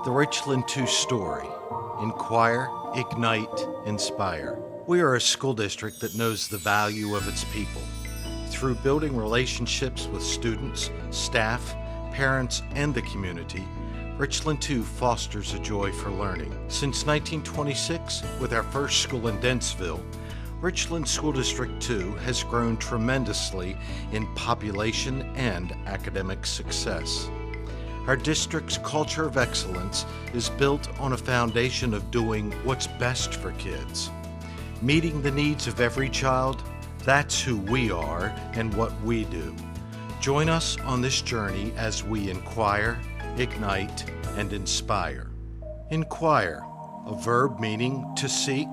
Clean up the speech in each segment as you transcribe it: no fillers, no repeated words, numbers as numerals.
The Richland Two story: inquire, ignite, inspire. We are a school district that knows the value of its people. Through building relationships with students, staff, parents, and the community, Richland Two fosters a joy for learning. Since 1926, with our first school in Dentsville, Richland School District 2 has grown tremendously in population and academic success. Our district's culture of excellence is built on a foundation of doing what's best for kids. Meeting the needs of every child, that's who we are and what we do. Join us on this journey as we inquire, ignite, and inspire. Inquire, a verb meaning to seek,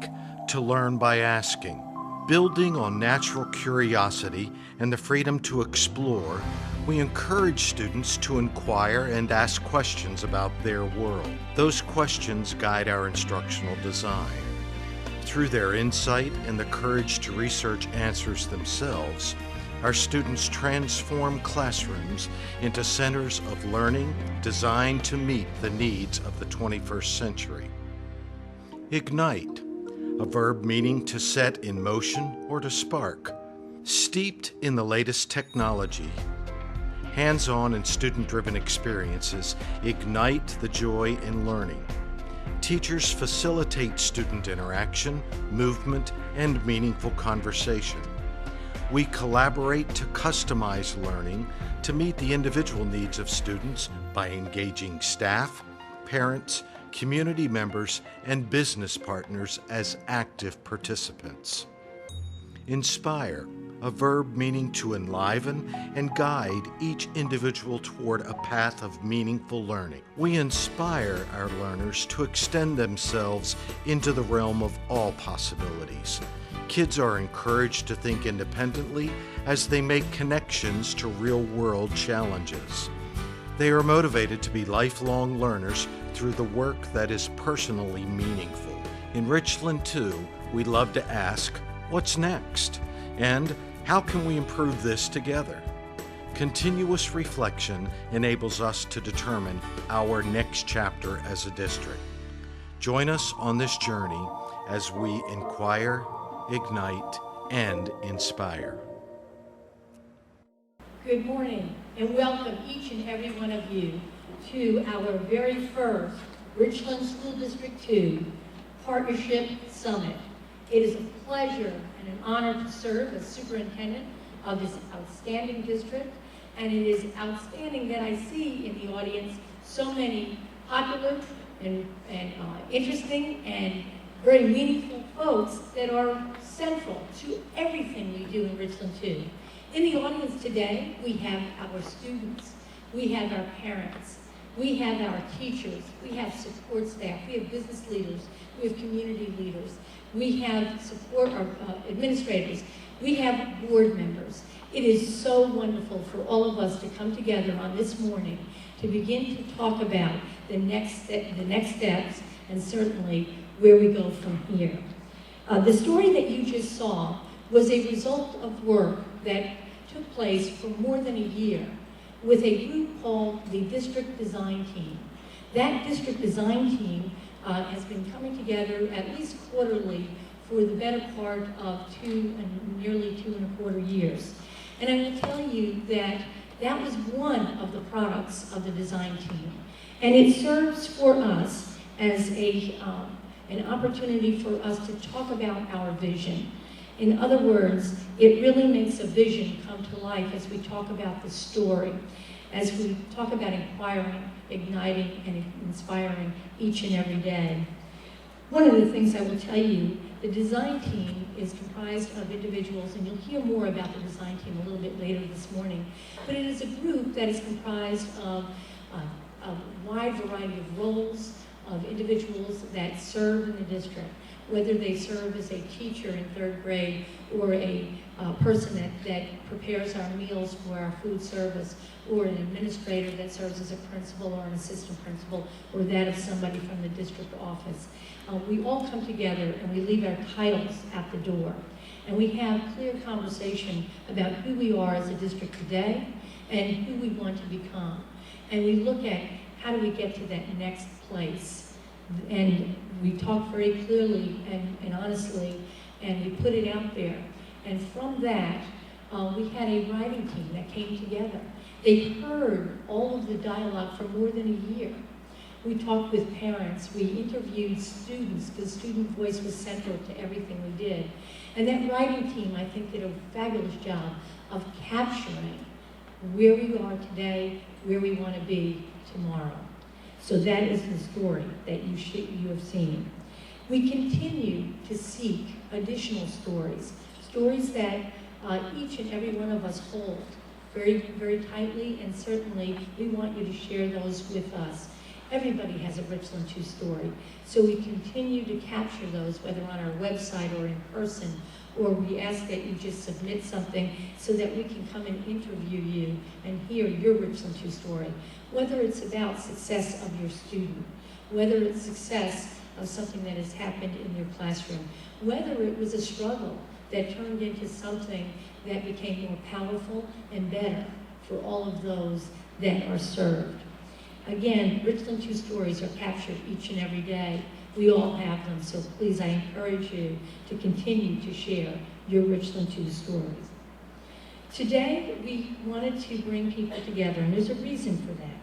to learn by asking. Building on natural curiosity and the freedom to explore, we encourage students to inquire and ask questions about their world. Those questions guide our instructional design. Through their insight and the courage to research answers themselves, our students transform classrooms into centers of learning designed to meet the needs of the 21st century. Ignite, a verb meaning to set in motion or to spark. Steeped in the latest technology, hands-on and student-driven experiences ignite the joy in learning. Teachers facilitate student interaction, movement, and meaningful conversation. We collaborate to customize learning to meet the individual needs of students by engaging staff, parents, community members, and business partners as active participants. Inspire, a verb meaning to enliven and guide each individual toward a path of meaningful learning. We inspire our learners to extend themselves into the realm of all possibilities. Kids are encouraged to think independently as they make connections to real-world challenges. They are motivated to be lifelong learners through the work that is personally meaningful. In Richland 2, we love to ask, what's next? And how can we improve this together? Continuous reflection enables us to determine our next chapter as a district. Join us on this journey as we inquire, ignite, and inspire. Good morning, and welcome each and every one of you to our very first Richland School District 2 Partnership Summit. It is a pleasure and an honor to serve as superintendent of this outstanding district, and it is outstanding that I see in the audience so many popular and interesting and very meaningful folks that are central to everything we do in Richland 2. In the audience today, we have our students, we have our parents, we have our teachers, we have support staff, we have business leaders, we have community leaders, we have support administrators, we have board members. It is so wonderful for all of us to come together on this morning to begin to talk about the next steps and certainly where we go from here. The story that you just saw was a result of work that took place for more than a year with a group called the District Design Team. That District Design Team has been coming together at least quarterly for the better part of nearly 2.25 years. And I will tell you that that was one of the products of the design team. And it serves for us as an opportunity for us to talk about our vision. In other words, it really makes a vision come to life as we talk about the story, as we talk about inquiring, igniting, and inspiring each and every day. One of the things I will tell you, the design team is comprised of individuals, and you'll hear more about the design team a little bit later this morning, but it is a group that is comprised of a wide variety of roles, of individuals that serve in the district, whether they serve as a teacher in 3rd grade or a person that prepares our meals for our food service, or an administrator that serves as a principal or an assistant principal, or that of somebody from the district office. We all come together and we leave our titles at the door. And we have clear conversation about who we are as a district today and who we want to become. And we look at how do we get to that next place? And we talked very clearly and honestly, and we put it out there. And from that, we had a writing team that came together. They heard all of the dialogue for more than a year. We talked with parents, we interviewed students, because student voice was central to everything we did. And that writing team, I think, did a fabulous job of capturing where we are today, where we want to be tomorrow. So that is the story that you have seen. We continue to seek additional stories, stories that each and every one of us hold very, very tightly, and certainly we want you to share those with us. Everybody has a Richland Two story, so we continue to capture those, whether on our website or in person, or we ask that you just submit something so that we can come and interview you and hear your Richland Two story. Whether it's about success of your student, whether it's success of something that has happened in your classroom, whether it was a struggle that turned into something that became more powerful and better for all of those that are served. Again, Richland Two stories are captured each and every day. We all have them, so please, I encourage you to continue to share your Richland Two stories. Today, we wanted to bring people together, and there's a reason for that.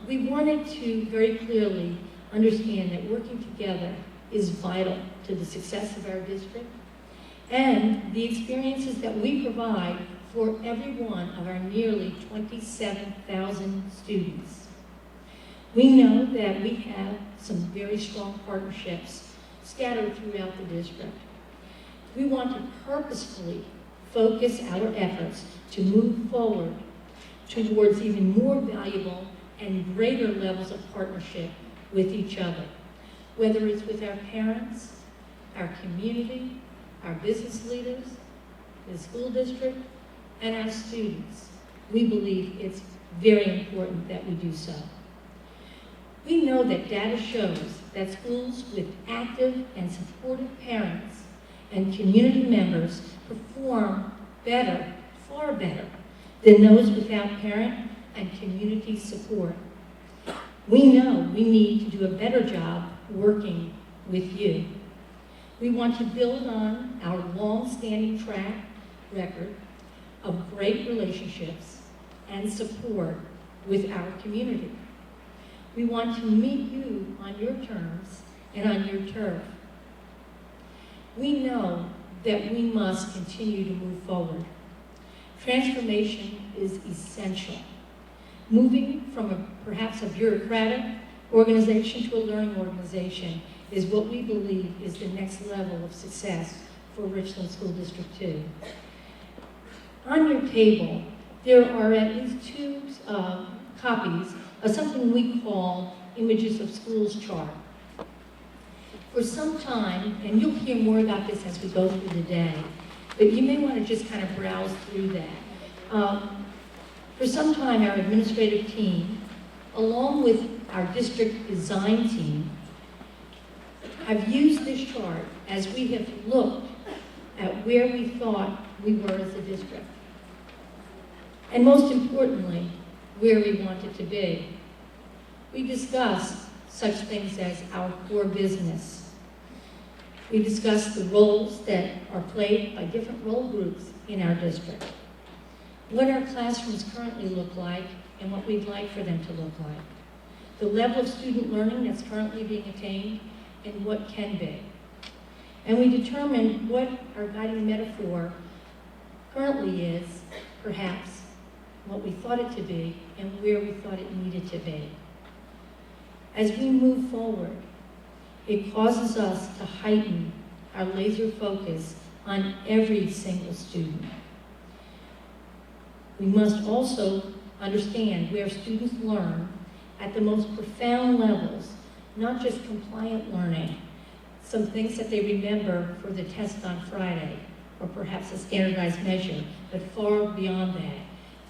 We wanted to very clearly understand that working together is vital to the success of our district and the experiences that we provide for every one of our nearly 27,000 students. We know that we have some very strong partnerships scattered throughout the district. We want to purposefully focus our efforts to move forward towards even more valuable and greater levels of partnership with each other, whether it's with our parents, our community, our business leaders, the school district, and our students. We believe it's very important that we do so. We know that data shows that schools with active and supportive parents and community members perform better, far better, than those without parent and community support. We know we need to do a better job working with you. We want to build on our long-standing track record of great relationships and support with our community. We want to meet you on your terms and on your turf. We know that we must continue to move forward. Transformation is essential. Moving from perhaps a bureaucratic organization to a learning organization is what we believe is the next level of success for Richland School District 2. On your table, there are at least two copies of something we call Images of Schools chart. For some time, and you'll hear more about this as we go through the day, but you may want to just kind of browse through that. For some time, our administrative team, along with our district design team, have used this chart as we have looked at where we thought we were as a district. And most importantly, where we wanted to be. We discussed such things as our core business. We discussed the roles that are played by different role groups in our district. What our classrooms currently look like and what we'd like for them to look like. The level of student learning that's currently being attained and what can be. And we determined what our guiding metaphor currently is, perhaps, what we thought it to be, and where we thought it needed to be. As we move forward, it causes us to heighten our laser focus on every single student. We must also understand where students learn at the most profound levels, not just compliant learning, some things that they remember for the test on Friday, or perhaps a standardized measure, but far beyond that,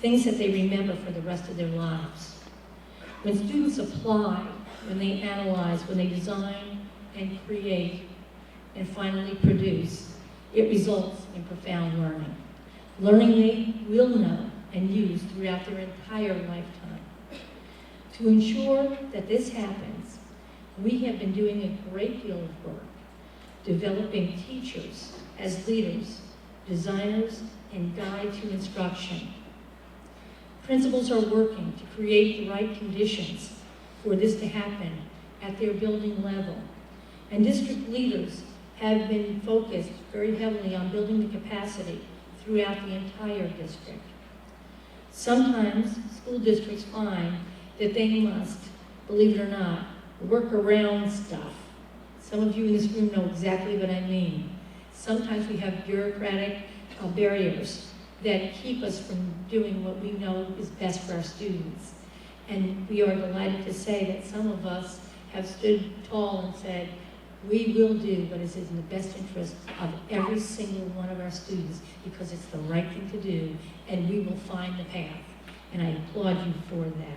things that they remember for the rest of their lives. When students apply, when they analyze, when they design and create, and finally produce, it results in profound learning. Learning they will know and use throughout their entire lifetime. To ensure that this happens, we have been doing a great deal of work developing teachers as leaders, designers, and guide to instruction. Principals are working to create the right conditions for this to happen at their building level. And district leaders have been focused very heavily on building the capacity throughout the entire district. Sometimes school districts find that they must, believe it or not, work around stuff. Some of you in this room know exactly what I mean. Sometimes we have bureaucratic barriers that keep us from doing what we know is best for our students. And we are delighted to say that some of us have stood tall and said, we will do what is in the best interest of every single one of our students because it's the right thing to do, and we will find the path. And I applaud you for that.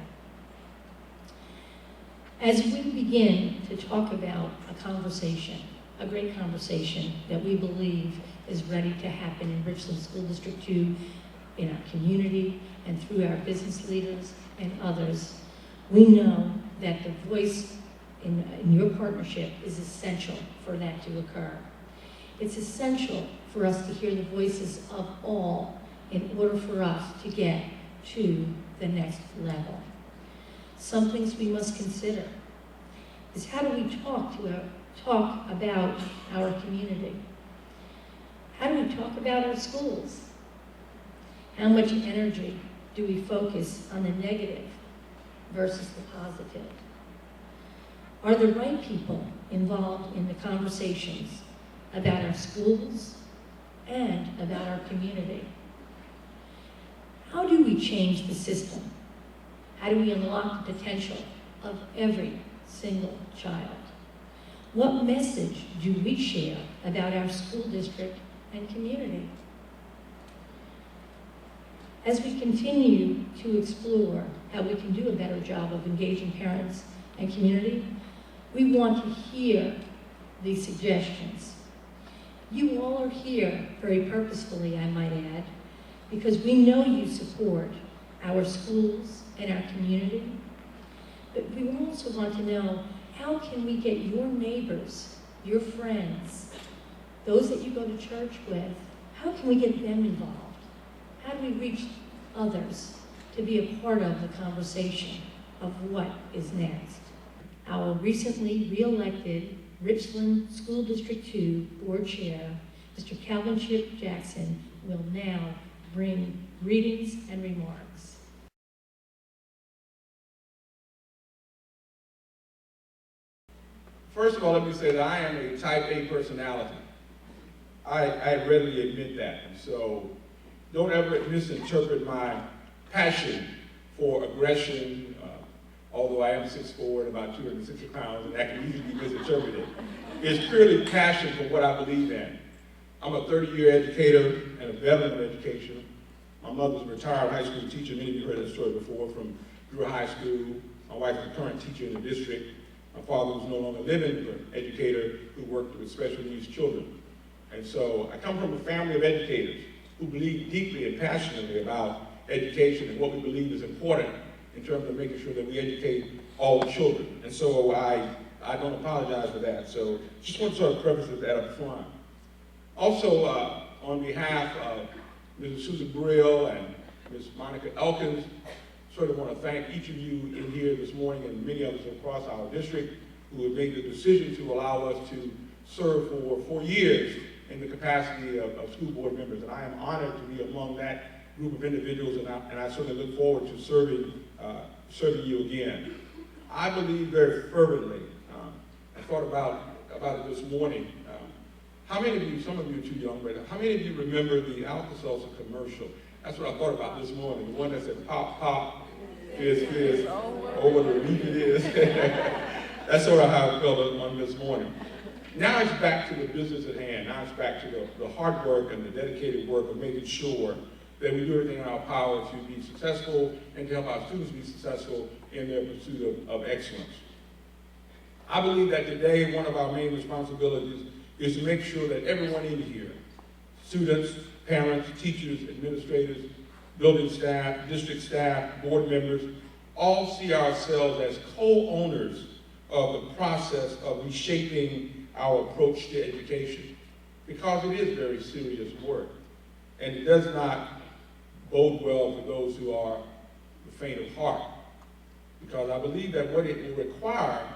As we begin to talk about a conversation, a great conversation that we believe is ready to happen in Richland School District 2, in our community, and through our business leaders and others, we know that the voice in your partnership is essential for that to occur. It's essential for us to hear the voices of all in order for us to get to the next level. Some things we must consider is how do we talk about our community? How do we talk about our schools? How much energy do we focus on the negative versus the positive? Are the right people involved in the conversations about our schools and about our community? How do we change the system? How do we unlock the potential of every single child? What message do we share about our school district and community? As we continue to explore how we can do a better job of engaging parents and community, we want to hear these suggestions. You all are here very purposefully, I might add, because we know you support our schools and our community, but we also want to know how can we get your neighbors, your friends, those that you go to church with, how can we get them involved? How do we reach others to be a part of the conversation of what is next? Our recently re-elected Richland School District 2 Board Chair, Mr. Calvin Chip Jackson, will now bring greetings and remarks. First of all, let me say that I am a type A personality. I readily admit that. So don't ever misinterpret my passion for aggression, although I am 6'4" and about 260 pounds, and that can easily be misinterpreted. It's purely passion for what I believe in. I'm a 30-year educator and a veteran of education. My mother's a retired high school teacher. Many of you heard that story before from Drew High School. My wife is a current teacher in the district. My father was no longer living, but an educator who worked with special needs children. And so I come from a family of educators who believe deeply and passionately about education and what we believe is important in terms of making sure that we educate all the children. And so I don't apologize for that. So just want to sort of preface that up front. Also, on behalf of Mrs. Susan Brill and Ms. Monica Elkins, sort of want to thank each of you in here this morning and many others across our district who have made the decision to allow us to serve for 4 years in the capacity of school board members. And I am honored to be among that group of individuals, and I certainly look forward to serving you again. I believe very fervently, I thought about it this morning. How many of you, some of you are too young, but how many of you remember the Alka-Seltzer commercial? That's what I thought about this morning, the one that said pop, pop, fizz, fizz, oh, what a relief it is. That's sort of how I felt on this morning. Now it's back to the business at hand. Now it's back to the hard work and the dedicated work of making sure that we do everything in our power to be successful and to help our students be successful in their pursuit of excellence. I believe that today one of our main responsibilities is to make sure that everyone in here, students, parents, teachers, administrators, building staff, district staff, board members, all see ourselves as co-owners of the process of reshaping our approach to education, because it is very serious work, and it does not bode well for those who are the faint of heart, because I believe that what it will require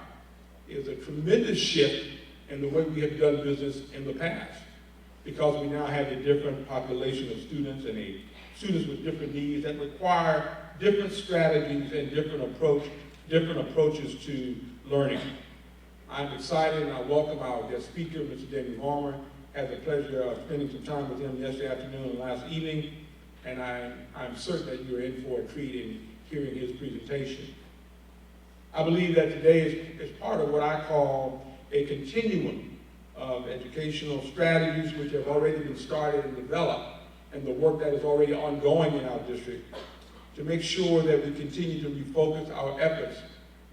is a tremendous shift in the way we have done business in the past, because we now have a different population of students and students with different needs that require different strategies and different approaches to learning. I'm excited and I welcome our guest speaker, Mr. Vollmer. Had the pleasure of spending some time with him yesterday afternoon and last evening, and I'm certain that you're in for a treat in hearing his presentation. I believe that today is part of what I call a continuum of educational strategies which have already been started and developed, and the work that is already ongoing in our district to make sure that we continue to refocus our efforts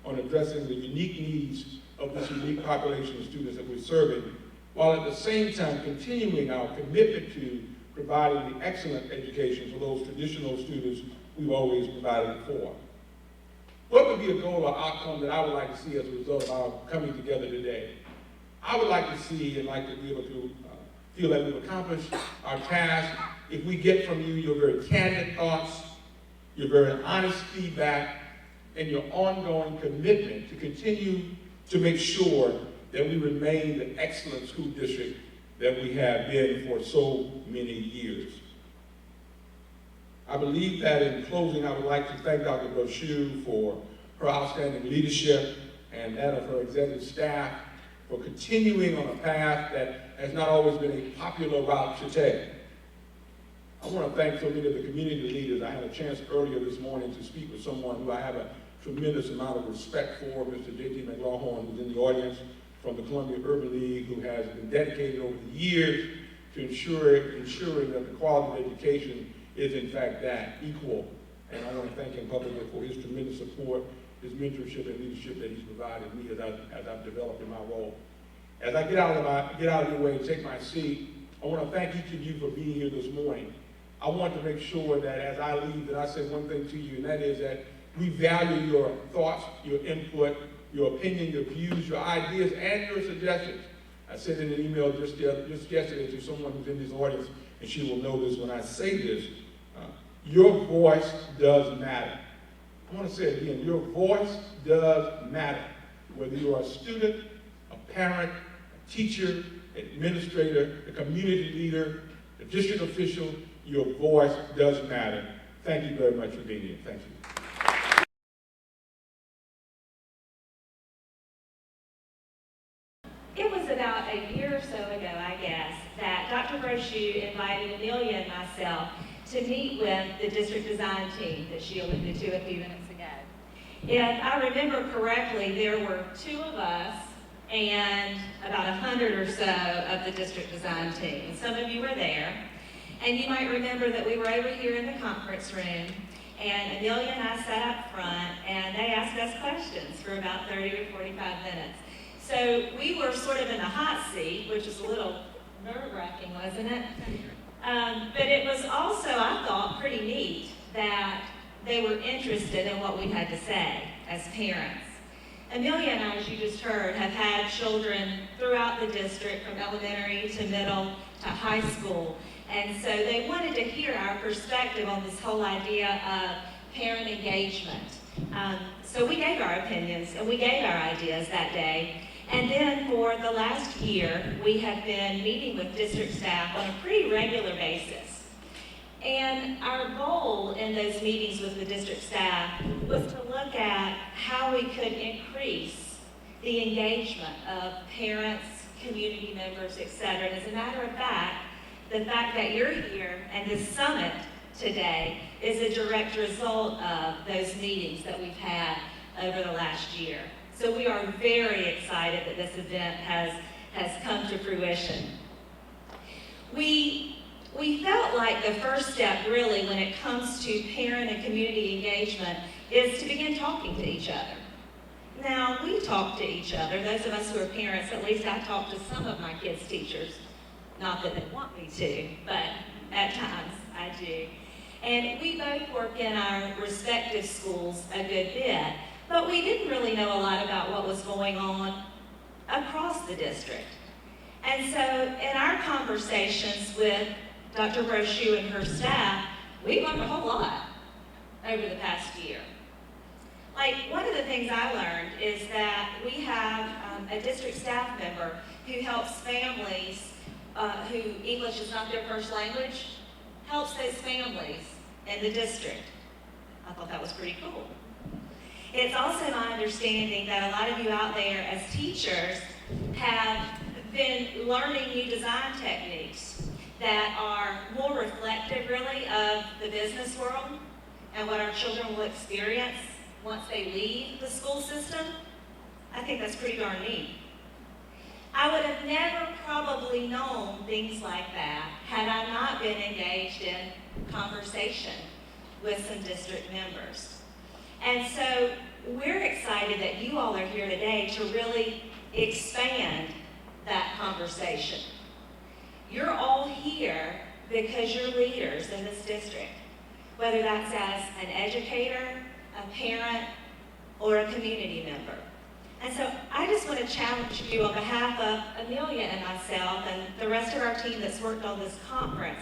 on addressing the unique needs of this unique population of students that we're serving, while at the same time continuing our commitment to providing the excellent education for those traditional students we've always provided for. What would be a goal or outcome that I would like to see as a result of our coming together today? I would like to see and like to be able to feel that we've accomplished our task if we get from you your very candid thoughts, your very honest feedback, and your ongoing commitment to continue to make sure that we remain the excellent school district that we have been for so many years. I believe that in closing, I would like to thank Dr. Brochu for her outstanding leadership and that of her executive staff for continuing on a path that has not always been a popular route to take. I want to thank so many of the community leaders. I had a chance earlier this morning to speak with someone who I have a tremendous amount of respect for, Mr. J.T. McLaughlin, who's in the audience from the Columbia Urban League, who has been dedicated over the years to ensuring that the quality of education is in fact that, equal. And I want to thank him publicly for his tremendous support, his mentorship and leadership that he's provided me as I've developed in my role. As I get out of your way and take my seat, I want to thank each of you for being here this morning. I want to make sure that as I leave, that I say one thing to you, and that is that we value your thoughts, your input, your opinion, your views, your ideas, and your suggestions. I sent in an email just yesterday to someone who's in this audience, and she will know this when I say this. Your voice does matter. I want to say it again. Your voice does matter. Whether you are a student, a parent, a teacher, administrator, a community leader, a district official, your voice does matter. Thank you very much for being here. Thank you. It was about a year or so ago, I guess, that Dr. Brochu invited Amelia and myself to meet with the district design team that she alluded to a few minutes ago. If I remember correctly, there were 2 of us and about 100 or so of the district design team. And some of you were there. And you might remember that we were over here in the conference room, and Amelia and I sat up front, and they asked us questions for about 30 to 45 minutes. So we were sort of in the hot seat, which was a little nerve-wracking, wasn't it? But it was also, I thought, pretty neat that they were interested in what we had to say as parents. Amelia and I, as you just heard, have had children throughout the district from elementary to middle to high school. And so they wanted to hear our perspective on this whole idea of parent engagement. So we gave our opinions and we gave our ideas that day. And then for the last year, we have been meeting with district staff on a pretty regular basis. And our goal in those meetings with the district staff was to look at how we could increase the engagement of parents, community members, etc. And as a matter of fact, the fact that you're here and this summit today is a direct result of those meetings that we've had over the last year. So we are very excited that this event has come to fruition. We felt like the first step really when it comes to parent and community engagement is to begin talking to each other. Now, we talk to each other. Those of us who are parents, at least I talk to some of my kids' teachers. Not that they want me to, but at times I do. And we both work in our respective schools a good bit, but we didn't really know a lot about what was going on across the district. And so in our conversations with Dr. Brochu and her staff, we learned a whole lot over the past year. Like, one of the things I learned is that we have a district staff member who helps families who English is not their first language, helps those families in the district. I thought that was pretty cool. It's also my understanding that a lot of you out there as teachers have been learning new design techniques that are more reflective, really, of the business world and what our children will experience once they leave the school system. I think that's pretty darn neat. I would have never probably known things like that had I not been engaged in conversation with some district members. And so we're excited that you all are here today to really expand that conversation. You're all here because you're leaders in this district, whether that's as an educator, a parent, or a community member. And so I just want to challenge you on behalf of Amelia and myself and the rest of our team that's worked on this conference.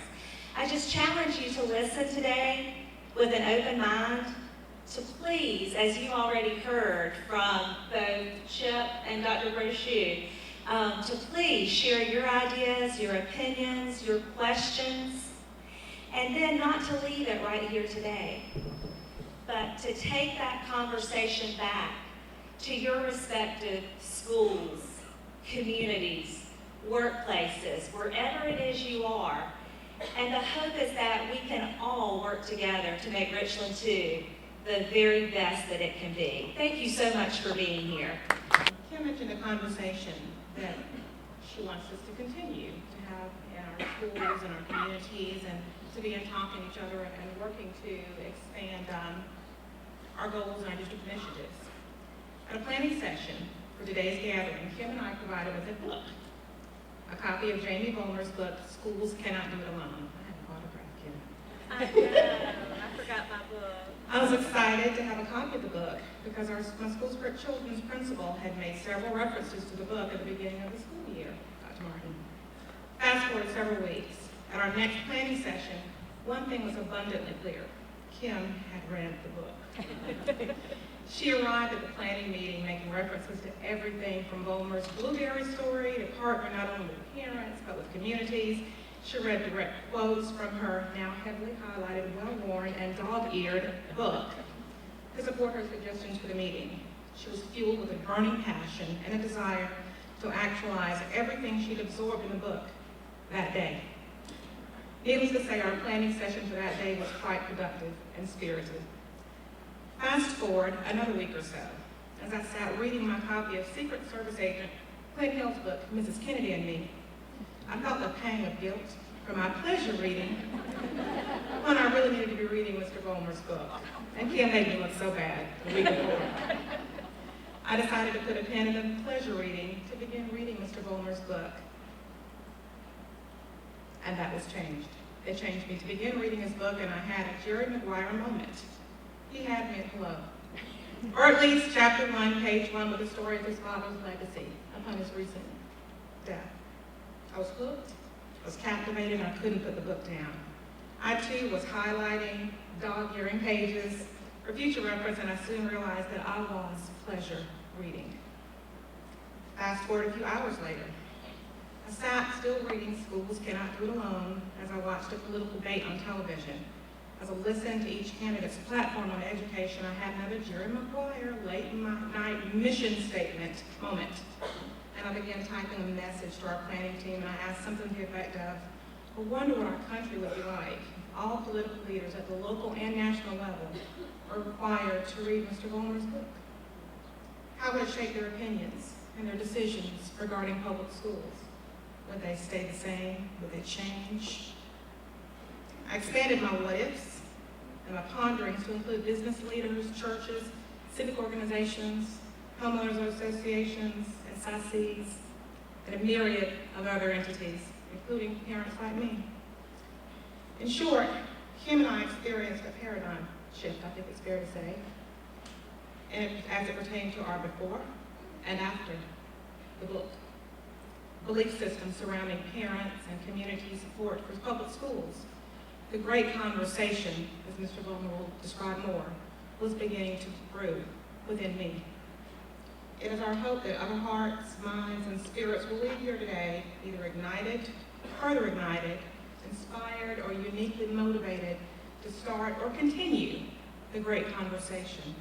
I just challenge you to listen today with an open mind, to please, as you already heard from both Chip and Dr. Brochu, to please share your ideas, your opinions, your questions, and then not to leave it right here today, but to take that conversation back to your respective schools, communities, workplaces, wherever it is you are. And the hope is that we can all work together to make Richland Two the very best that it can be. Thank you so much for being here. Kim mentioned a conversation that she wants us to continue to have in our schools and our communities, and to be in talking to each other and working to expand our goals and our district initiatives. At a planning session for today's gathering, Kim and I provided with a book, a copy of Jamie Vollmer's book, Schools Cannot Do It Alone. I have an autograph, Kim. I know, I forgot my book. I was excited to have a copy of the book because my school's children's principal had made several references to the book at the beginning of the school year, Dr. Martin. Fast forward several weeks. At our next planning session, one thing was abundantly clear. Kim had read the book. She arrived at the planning meeting making references to everything from Vollmer's blueberry story to partner not only with parents but with communities. She read direct quotes from her now heavily highlighted, well-worn, and dog-eared book to support her suggestions for the meeting. She was fueled with a burning passion and a desire to actualize everything she'd absorbed in the book that day. Needless to say, our planning session for that day was quite productive and spirited. Fast forward another week or so, as I sat reading my copy of Secret Service Agent Clint Hill's book, Mrs. Kennedy and Me, I felt a pang of guilt for my pleasure reading when I really needed to be reading Mr. Vollmer's book. And Kim made me look so bad the week before. I decided to put a pin in the pleasure reading to begin reading Mr. Vollmer's book. And that was changed. It changed me to begin reading his book, and I had a Jerry Maguire moment. He had me at hello. Or at least chapter 1, page 1, with the story of his father's legacy upon his recent death. I was hooked, I was captivated, and I couldn't put the book down. I too was highlighting dog-earing pages for future reference, and I soon realized that I was pleasure reading. Fast forward a few hours later. I sat still reading Schools Cannot Do It Alone as I watched a political debate on television. As I listened to each candidate's platform on education, I had another Jerry Maguire late in my night mission statement moment. And I began typing a message to our planning team, and I asked something to the effect of, I wonder what our country would be like if all political leaders at the local and national level are required to read Mr. Vollmer's book. How would it shape their opinions and their decisions regarding public schools? Would they stay the same? Would they change? I expanded my what-ifs and my ponderings to include business leaders, churches, civic organizations, homeowners associations, SICs, and a myriad of other entities, including parents like me. In short, Kim and I experienced a paradigm shift, I think it's fair to say, and as it pertained to our before and after the book. Belief systems surrounding parents and community support for public schools. The great conversation, as Mr. Vollmer will describe more, was beginning to brew within me. It is our hope that other hearts, minds, and spirits will leave here today either ignited, further ignited, inspired, or uniquely motivated to start or continue the great conversation.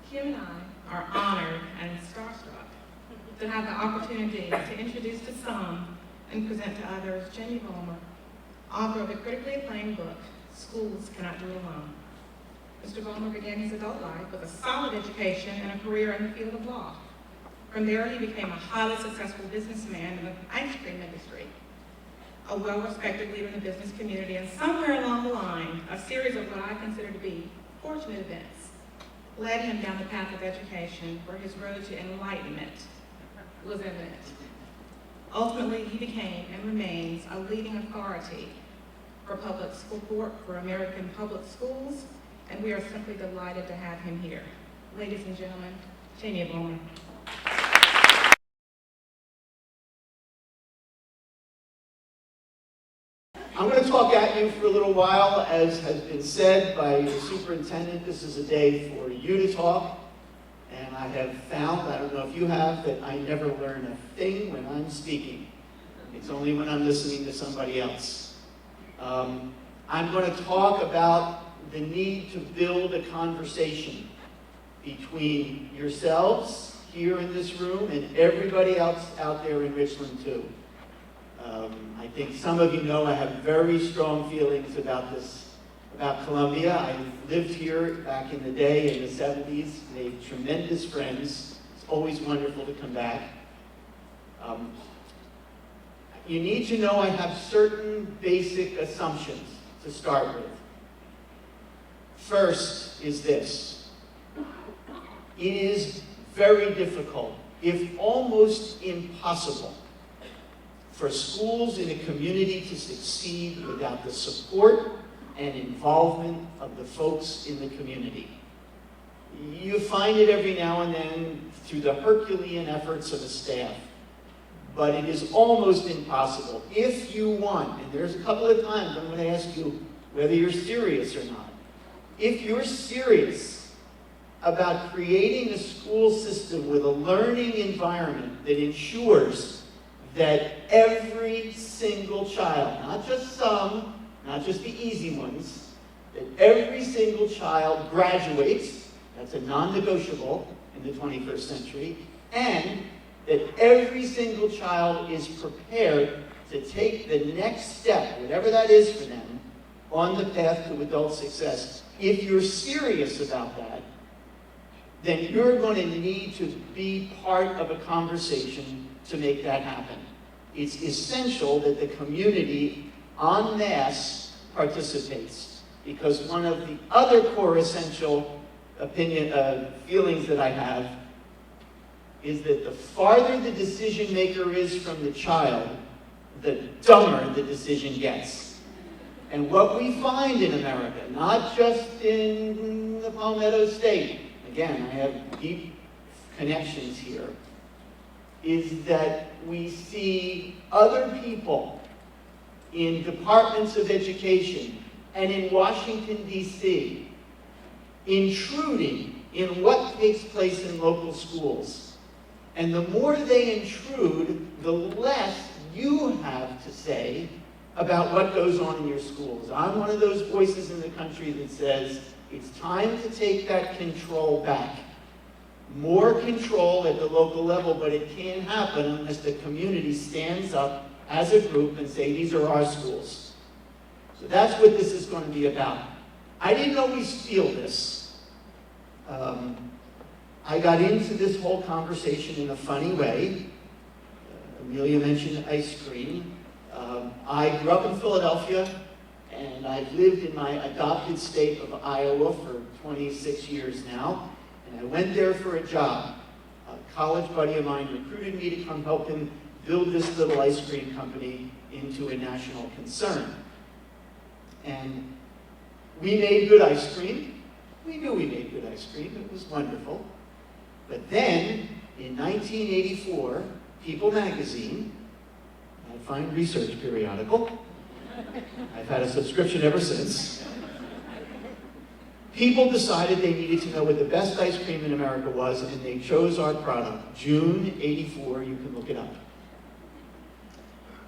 Kim and I are honored and starstruck to have the opportunity to introduce to some and present to others Jenny Vollmer, author of the critically acclaimed book, Schools Cannot Do It Alone. Mr. Vollmer began his adult life with a solid education and a career in the field of law. From there, he became a highly successful businessman in the ice cream industry, a well-respected leader in the business community, and somewhere along the line, a series of what I consider to be fortunate events led him down the path of education where his road to enlightenment was evident. Ultimately, he became and remains a leading authority for public support for American public schools, and we are simply delighted to have him here. Ladies and gentlemen, Jenny Vollmer. I'm going to talk at you for a little while. As has been said by the superintendent, this is a day for you to talk. And I have found, I don't know if you have, that I never learn a thing when I'm speaking. It's only when I'm listening to somebody else. I'm going to talk about the need to build a conversation between yourselves here in this room and everybody else out there in Richland Two. I think some of you know I have very strong feelings about this, about Columbia. I lived here back in the day in the 70s, made tremendous friends. It's always wonderful to come back. You need to know I have certain basic assumptions to start with. First is this. It is very difficult, if almost impossible, for schools in a community to succeed without the support and involvement of the folks in the community. You find it every now and then through the Herculean efforts of a staff, but it is almost impossible. If you want, and there's a couple of times I'm going to ask you whether you're serious or not. If you're serious about creating a school system with a learning environment that ensures that every single child, not just some, not just the easy ones, that every single child graduates, that's a non-negotiable in the 21st century, and that every single child is prepared to take the next step, whatever that is for them, on the path to adult success. If you're serious about that, then you're going to need to be part of a conversation to make that happen. It's essential that the community en masse participates, because one of the other core essential feelings that I have is that the farther the decision maker is from the child, the dumber the decision gets. And what we find in America, not just in the Palmetto State, again, I have deep connections here, is that we see other people in departments of education and in Washington, D.C., intruding in what takes place in local schools. And the more they intrude, the less you have to say about what goes on in your schools. I'm one of those voices in the country that says it's time to take that control back. More control at the local level, but it can't happen unless the community stands up as a group and say, these are our schools. So that's what this is going to be about. I didn't always feel this. I got into this whole conversation in a funny way. Amelia mentioned ice cream. I grew up in Philadelphia, and I've lived in my adopted state of Iowa for 26 years now. And I went there for a job. A college buddy of mine recruited me to come help him build this little ice cream company into a national concern. And We made good ice cream. We knew we made good ice cream. It was wonderful. But then, in 1984, People magazine, a fine research periodical, I've had a subscription ever since, People decided they needed to know what the best ice cream in America was, and they chose our product. June '84, you can look it up.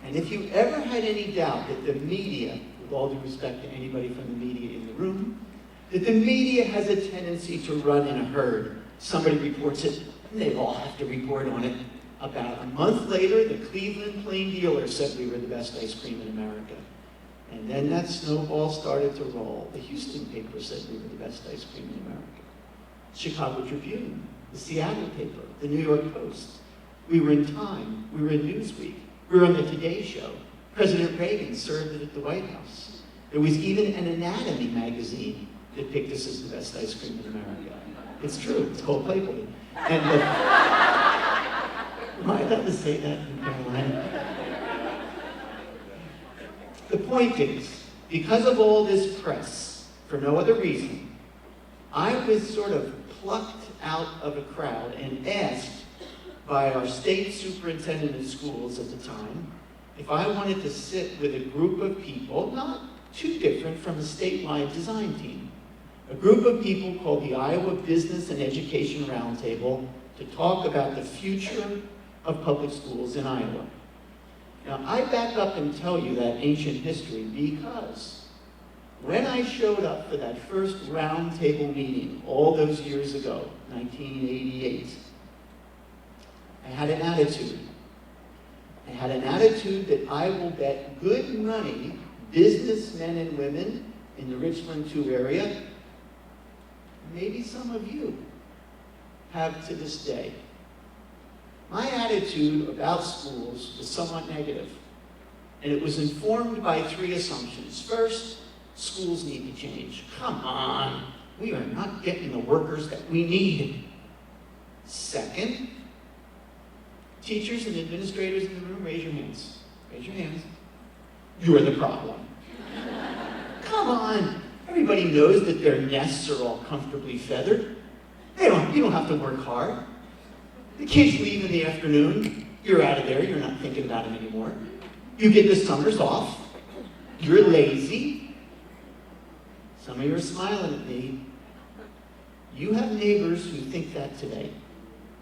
And if you ever had any doubt that the media, with all due respect to anybody from the media in the room, that the media has a tendency to run in a herd. Somebody reports it, and they all have to report on it. About a month later, the Cleveland Plain Dealer said we were the best ice cream in America. And then that snowball started to roll. The Houston paper said we were the best ice cream in America. Chicago Tribune, the Seattle paper, the New York Post. We were in Time, we were in Newsweek, we were on the Today Show. President Reagan served it at the White House. There was even an anatomy magazine that picked us as the best ice cream in America. It's true, it's called Playboy. And am I allowed to say that in Carolina? The point is, because of all this press, for no other reason, I was sort of plucked out of a crowd and asked by our state superintendent of schools at the time if I wanted to sit with a group of people, not too different from a statewide design team, a group of people called the Iowa Business and Education Roundtable to talk about the future of public schools in Iowa. Now, I back up and tell you that ancient history because when I showed up for that first roundtable meeting all those years ago, 1988, I had an attitude. I had an attitude that I will bet good money businessmen and women in the Richland Two area, maybe some of you, have to this day. My attitude about schools was somewhat negative, and it was informed by three assumptions. First, schools need to change. Come on, we are not getting the workers that we need. Second, teachers and administrators in the room, raise your hands. Raise your hands. You are the problem. Come on, everybody knows that their nests are all comfortably feathered. You don't have to work hard. The kids leave in the afternoon. You're out of there. You're not thinking about them anymore. You get the summers off. You're lazy. Some of you are smiling at me. You have neighbors who think that today.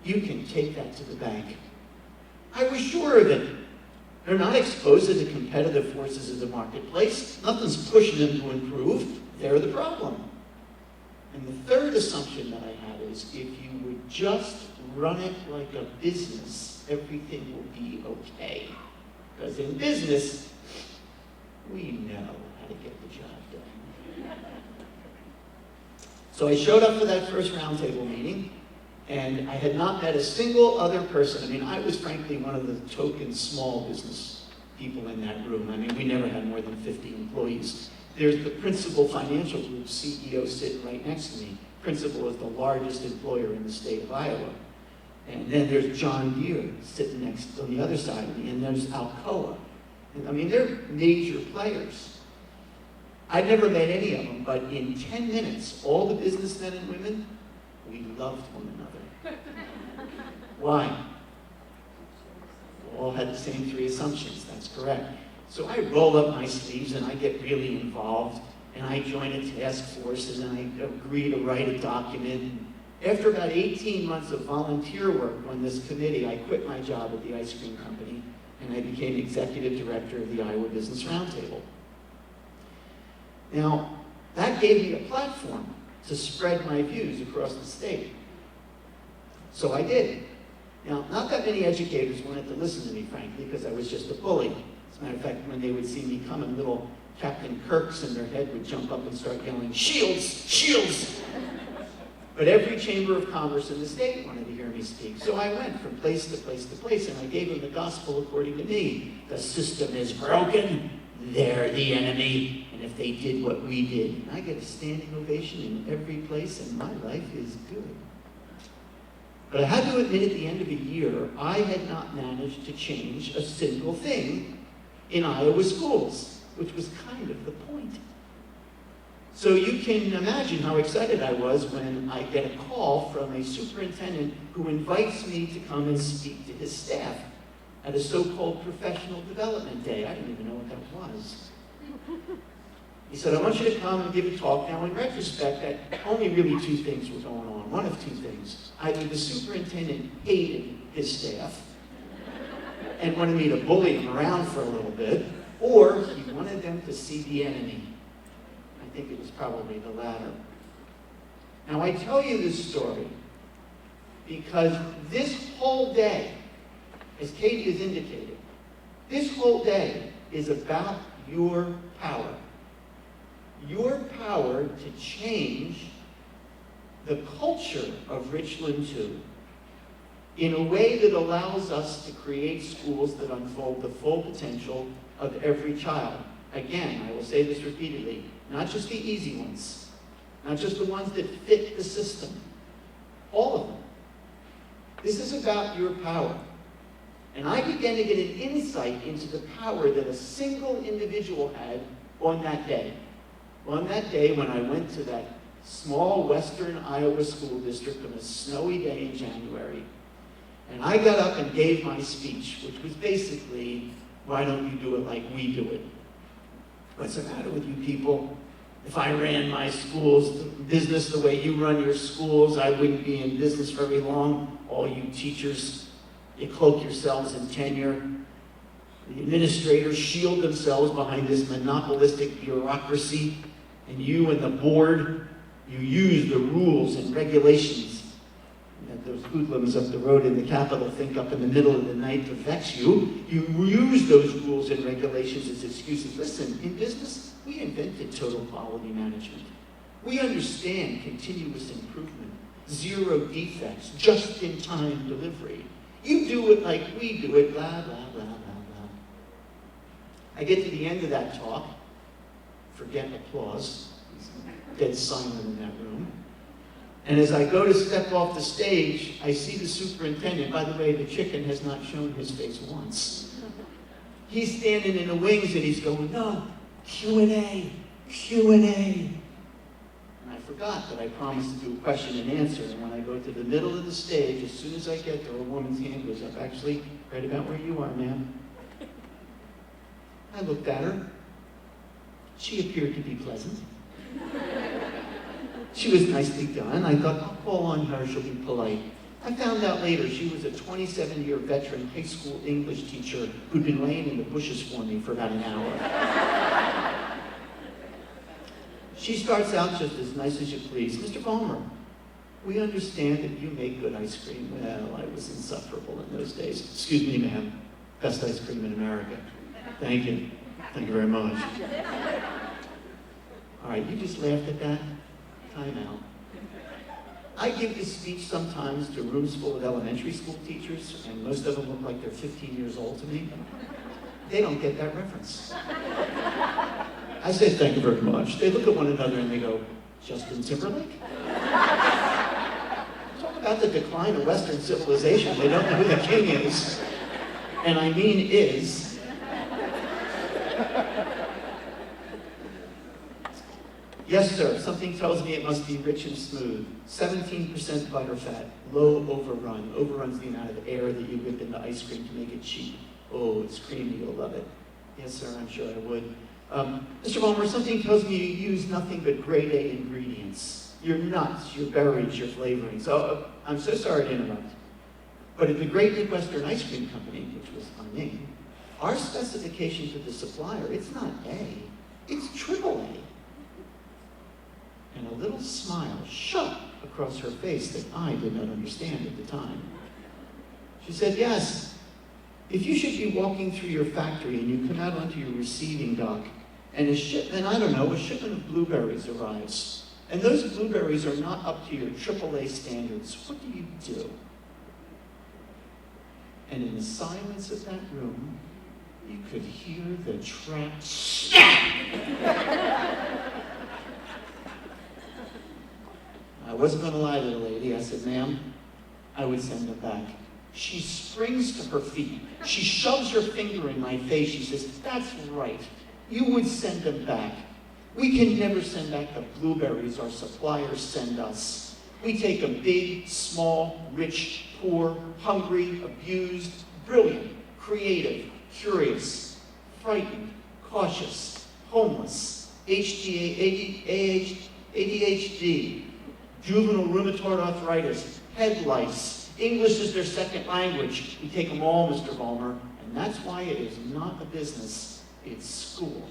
You can take that to the bank. I was sure of it. They're not exposed to the competitive forces of the marketplace. Nothing's pushing them to improve. They're the problem. And the third assumption that I had is if you would just run it like a business, everything will be okay. Because in business, we know how to get the job done. So I showed up for that first roundtable meeting, and I had not met a single other person. I mean, I was frankly one of the token small business people in that room. I mean, we never had more than 50 employees. There's the Principal Financial Group CEO sitting right next to me. Principal is the largest employer in the state of Iowa. And then there's John Deere sitting next on the other side of me, and there's Alcoa. And, I mean, they're major players. I've never met any of them, but in 10 minutes, all the businessmen and women, we loved one another. Why? We all had the same three assumptions, that's correct. So I roll up my sleeves and I get really involved, and I join a task force and I agree to write a document. After about 18 months of volunteer work on this committee, I quit my job at the ice cream company and I became executive director of the Iowa Business Roundtable. Now, that gave me a platform to spread my views across the state. So I did. Now, not that many educators wanted to listen to me, frankly, because I was just a bully. As a matter of fact, when they would see me coming, little Captain Kirks in their head would jump up and start yelling, "Shields! Shields!" But every chamber of commerce in the state wanted to hear me speak. So I went from place to place to place, and I gave them the gospel according to me. The system is broken. They're the enemy. And if they did what we did, and I get a standing ovation in every place, and my life is good. But I had to admit at the end of a year, I had not managed to change a single thing in Iowa schools, which was kind of the point. So you can imagine how excited I was when I get a call from a superintendent who invites me to come and speak to his staff at a so-called professional development day. I didn't even know what that was. He said, I want you to come and give a talk. Now, in retrospect, that only really two things were going on. One of two things. Either the superintendent hated his staff and wanted me to bully them around for a little bit, or he wanted them to see the enemy. I think it was probably the latter. Now, I tell you this story because this whole day, as Katie has indicated, this whole day is about your power. Your power to change the culture of Richland Two in a way that allows us to create schools that unfold the full potential of every child. Again, I will say this repeatedly, not just the easy ones, not just the ones that fit the system, all of them. This is about your power. And I began to get an insight into the power that a single individual had on that day. On that day when I went to that small western Iowa school district on a snowy day in January, and I got up and gave my speech, which was basically, why don't you do it like we do it? What's the matter with you people? If I ran my school's business the way you run your schools, I wouldn't be in business very long. All you teachers, you cloak yourselves in tenure. The administrators shield themselves behind this monopolistic bureaucracy, and you and the board, you use the rules and regulations that those hoodlums up the road in the Capitol think up in the middle of the night to vex you. You use those rules and regulations as excuses. Listen, in business, we invented total quality management. We understand continuous improvement, zero defects, just-in-time delivery. You do it like we do it, blah, blah, blah, blah, blah. I get to the end of that talk, forget applause, dead silent in that room. And as I go to step off the stage, I see the superintendent. By the way, the chicken has not shown his face once. He's standing in the wings and he's going, no, Q&A, Q&A. And I forgot that I promised to do a question and answer. And when I go to the middle of the stage, as soon as I get there, a woman's hand goes up. Actually, right about where you are, ma'am. I looked at her. She appeared to be pleasant. She was nicely done. I thought, I'll call on her, she'll be polite. I found out later she was a 27-year veteran high school English teacher who'd been laying in the bushes for me for about an hour. She starts out just as nice as you please. Mr. Vollmer, we understand that you make good ice cream. Well, I was insufferable in those days. Excuse me, ma'am. Best ice cream in America. Thank you. Thank you very much. All right, you just laughed at that? Time out. I give this speech sometimes to rooms full of elementary school teachers, and most of them look like they're 15 years old to me. They don't get that reference. I say, thank you very much. They look at one another and they go, Justin Timberlake? Talk about the decline of Western civilization. They don't know who the king is. And I mean is. Yes, sir. Something tells me it must be rich and smooth. 17% butterfat, low overrun. Overruns the amount of air that you whip into ice cream to make it cheap. Oh, it's creamy. You'll love it. Yes, sir. I'm sure I would. Mr. Vollmer, something tells me you use nothing but grade A ingredients. Your nuts, your berries, your flavorings. So I'm so sorry to interrupt. But at the Great Midwestern Ice Cream Company, which was our name, our specification to the supplier, it's not A, it's triple A. And a little smile shot across her face that I did not understand at the time. She said, yes, if you should be walking through your factory and you come out onto your receiving dock and a shipment of blueberries arrives, and those blueberries are not up to your AAA standards, what do you do? And in the silence of that room, you could hear the trap snap! I wasn't going to lie, little lady. I said, ma'am, I would send them back. She springs to her feet. She shoves her finger in my face. She says, that's right. You would send them back. We can never send back the blueberries our suppliers send us. We take them big, small, rich, poor, hungry, abused, brilliant, creative, curious, frightened, cautious, homeless, ADHD, juvenile rheumatoid arthritis, head lice, English is their second language. We take them all, Mr. Vollmer, and that's why it is not a business, it's school.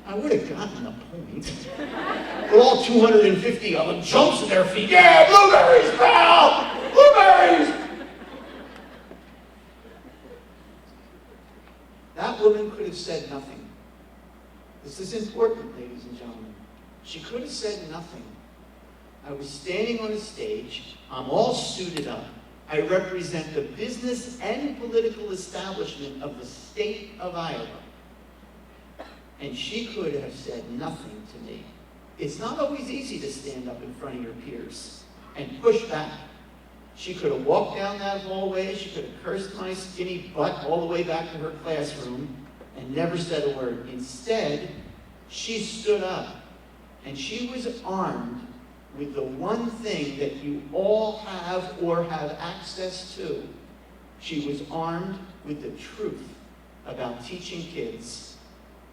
I would have gotten the point. But all 250 of them jumps to their feet. Yeah, blueberries, pal! Blueberries! That woman could have said nothing. This is important, ladies and gentlemen. She could have said nothing. I was standing on a stage. I'm all suited up. I represent the business and political establishment of the state of Iowa. And she could have said nothing to me. It's not always easy to stand up in front of your peers and push back. She could have walked down that hallway, she could have cursed my skinny butt all the way back to her classroom and never said a word. Instead, she stood up and she was armed with the one thing that you all have or have access to. She was armed with the truth about teaching kids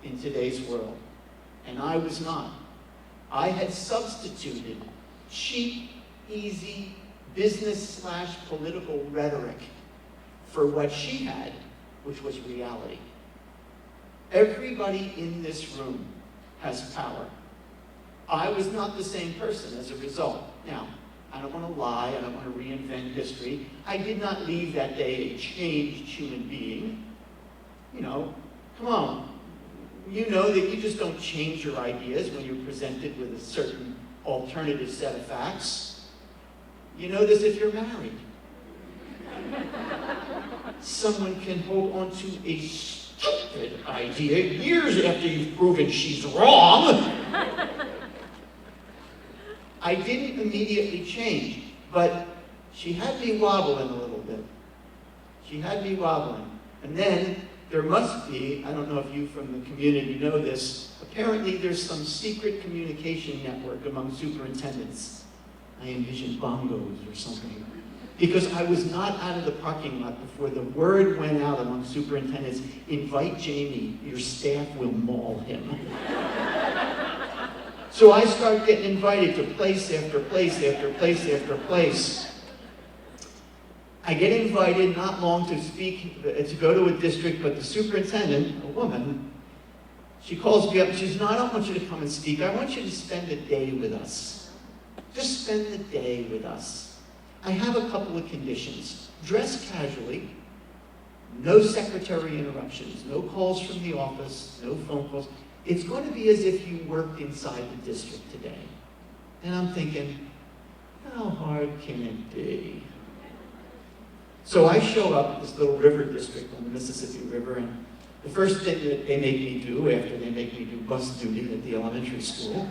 in today's world. And I was not. I had substituted cheap, easy business/political rhetoric for what she had, which was reality. Everybody in this room has power. I was not the same person as a result. Now, I don't want to lie, I don't want to reinvent history. I did not leave that day a changed human being. You know, come on. You know that you just don't change your ideas when you're presented with a certain alternative set of facts. You know this if you're married. Someone can hold on to a stupid idea years after you've proven she's wrong. I didn't immediately change, but she had me wobbling a little bit. She had me wobbling. And then there must be, I don't know if you from the community know this, apparently there's some secret communication network among superintendents. I envision bongos or something. Because I was not out of the parking lot before the word went out among superintendents, invite Jamie, your staff will maul him. So I start getting invited to place after place after place after place. I get invited not long to speak, to go to a district, but the superintendent, a woman, she calls me up and she says, no, I don't want you to come and speak. I want you to spend a day with us. Just spend the day with us. I have a couple of conditions. Dress casually, no secretary interruptions, no calls from the office, no phone calls. It's going to be as if you worked inside the district today. And I'm thinking, how hard can it be? So I show up at this little river district on the Mississippi River, and the first thing that they make me do after they make me do bus duty at the elementary school,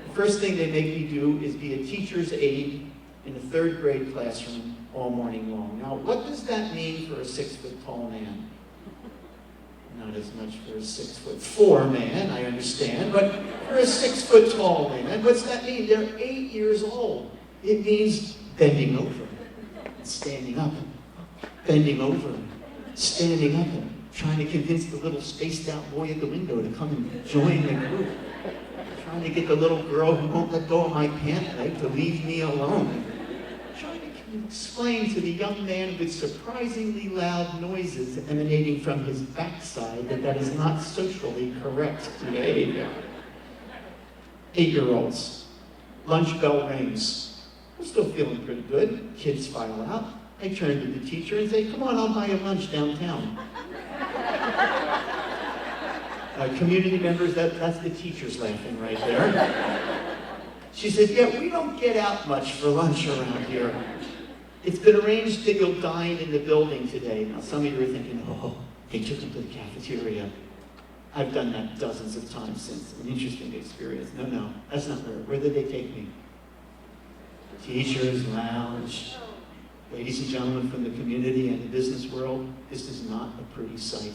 the first thing they make me do is be a teacher's aide in a third grade classroom all morning long. Now, what does that mean for a 6-foot-tall man? Not as much for a 6'4" man, I understand, but for a 6-foot-tall man, what's that mean? They're 8 years old. It means bending over, standing up, bending over, standing up, and trying to convince the little spaced-out boy at the window to come and join the group. Trying to get the little girl who won't let go of my pant leg to leave me alone. Trying to explain to the young man with surprisingly loud noises emanating from his backside that is not socially correct behavior. 8-year-olds. Lunch bell rings. I'm still feeling pretty good. Kids file out. I turn to the teacher and say, come on, I'll buy you lunch downtown. Community members, that's the teachers laughing right there. She said, yeah, we don't get out much for lunch around here. It's been arranged that you'll dine in the building today. Now, some of you are thinking, oh, they took him to the cafeteria. I've done that dozens of times since. An interesting experience. No, that's not where. Where did they take me? Teacher's lounge. Ladies and gentlemen from the community and the business world, this is not a pretty sight.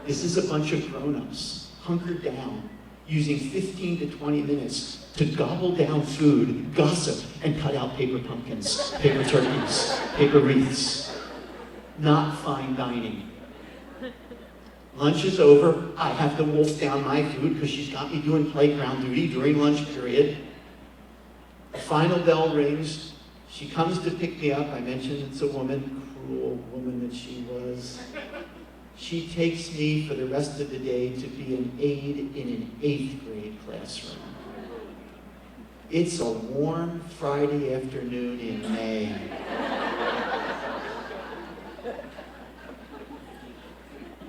This is a bunch of grown-ups hunkered down, using 15 to 20 minutes to gobble down food, gossip, and cut out paper pumpkins, paper turkeys, paper wreaths. Not fine dining. Lunch is over. I have to wolf down my food because she's got me doing playground duty during lunch period. The final bell rings. She comes to pick me up. I mentioned it's a woman, cruel woman that she was. She takes me for the rest of the day to be an aide in an 8th grade classroom. It's a warm Friday afternoon in May.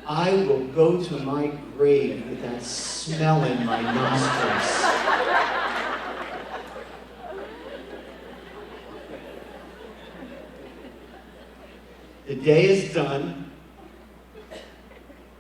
I will go to my grave with that smell in my nostrils. The day is done.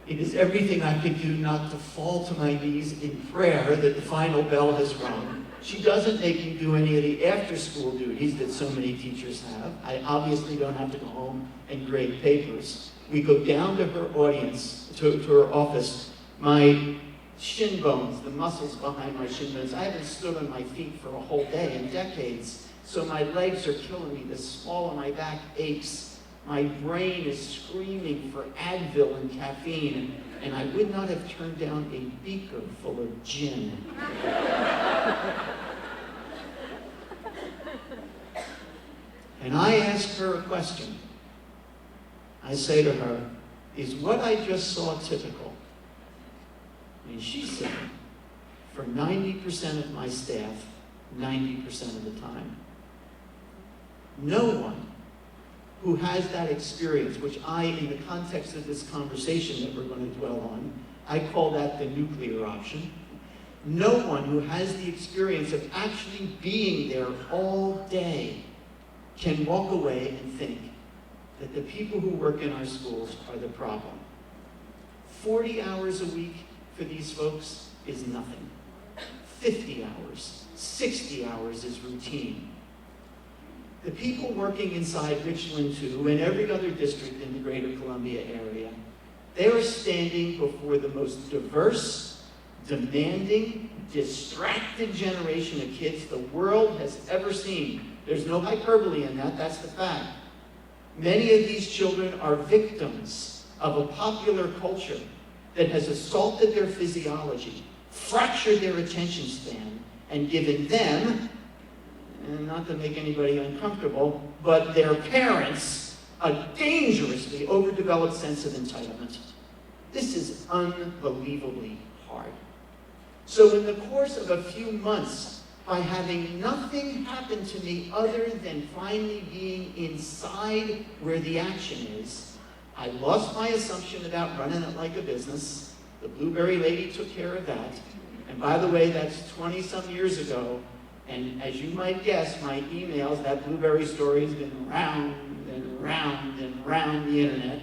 It is everything I can do not to fall to my knees in prayer that the final bell has rung. She doesn't make me do any of the after-school duties that so many teachers have. I obviously don't have to go home and grade papers. We go down to her audience, to her office. My shin bones, the muscles behind my shin bones, I haven't stood on my feet for a whole day in decades, so my legs are killing me. The small of my back aches. My brain is screaming for Advil and caffeine, and I would not have turned down a beaker full of gin. And I ask her a question. I say to her, is what I just saw typical? And she said, for 90% of my staff, 90% of the time. No one who has that experience, which I, in the context of this conversation that we're going to dwell on, I call that the nuclear option. No one who has the experience of actually being there all day can walk away and think that the people who work in our schools are the problem. 40 hours a week for these folks is nothing. 50 hours, 60 hours is routine. The people working inside Richland Two and every other district in the greater Columbia area, they are standing before the most diverse, demanding, distracted generation of kids the world has ever seen. There's no hyperbole in that, that's the fact. Many of these children are victims of a popular culture that has assaulted their physiology, fractured their attention span, and given them, and not to make anybody uncomfortable, but their parents, a dangerously overdeveloped sense of entitlement. This is unbelievably hard. So in the course of a few months, by having nothing happen to me other than finally being inside where the action is, I lost my assumption about running it like a business. The Blueberry Lady took care of that. And by the way, that's 20-some years ago. And as you might guess, my emails, that Blueberry story has been round and round and round the internet.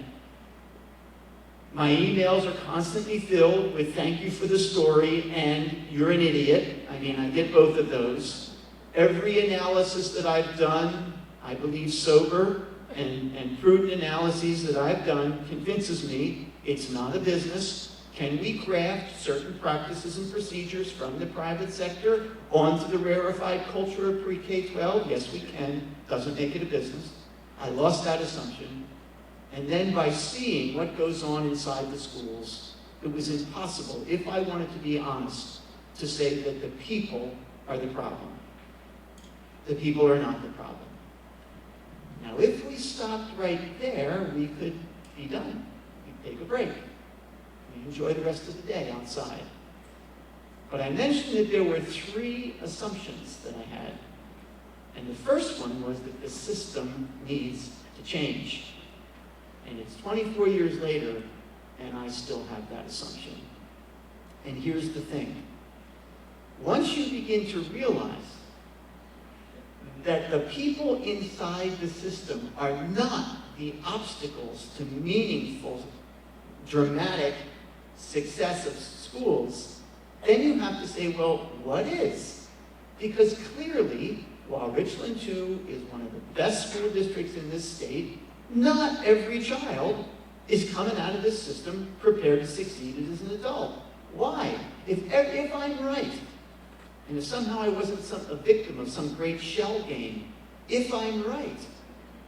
My emails are constantly filled with thank you for the story and you're an idiot. I mean, I get both of those. Every analysis that I've done, I believe sober and prudent analyses that I've done convinces me it's not a business. Can we craft certain practices and procedures from the private sector onto the rarefied culture of pre-K-12? Yes, we can. Doesn't make it a business. I lost that assumption. And then by seeing what goes on inside the schools, it was impossible, if I wanted to be honest, to say that the people are the problem. The people are not the problem. Now, if we stopped right there, we could be done. We'd take a break. Enjoy the rest of the day outside. But I mentioned that there were 3 assumptions that I had. And the first one was that the system needs to change. And it's 24 years later, and I still have that assumption. And here's the thing. Once you begin to realize that the people inside the system are not the obstacles to meaningful, dramatic success of schools, then you have to say, well, what is? Because clearly, while Richland Two is one of the best school districts in this state, not every child is coming out of this system prepared to succeed as an adult. Why? If I'm right, and if somehow I wasn't a victim of some great shell game, if I'm right,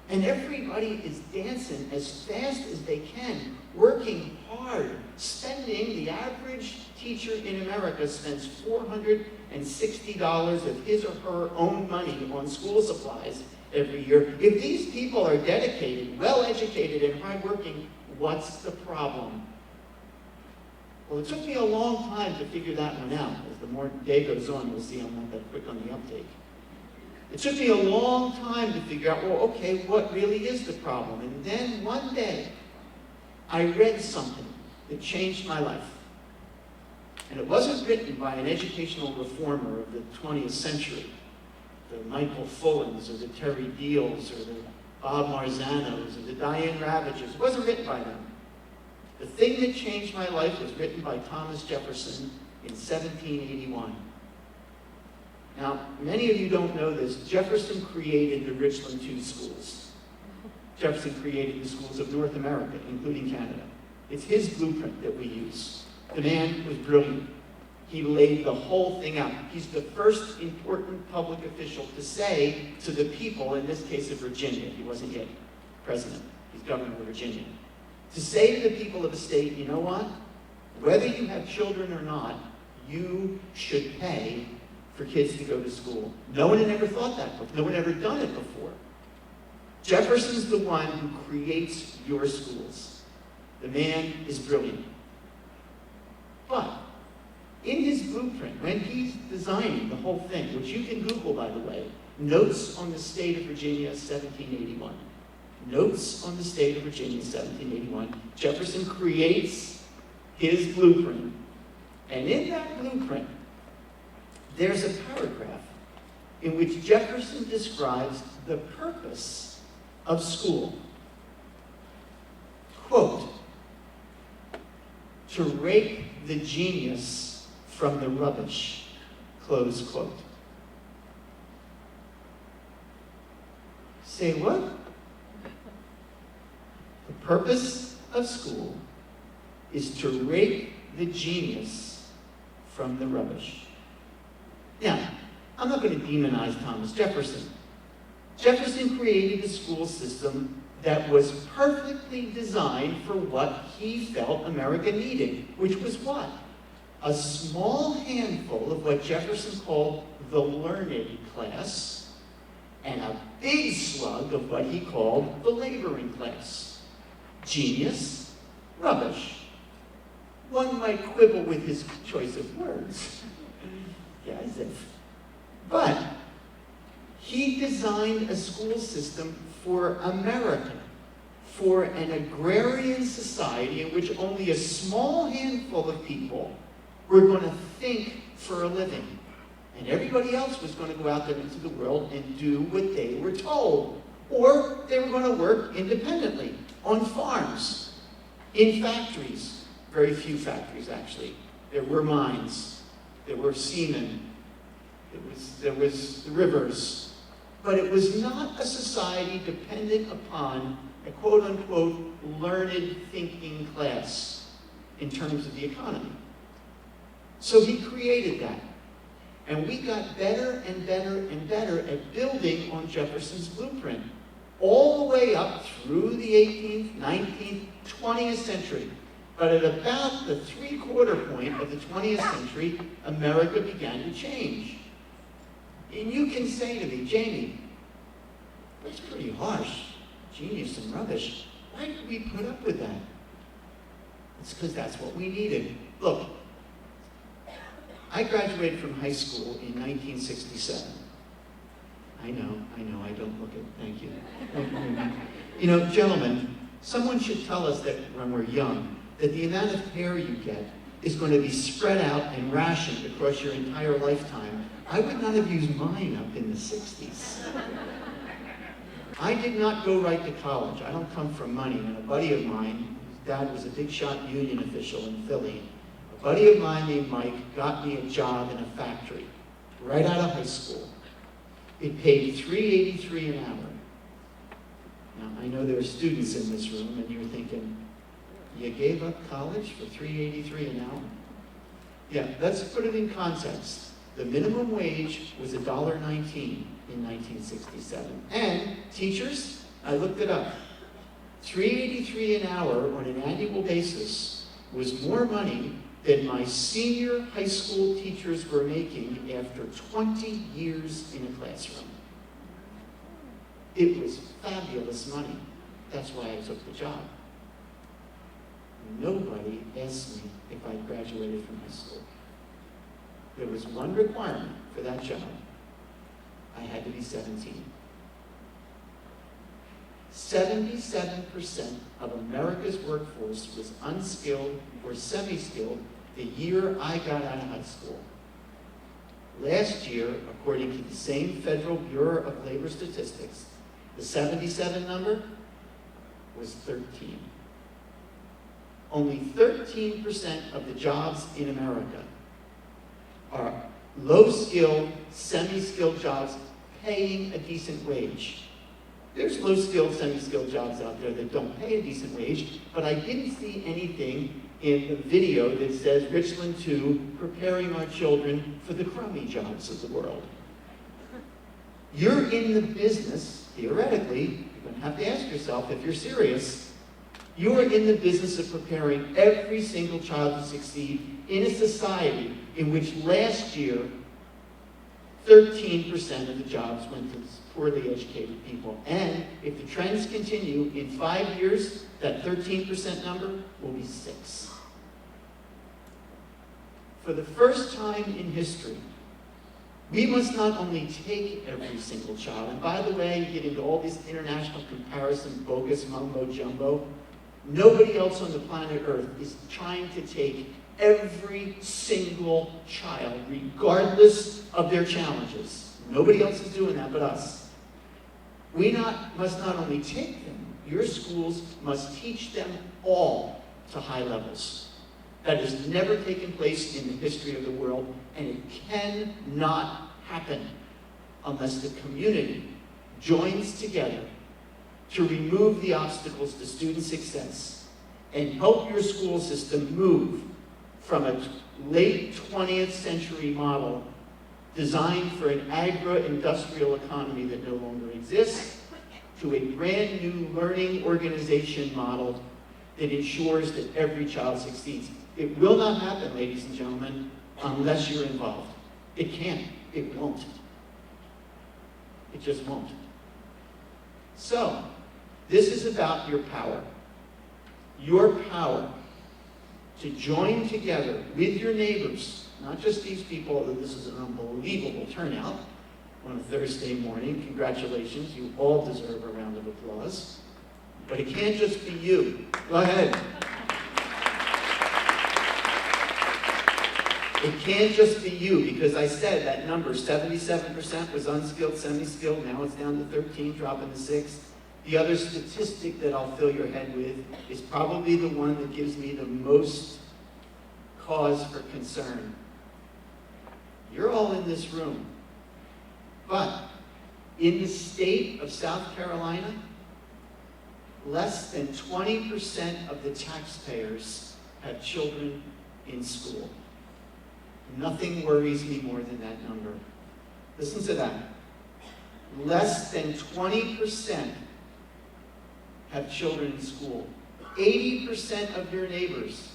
and everybody is dancing as fast as they can, working hard, the average teacher in America spends $460 of his or her own money on school supplies every year. If these people are dedicated, well-educated, and hardworking, what's the problem? Well, it took me a long time to figure that one out. As the more day goes on, you'll see I'm not that quick on the uptake. It took me a long time to figure out, well, okay, what really is the problem? And then one day, I read something that changed my life. And it wasn't written by an educational reformer of the 20th century, the Michael Fullens, or the Terry Deals, or the Bob Marzanos, or the Diane Ravages. It wasn't written by them. The thing that changed my life was written by Thomas Jefferson in 1781. Now, many of you don't know this. Jefferson created the Richland Two schools. Jefferson created the schools of North America, including Canada. It's his blueprint that we use. The man was brilliant. He laid the whole thing out. He's the first important public official to say to the people, in this case of Virginia, he wasn't yet president, he's governor of Virginia, to say to the people of the state, you know what? Whether you have children or not, you should pay for kids to go to school. No one had ever thought that before. No one had ever done it before. Jefferson's the one who creates your schools. The man is brilliant. But in his blueprint, when he's designing the whole thing, which you can Google, by the way, Notes on the State of Virginia, 1781. Notes on the State of Virginia, 1781. Jefferson creates his blueprint. And in that blueprint, there's a paragraph in which Jefferson describes the purpose of school. Quote, to rake the genius from the rubbish, close quote. Say what? The purpose of school is to rake the genius from the rubbish. Now, I'm not going to demonize Thomas Jefferson. Jefferson created a school system that was perfectly designed for what he felt America needed, which was what? A small handful of what Jefferson called the learned class, and a big slug of what he called the laboring class. Genius, rubbish. One might quibble with his choice of words. Yeah, as if. But he designed a school system for America, for an agrarian society in which only a small handful of people were going to think for a living. And everybody else was going to go out there into the world and do what they were told. Or they were going to work independently, on farms, in factories. Very few factories, actually. There were mines. There were seamen. There was the rivers. But it was not a society dependent upon a quote-unquote learned thinking class in terms of the economy. So he created that. And we got better and better and better at building on Jefferson's blueprint, all the way up through the 18th, 19th, 20th century. But at about the three-quarter point of the 20th century, America began to change. And you can say to me, Jamie, that's pretty harsh. Genius and rubbish. Why did we put up with that? It's because that's what we needed. Look, I graduated from high school in 1967. I know, I don't look it. Thank you. You know, gentlemen, someone should tell us that when we're young, that the amount of hair you get is going to be spread out and rationed across your entire lifetime. I would not have used mine up in the 60s. I did not go right to college. I don't come from money. And a buddy of mine, whose dad was a big shot union official in Philly, a buddy of mine named Mike got me a job in a factory right out of high school. It paid $3.83 an hour. Now, I know there are students in this room, and you're thinking, you gave up college for $3.83 an hour? Yeah, let's put it in context. The minimum wage was $1.19 in 1967. And teachers, I looked it up, $3.83 an hour on an annual basis was more money than my senior high school teachers were making after 20 years in a classroom. It was fabulous money. That's why I took the job. Nobody asked me if I graduated from high school. There was one requirement for that job. I had to be 17. 77% of America's workforce was unskilled or semi-skilled the year I got out of high school. Last year, according to the same Federal Bureau of Labor Statistics, the 77 number was 13. Only 13% of the jobs in America are low-skilled, semi-skilled jobs paying a decent wage. There's low-skilled, semi-skilled jobs out there that don't pay a decent wage, but I didn't see anything in the video that says Richland Two preparing our children for the crummy jobs of the world. You're in the business, theoretically, you're going to have to ask yourself if you're serious, you are in the business of preparing every single child to succeed in a society in which last year 13% of the jobs went to poorly educated people. And if the trends continue, in 5 years, that 13% number will be 6. For the first time in history, we must not only take every single child, and by the way, you get into all this international comparison, bogus mumbo jumbo. Nobody else on the planet Earth is trying to take every single child, regardless of their challenges. Nobody else is doing that but us. We must not only take them, your schools must teach them all to high levels. That has never taken place in the history of the world, and it cannot happen unless the community joins together to remove the obstacles to student success and help your school system move from a late 20th century model designed for an agro-industrial economy that no longer exists to a brand new learning organization model that ensures that every child succeeds. It will not happen, ladies and gentlemen, unless you're involved. It can't. It won't. It just won't. So, this is about your power. Your power to join together with your neighbors, not just these people, although this is an unbelievable turnout on a Thursday morning. Congratulations, you all deserve a round of applause. But it can't just be you. Go ahead. It can't just be you, because I said that number, 77% was unskilled, semi-skilled, now it's down to 13, dropping to 6. The other statistic that I'll fill your head with is probably the one that gives me the most cause for concern. You're all in this room, but in the state of South Carolina, less than 20% of the taxpayers have children in school. Nothing worries me more than that number. Listen to that. Less than 20% have children in school. 80% of your neighbors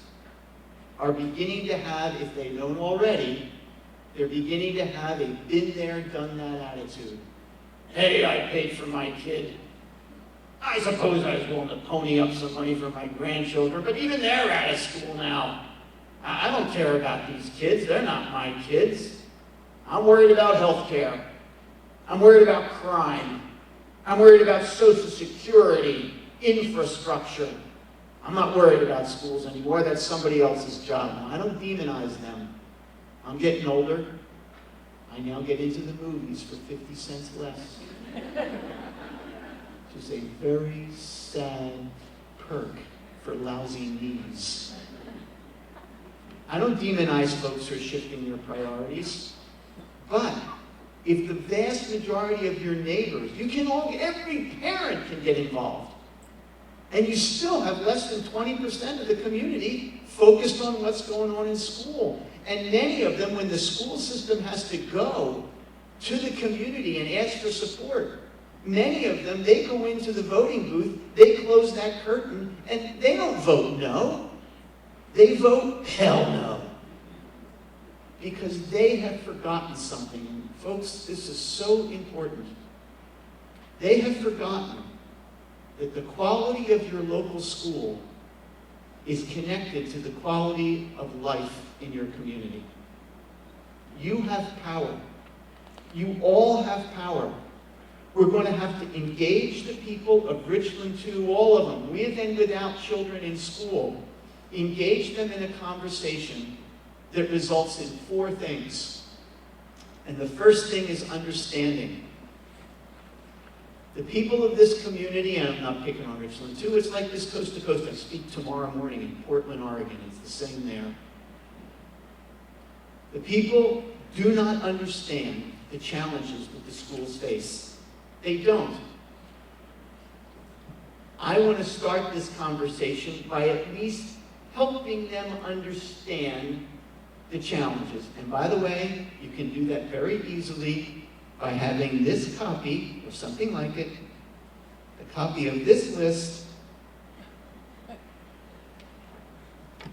are beginning to have, if they don't already, they're beginning to have a been there, done that attitude. Hey, I paid for my kid. I suppose I was willing to pony up some money for my grandchildren, but even they're out of school now. I don't care about these kids. They're not my kids. I'm worried about health care. I'm worried about crime. I'm worried about Social Security, infrastructure. I'm not worried about schools anymore. That's somebody else's job. Now, I don't demonize them. I'm getting older. I now get into the movies for 50 cents less. Which is a very sad perk for lousy knees. I don't demonize folks who are shifting their priorities, but if the vast majority of your neighbors, every parent can get involved, and you still have less than 20% of the community focused on what's going on in school. And many of them, when the school system has to go to the community and ask for support, many of them, they go into the voting booth, they close that curtain, and they don't vote no. They vote hell no. Because they have forgotten something. Folks, this is so important. They have forgotten that the quality of your local school is connected to the quality of life in your community. You have power. You all have power. We're going to have to engage the people of Richland Two, all of them, with and without children in school. Engage them in a conversation that results in 4 things. And the first thing is understanding. The people of this community, and I'm not picking on Richland Two, it's like this coast to coast. I speak tomorrow morning in Portland, Oregon. It's the same there. The people do not understand the challenges that the schools face. They don't. I want to start this conversation by at least helping them understand the challenges. And by the way, you can do that very easily by having this copy, or something like it, a copy of this list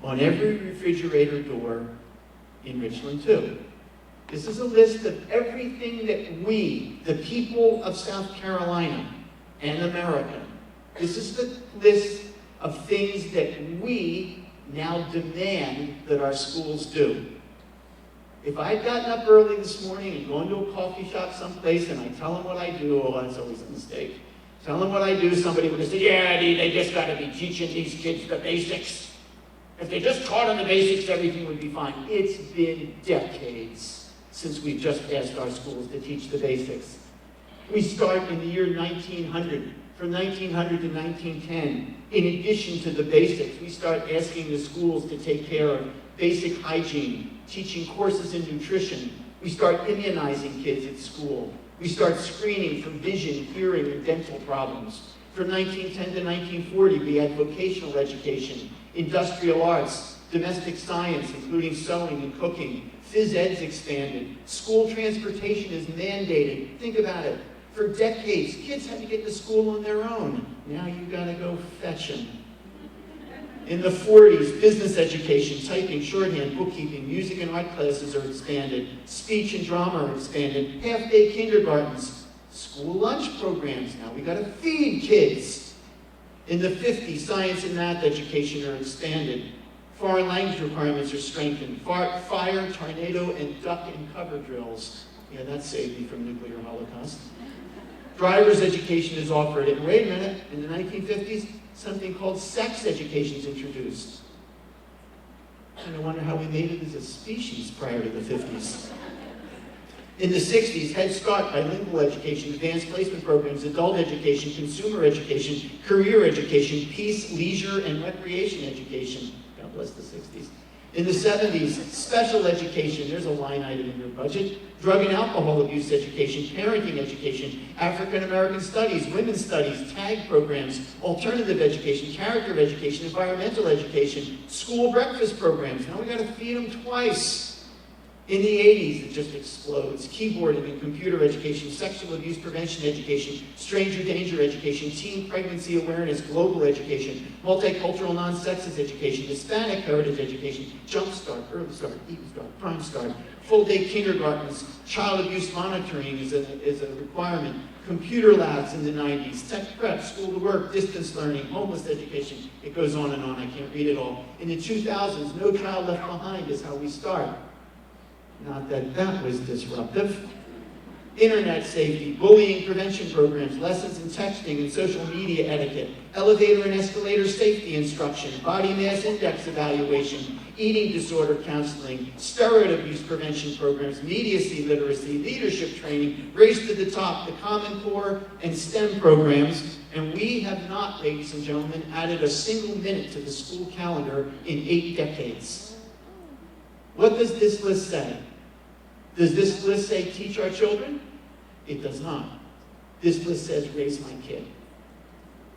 on every refrigerator door in Richland Two. This is a list of everything that we, the people of South Carolina and America, this is the list of things that we now demand that our schools do. If I'd gotten up early this morning and gone to a coffee shop someplace and I tell them what I do, oh, that's always a mistake. Tell them what I do, somebody would have said, yeah, they just got to be teaching these kids the basics. If they just taught them the basics, everything would be fine. It's been decades since we've just asked our schools to teach the basics. We start in the year 1900. From 1900 to 1910, in addition to the basics, we start asking the schools to take care of basic hygiene, teaching courses in nutrition. We start immunizing kids at school. We start screening for vision, hearing, and dental problems. From 1910 to 1940, we had vocational education, industrial arts, domestic science, including sewing and cooking. Phys ed's expanded. School transportation is mandated. Think about it. For decades, kids had to get to school on their own. Now you gotta go fetch them. In the 40s, business education, typing, shorthand, bookkeeping, music and art classes are expanded. Speech and drama are expanded. Half-day kindergartens. School lunch programs now. We gotta feed kids. In the 50s, science and math education are expanded. Foreign language requirements are strengthened. Fire, tornado, and duck and cover drills. Yeah, that saved me from nuclear holocaust. Driver's education is offered. And wait a minute, in the 1950s, something called sex education is introduced. And I wonder how we made it as a species prior to the 50s. In the 60s, Head Start, bilingual education, advanced placement programs, adult education, consumer education, career education, peace, leisure, and recreation education. God bless the 60s. In the 70s, special education, there's a line item in your budget. Drug and alcohol abuse education, parenting education, African American studies, women's studies, TAG programs, alternative education, character education, environmental education, school breakfast programs. Now we got to feed them twice. In the 80s, it just explodes. Keyboarding and computer education, sexual abuse prevention education, stranger danger education, teen pregnancy awareness, global education, multicultural non-sexist education, Hispanic heritage education, Jump Start, Early Start, Eat Start, Prime Start, full-day kindergartens, child abuse monitoring is a requirement, computer labs in the 90s, tech prep, school to work, distance learning, homeless education. It goes on and on. I can't read it all. In the 2000s, No Child Left Behind is how we start. Not that that was disruptive. Internet safety, bullying prevention programs, lessons in texting and social media etiquette, elevator and escalator safety instruction, body mass index evaluation, eating disorder counseling, steroid abuse prevention programs, media literacy, leadership training, race to the top, the Common Core, and STEM programs. And we have not, ladies and gentlemen, added a single minute to the school calendar in 8 decades. What does this list say? Does this list say teach our children? It does not. This list says raise my kid.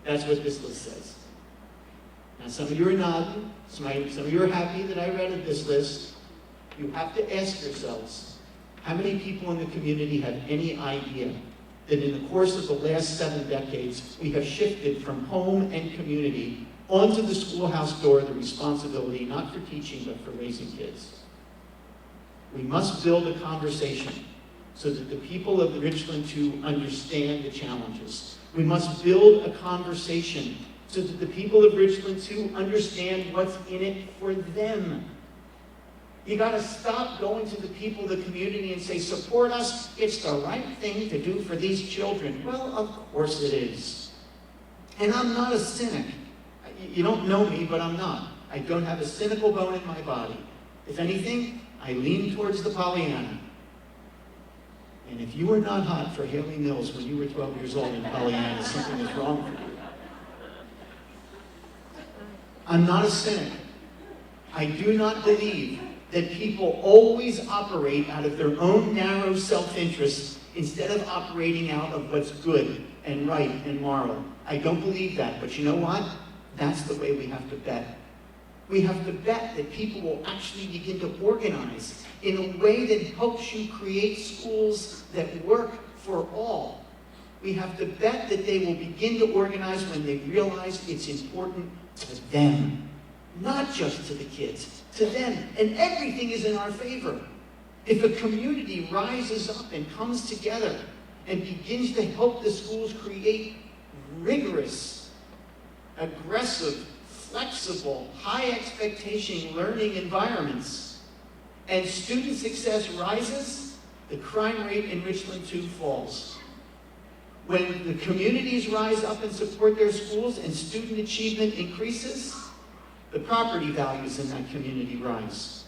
That's what this list says. Now some of you are nodding, some of you are happy that I read this list. You have to ask yourselves, how many people in the community have any idea that in the course of the last 7 decades, we have shifted from home and community onto the schoolhouse door the responsibility not for teaching but for raising kids? We must build a conversation so that the people of the Richland Two understand the challenges. We must build a conversation so that the people of Richland Two understand what's in it for them. You got to stop going to the people of the community and say, support us, it's the right thing to do for these children. Well, of course it is. And I'm not a cynic. You don't know me, but I'm not. I don't have a cynical bone in my body. If anything, I lean towards the Pollyanna. And if you were not hot for Haley Mills when you were 12 years old in Pollyanna, something is wrong for you. I'm not a cynic. I do not believe that people always operate out of their own narrow self-interest instead of operating out of what's good and right and moral. I don't believe that, but you know what? That's the way we have to bet. We have to bet that people will actually begin to organize in a way that helps you create schools that work for all. We have to bet that they will begin to organize when they realize it's important to them, not just to the kids, to them. And everything is in our favor. If a community rises up and comes together and begins to help the schools create rigorous, aggressive, flexible, high expectation learning environments, and student success rises, the crime rate in Richland Two falls. When the communities rise up and support their schools and student achievement increases, the property values in that community rise.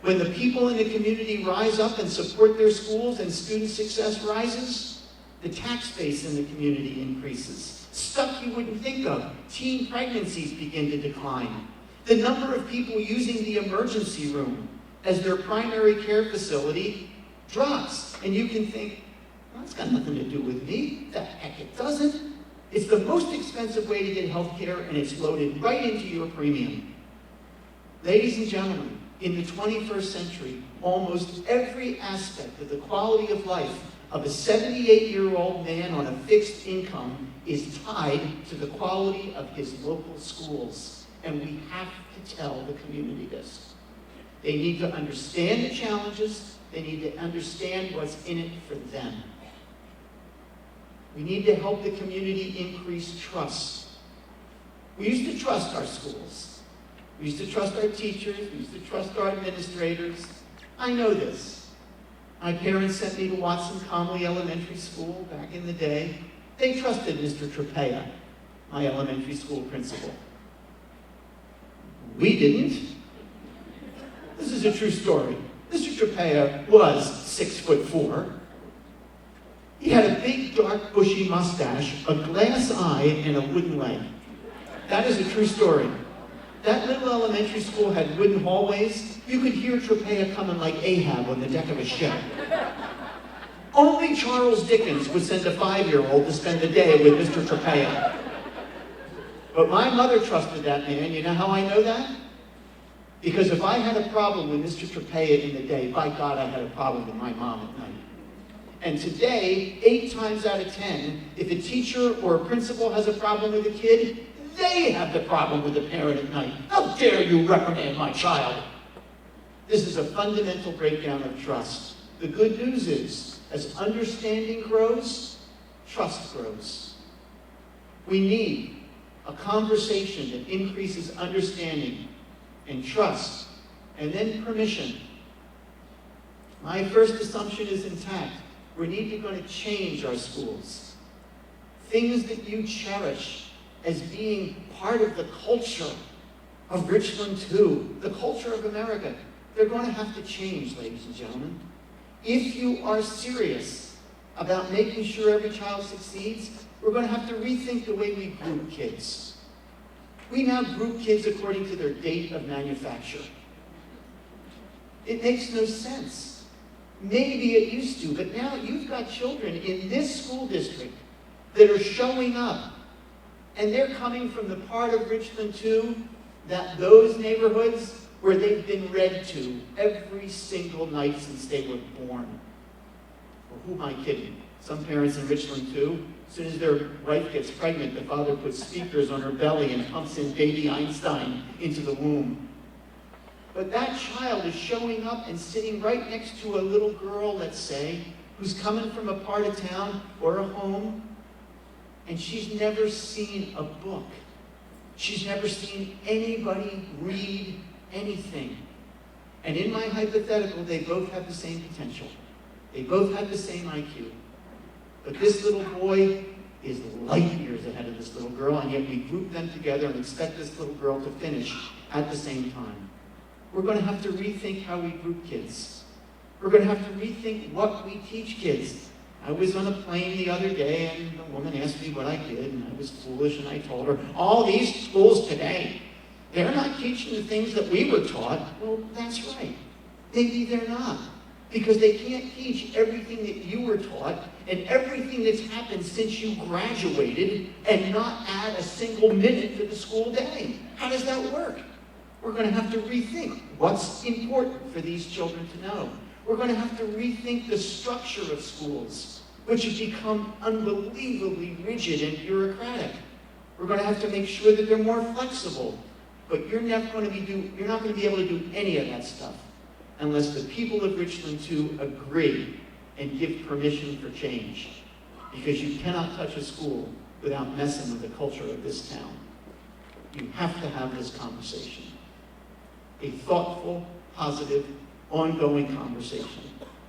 When the people in the community rise up and support their schools and student success rises, the tax base in the community increases. Stuff you wouldn't think of. Teen pregnancies begin to decline. The number of people using the emergency room as their primary care facility drops. And you can think, well, that's got nothing to do with me. The heck it doesn't. It's the most expensive way to get health care, and it's loaded right into your premium. Ladies and gentlemen, in the 21st century, almost every aspect of the quality of life of a 78-year-old man on a fixed income is tied to the quality of his local schools. And we have to tell the community this. They need to understand the challenges. They need to understand what's in it for them. We need to help the community increase trust. We used to trust our schools. We used to trust our teachers. We used to trust our administrators. I know this. My parents sent me to Watson Comley Elementary School back in the day. They trusted Mr. Trapea, my elementary school principal. We didn't. This is a true story. Mr. Trapea was 6'4". He had a big, dark, bushy mustache, a glass eye, and a wooden leg. That is a true story. That little elementary school had wooden hallways. You could hear Trapea coming like Ahab on the deck of a ship. Only Charles Dickens would send a 5-year-old to spend the day with Mr. Trapea. But my mother trusted that man. You know how I know that? Because if I had a problem with Mr. Trapea in the day, by God, I had a problem with my mom at night. And today, 8 times out of 10, if a teacher or a principal has a problem with a kid, they have the problem with the parent at night. How dare you reprimand my child? This is a fundamental breakdown of trust. The good news is, as understanding grows, trust grows. We need a conversation that increases understanding and trust, and then permission. My first assumption is intact. We need to going to change our schools. Things that you cherish as being part of the culture of Richland Two, the culture of America, they're going to have to change, ladies and gentlemen. If you are serious about making sure every child succeeds, we're going to have to rethink the way we group kids. We now group kids according to their date of manufacture. It makes no sense. Maybe it used to, but now you've got children in this school district that are showing up, and they're coming from the part of Richland Two, those neighborhoods where they've been read to every single night since they were born. Well, who am I kidding? Some parents in Richland Two, as soon as their wife gets pregnant, the father puts speakers on her belly and pumps in baby Einstein into the womb. But that child is showing up and sitting right next to a little girl, let's say, who's coming from a part of town or a home, and she's never seen a book. She's never seen anybody read anything. And in my hypothetical, they both have the same potential. They both have the same IQ. But this little boy is light years ahead of this little girl, and yet we group them together and expect this little girl to finish at the same time. We're going to have to rethink how we group kids. We're going to have to rethink what we teach kids. I was on a plane the other day, and a woman asked me what I did, and I was foolish, and I told her, all these schools today, they're not teaching the things that we were taught. Well, that's right. Maybe they're not, because they can't teach everything that you were taught and everything that's happened since you graduated and not add a single minute to the school day. How does that work? We're going to have to rethink what's important for these children to know. We're going to have to rethink the structure of schools, which have become unbelievably rigid and bureaucratic. We're going to have to make sure that they're more flexible. But you're not going to be able to do any of that stuff unless the people of Richland Two agree and give permission for change. Because you cannot touch a school without messing with the culture of this town. You have to have this conversation. A thoughtful, positive, ongoing conversation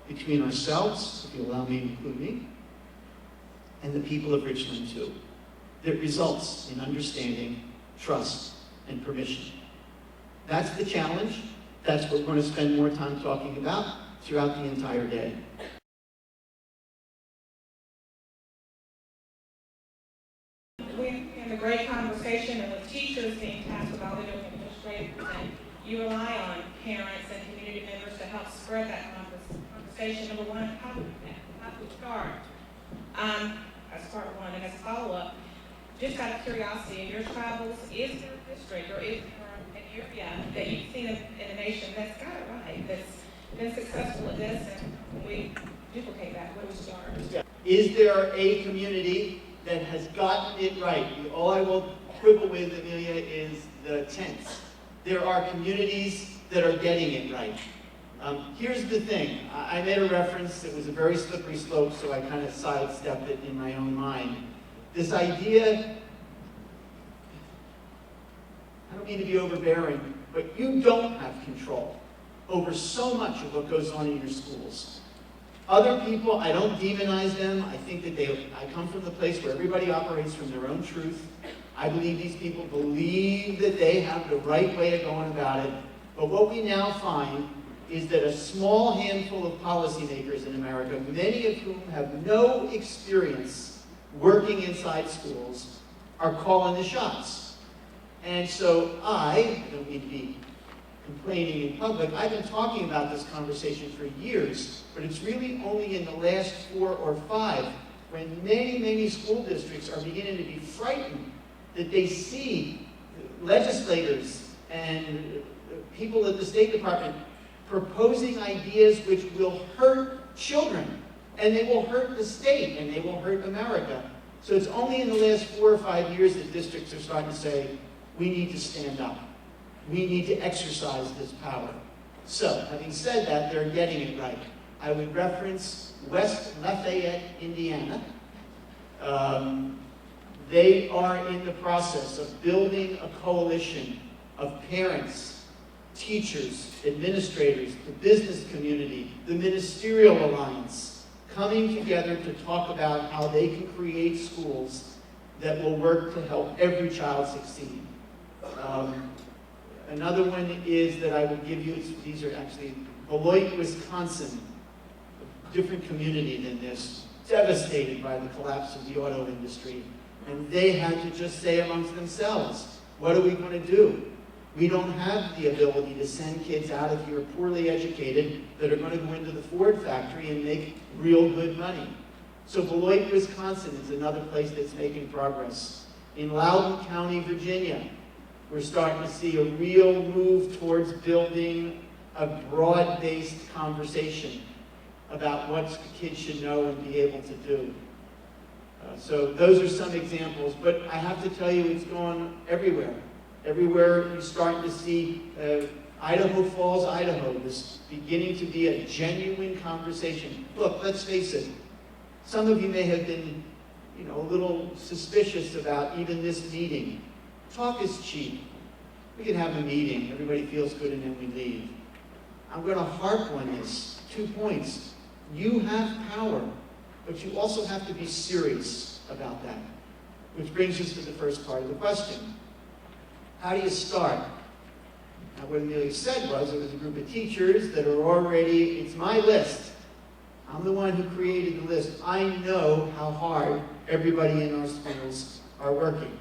between ourselves, if you allow me to include me, and the people of Richland Two, that results in understanding, trust, and permission. That's the challenge. That's what we're going to spend more time talking about throughout the entire day. We're in a great conversation, and with teachers being tasked with all the different administrators, and you rely on parents and community members to help spread that conversation. Number one, how do we start? That's part one. And as a follow-up, just out of curiosity, in your travels, is there a district or is there an area that you've seen in the nation that's got it right, that's been successful at this, and we duplicate that? Where do we start? Is there a community that has gotten it right? All I will quibble with, Amelia, is the tense. There are communities that are getting it right. Here's the thing. I made a reference. It was a very slippery slope, so I kind of sidestepped it in my own mind. This idea, I don't mean to be overbearing, but you don't have control over so much of what goes on in your schools. Other people, I don't demonize them. I think that I come from the place where everybody operates from their own truth. I believe these people believe that they have the right way of going about it. But what we now find is that a small handful of policymakers in America, many of whom have no experience working inside schools, are calling the shots. And so I don't mean to be complaining in public, I've been talking about this conversation for years, but it's really only in the last 4 or 5 when many, many school districts are beginning to be frightened that they see legislators and people at the State Department proposing ideas which will hurt children, and they will hurt the state, and they will hurt America. So it's only in the last 4 or 5 years that districts are starting to say, we need to stand up. We need to exercise this power. So, having said that, they're getting it right. I would reference West Lafayette, Indiana. They are in the process of building a coalition of parents, teachers, administrators, the business community, the ministerial alliance, coming together to talk about how they can create schools that will work to help every child succeed. Another one is that I will give you, these are actually Beloit, Wisconsin, a different community than this, devastated by the collapse of the auto industry. And they had to just say amongst themselves, what are we going to do? We don't have the ability to send kids out of here poorly educated that are going to go into the Ford factory and make real good money. So Beloit, Wisconsin is another place that's making progress. In Loudoun County, Virginia, we're starting to see a real move towards building a broad-based conversation about what kids should know and be able to do. So those are some examples, but I have to tell you it's going everywhere. Everywhere you're starting to see Idaho Falls, Idaho, is beginning to be a genuine conversation. Look, let's face it, some of you may have been, a little suspicious about even this meeting. Talk is cheap. We can have a meeting, everybody feels good, and then we leave. I'm going to harp on this. 2 points. You have power, but you also have to be serious about that. Which brings us to the first part of the question. How do you start? Now, what Amelia said was, it was a group of teachers that are already, it's my list. I'm the one who created the list. I know how hard everybody in our schools are working.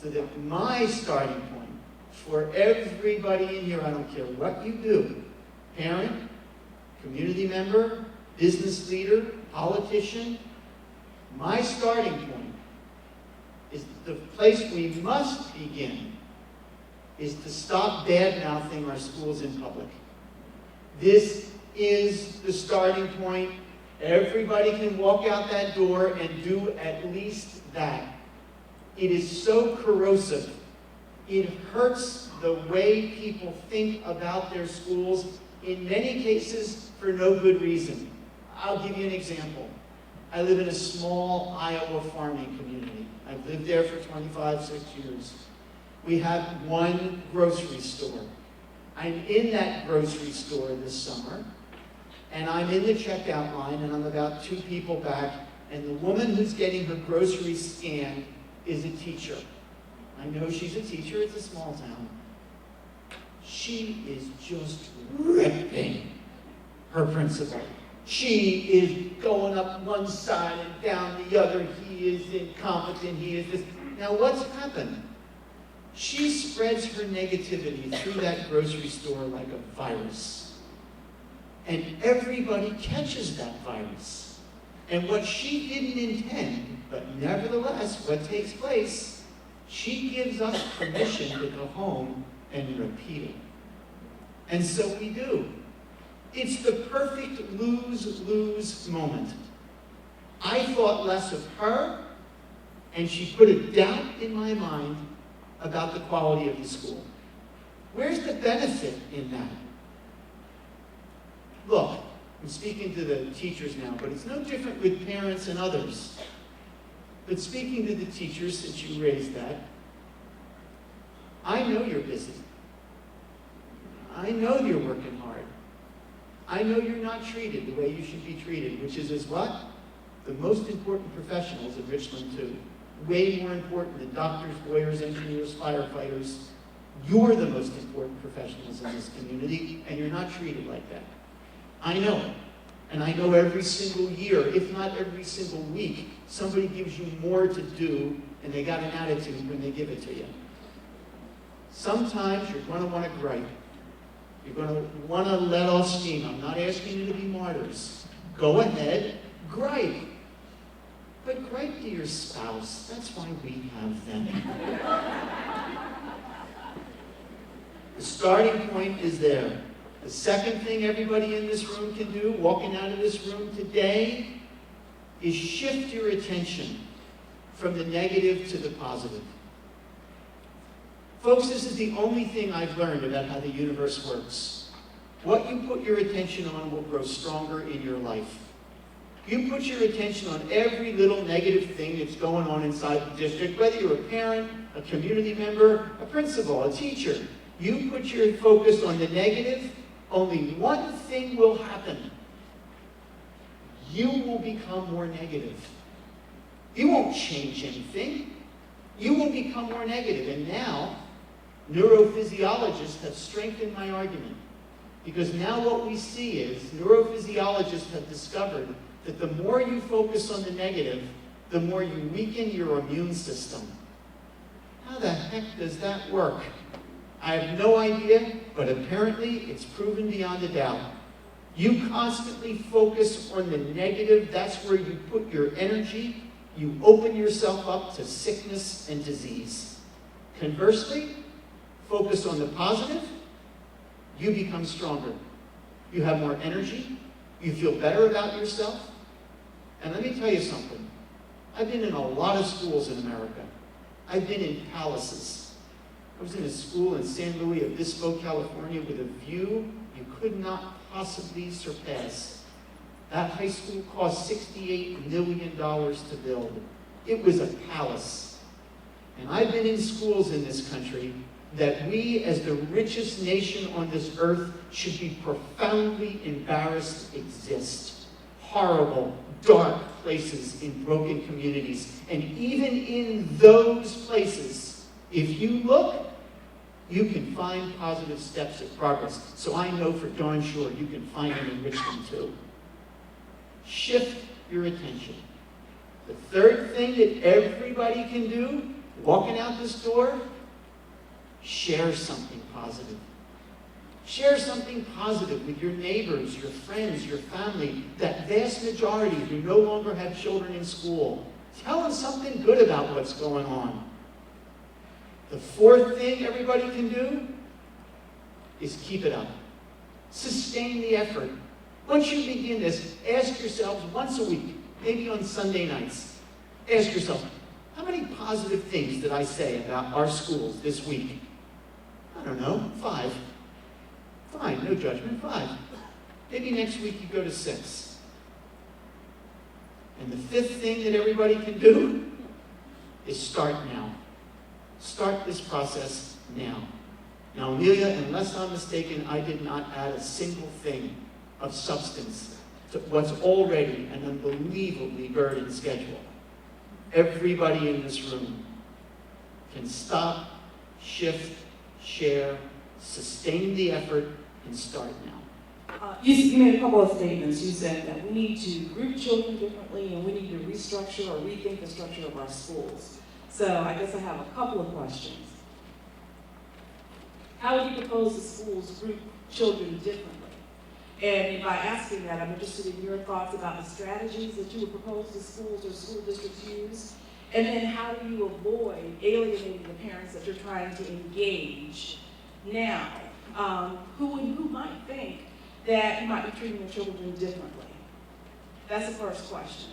So that my starting point for everybody in here, I don't care what you do, parent, community member, business leader, politician, my starting point is the place we must begin is to stop bad-mouthing our schools in public. This is the starting point. Everybody can walk out that door and do at least that. It is so corrosive. It hurts the way people think about their schools, in many cases for no good reason. I'll give you an example. I live in a small Iowa farming community. I've lived there for 6 years. We have one grocery store. I'm in that grocery store this summer, and I'm in the checkout line, and I'm about 2 people back, and the woman who's getting her groceries scanned is a teacher. I know she's a teacher, it's a small town. She is just ripping her principal. She is going up one side and down the other. He is incompetent, he is this. Now what's happened? She spreads her negativity through that grocery store like a virus. And everybody catches that virus. And what she didn't intend, but nevertheless, what takes place, she gives us permission to go home and repeat it. And so we do. It's the perfect lose-lose moment. I thought less of her, and she put a doubt in my mind about the quality of the school. Where's the benefit in that? Look, I'm speaking to the teachers now, but it's no different with parents and others. But speaking to the teachers, since you raised that, I know you're busy. I know you're working hard. I know you're not treated the way you should be treated, which is as what? The most important professionals at Richland Two. Way more important than doctors, lawyers, engineers, firefighters. You're the most important professionals in this community, and you're not treated like that. I know it. And I know every single year, if not every single week, somebody gives you more to do, and they got an attitude when they give it to you. Sometimes you're going to want to gripe. You're going to want to let off steam. I'm not asking you to be martyrs. Go ahead, gripe. But gripe to your spouse. That's why we have them. The starting point is there. The second thing everybody in this room can do, walking out of this room today, is shift your attention from the negative to the positive. Folks, this is the only thing I've learned about how the universe works. What you put your attention on will grow stronger in your life. You put your attention on every little negative thing that's going on inside the district, whether you're a parent, a community member, a principal, a teacher. You put your focus on the negative, only one thing will happen. You will become more negative. You won't change anything. You will become more negative. And now, neurophysiologists have strengthened my argument. Because now what we see is, neurophysiologists have discovered that the more you focus on the negative, the more you weaken your immune system. How the heck does that work? I have no idea, but apparently it's proven beyond a doubt. You constantly focus on the negative. That's where you put your energy. You open yourself up to sickness and disease. Conversely, focus on the positive. You become stronger. You have more energy. You feel better about yourself. And let me tell you something. I've been in a lot of schools in America. I've been in palaces. I was in a school in San Luis Obispo, California, with a view you could not possibly surpass. That high school cost $68 million to build. It was a palace. And I've been in schools in this country that we, as the richest nation on this earth, should be profoundly embarrassed exist. Horrible, dark places in broken communities. And even in those places, if you look, you can find positive steps of progress. So I know for darn sure you can find them in Richland Two. Shift your attention. The third thing that everybody can do, walking out this door, share something positive. Share something positive with your neighbors, your friends, your family, that vast majority who no longer have children in school. Tell them something good about what's going on. The fourth thing everybody can do is keep it up. Sustain the effort. Once you begin this, ask yourselves once a week, maybe on Sunday nights, ask yourself, how many positive things did I say about our schools this week? I don't know, 5. Fine, no judgment, 5. Maybe next week you go to 6. And the fifth thing that everybody can do is start now. Start this process now. Now, Amelia, unless I'm mistaken, I did not add a single thing of substance to what's already an unbelievably burdened schedule. Everybody in this room can stop, shift, share, sustain the effort, and start now. You made a couple of statements. You said that we need to group children differently and we need to restructure or rethink the structure of our schools. So I guess I have a couple of questions. How would you propose the schools group children differently? And by asking that, I'm interested in your thoughts about the strategies that you would propose the schools or school districts use. And then how do you avoid alienating the parents that you're trying to engage now, who might think that you might be treating their children differently? That's the first question.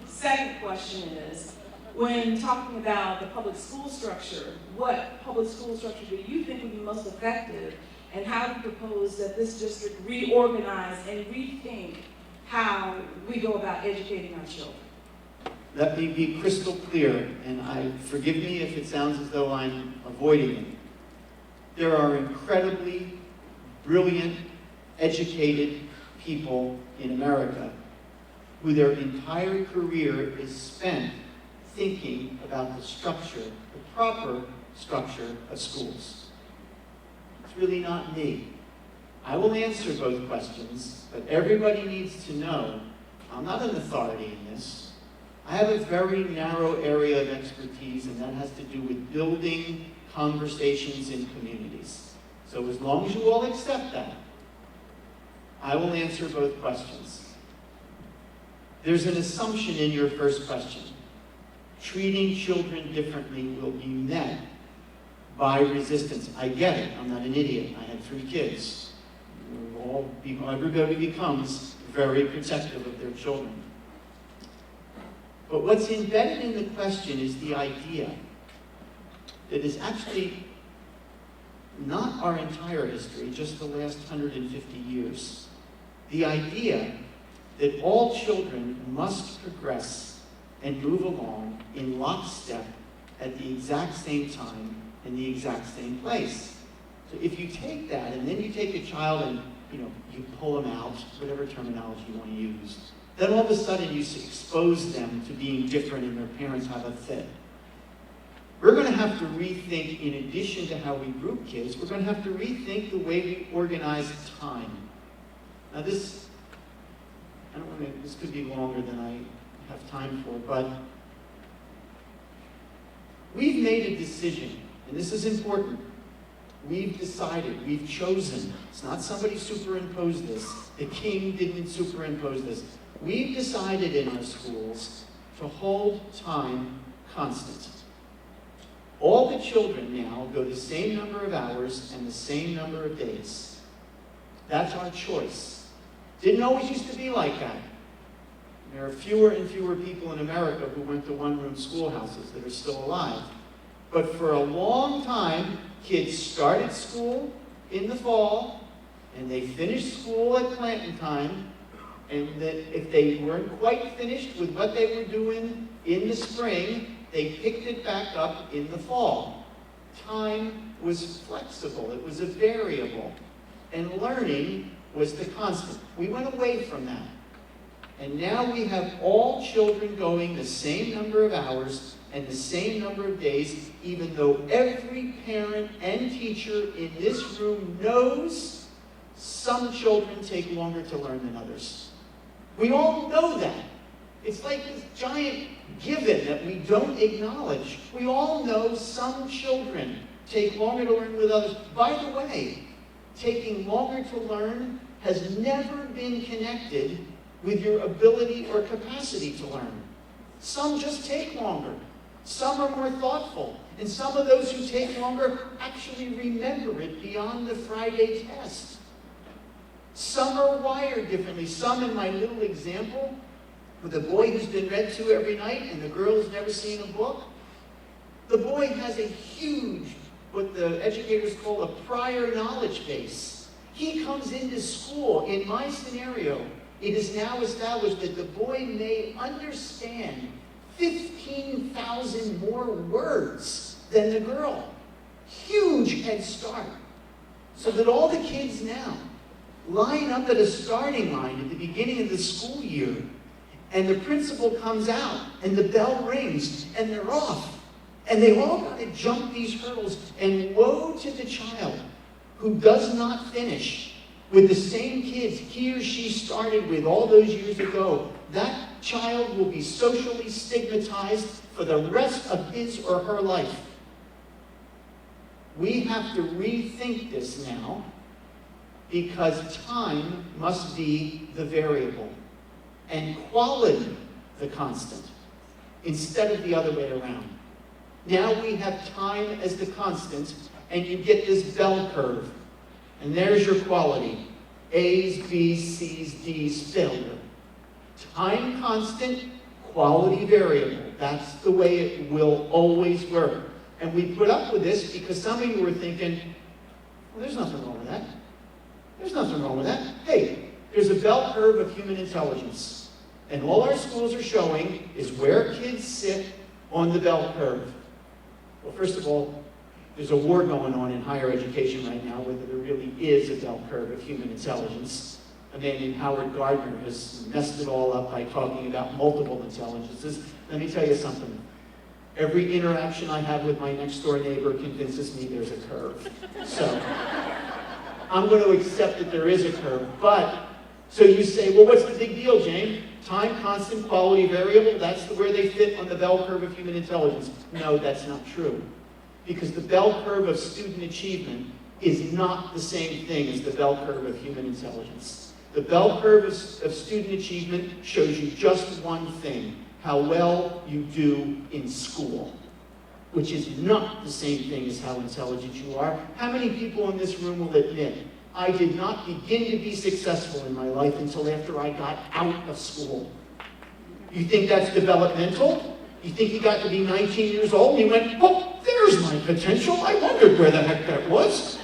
Second question is, when talking about the public school structure, what public school structure do you think would be most effective, and how do you propose that this district reorganize and rethink how we go about educating our children? Let me be crystal clear, and forgive me if it sounds as though I'm avoiding it. There are incredibly brilliant, educated people in America who their entire career is spent thinking about the structure, the proper structure of schools. It's really not me. I will answer both questions, but everybody needs to know I'm not an authority in this. I have a very narrow area of expertise, and that has to do with building conversations in communities. So as long as you all accept that, I will answer both questions. There's an assumption in your first question. Treating children differently will be met by resistance. I get it. I'm not an idiot. I had 3 kids. Everybody becomes very protective of their children. But what's embedded in the question is the idea that is actually not our entire history, just the last 150 years. The idea that all children must progress and move along in lockstep at the exact same time in the exact same place. So if you take that and then you take a child and you pull them out, whatever terminology you want to use, then all of a sudden you expose them to being different and their parents have a fit. We're going to have to rethink, in addition to how we group kids, we're going to have to rethink the way we organize time. Now this could be longer than I have time for, but we've made a decision, and this is important. we've decided, we've chosen, it's not somebody superimposed this, the king didn't superimpose this. We've decided in our schools to hold time constant. All the children now go the same number of hours and the same number of days. That's our choice. Didn't always used to be like that. There are fewer and fewer people in America who went to one-room schoolhouses that are still alive. But for a long time, kids started school in the fall, and they finished school at planting time, and that if they weren't quite finished with what they were doing in the spring, they picked it back up in the fall. Time was flexible. It was a variable. And learning was the constant. We went away from that. And now we have all children going the same number of hours and the same number of days, even though every parent and teacher in this room knows some children take longer to learn than others. We all know that. It's like this giant given that we don't acknowledge. We all know some children take longer to learn with others. By the way, taking longer to learn has never been connected with your ability or capacity to learn. Some just take longer. Some are more thoughtful. And some of those who take longer actually remember it beyond the Friday test. Some are wired differently. Some, in my little example, with a boy who's been read to every night and the girl who's never seen a book, the boy has a huge, what the educators call a prior knowledge base. He comes into school, in my scenario, it is now established that the boy may understand 15,000 more words than the girl. Huge head start. So that all the kids now line up at a starting line at the beginning of the school year, and the principal comes out, and the bell rings, and they're off. And they all got to jump these hurdles, and woe to the child who does not finish with the same kids he or she started with all those years ago. That child will be socially stigmatized for the rest of his or her life. We have to rethink this now, because time must be the variable and quality the constant, instead of the other way around. Now we have time as the constant, and you get this bell curve. And there's your quality. A's, B's, C's, D's, failure. Time constant, quality variable. That's the way it will always work. And we put up with this because some of you were thinking, well, there's nothing wrong with that. There's nothing wrong with that. Hey, there's a bell curve of human intelligence. And all our schools are showing is where kids sit on the bell curve. Well, first of all, there's a war going on in higher education right now, whether there really is a bell curve of human intelligence. A man named Howard Gardner has messed it all up by talking about multiple intelligences. Let me tell you something. Every interaction I have with my next door neighbor convinces me there's a curve. So I'm going to accept that there is a curve. But, so you say, well, what's the big deal, Jane? Time, constant, quality, variable, that's where they fit on the bell curve of human intelligence. No, that's not true. Because the bell curve of student achievement is not the same thing as the bell curve of human intelligence. The bell curve of student achievement shows you just one thing, how well you do in school, which is not the same thing as how intelligent you are. How many people in this room will admit, I did not begin to be successful in my life until after I got out of school? You think that's developmental? You think you got to be 19 years old and you went, oh, there's my potential. I wondered where the heck that was.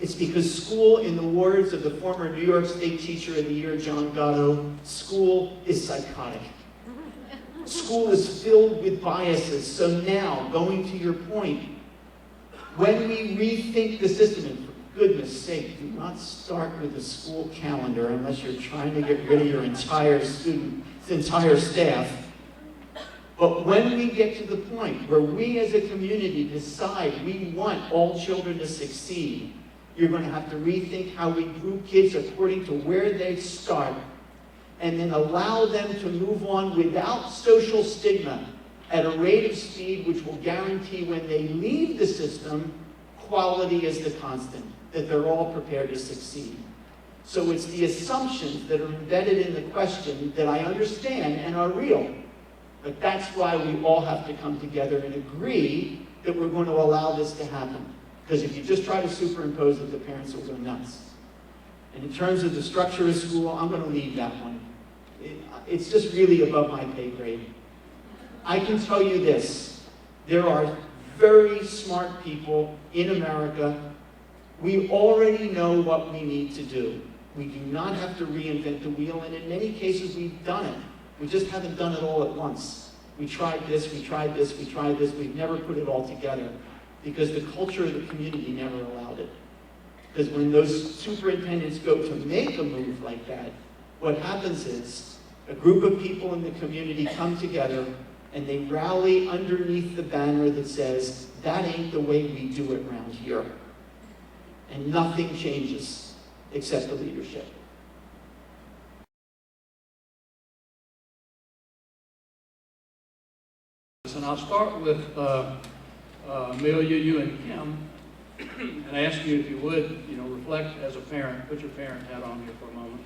It's because school, in the words of the former New York State Teacher of the Year, John Gatto, school is psychotic. School is filled with biases. So now, going to your point, when we rethink the system, and for goodness sake, do not start with the school calendar unless you're trying to get rid of your entire staff. But when we get to the point where we as a community decide we want all children to succeed, you're going to have to rethink how we group kids according to where they start, and then allow them to move on without social stigma at a rate of speed which will guarantee when they leave the system, quality as the constant, that they're all prepared to succeed. So it's the assumptions that are embedded in the question that I understand and are real. But that's why we all have to come together and agree that we're going to allow this to happen. Because if you just try to superimpose it, the parents will go nuts. And in terms of the structure of school, I'm going to leave that one. It's just really above my pay grade. I can tell you this. There are very smart people in America. We already know what we need to do. We do not have to reinvent the wheel, and in many cases we've done it. We just haven't done it all at once. We tried this, we tried this, we tried this. We've never put it all together because the culture of the community never allowed it. Because when those superintendents go to make a move like that, what happens is a group of people in the community come together and they rally underneath the banner that says, that ain't the way we do it around here. And nothing changes except the leadership. And I'll start with Amelia, you and Kim, and ask you if you would, reflect as a parent, put your parent hat on here for a moment,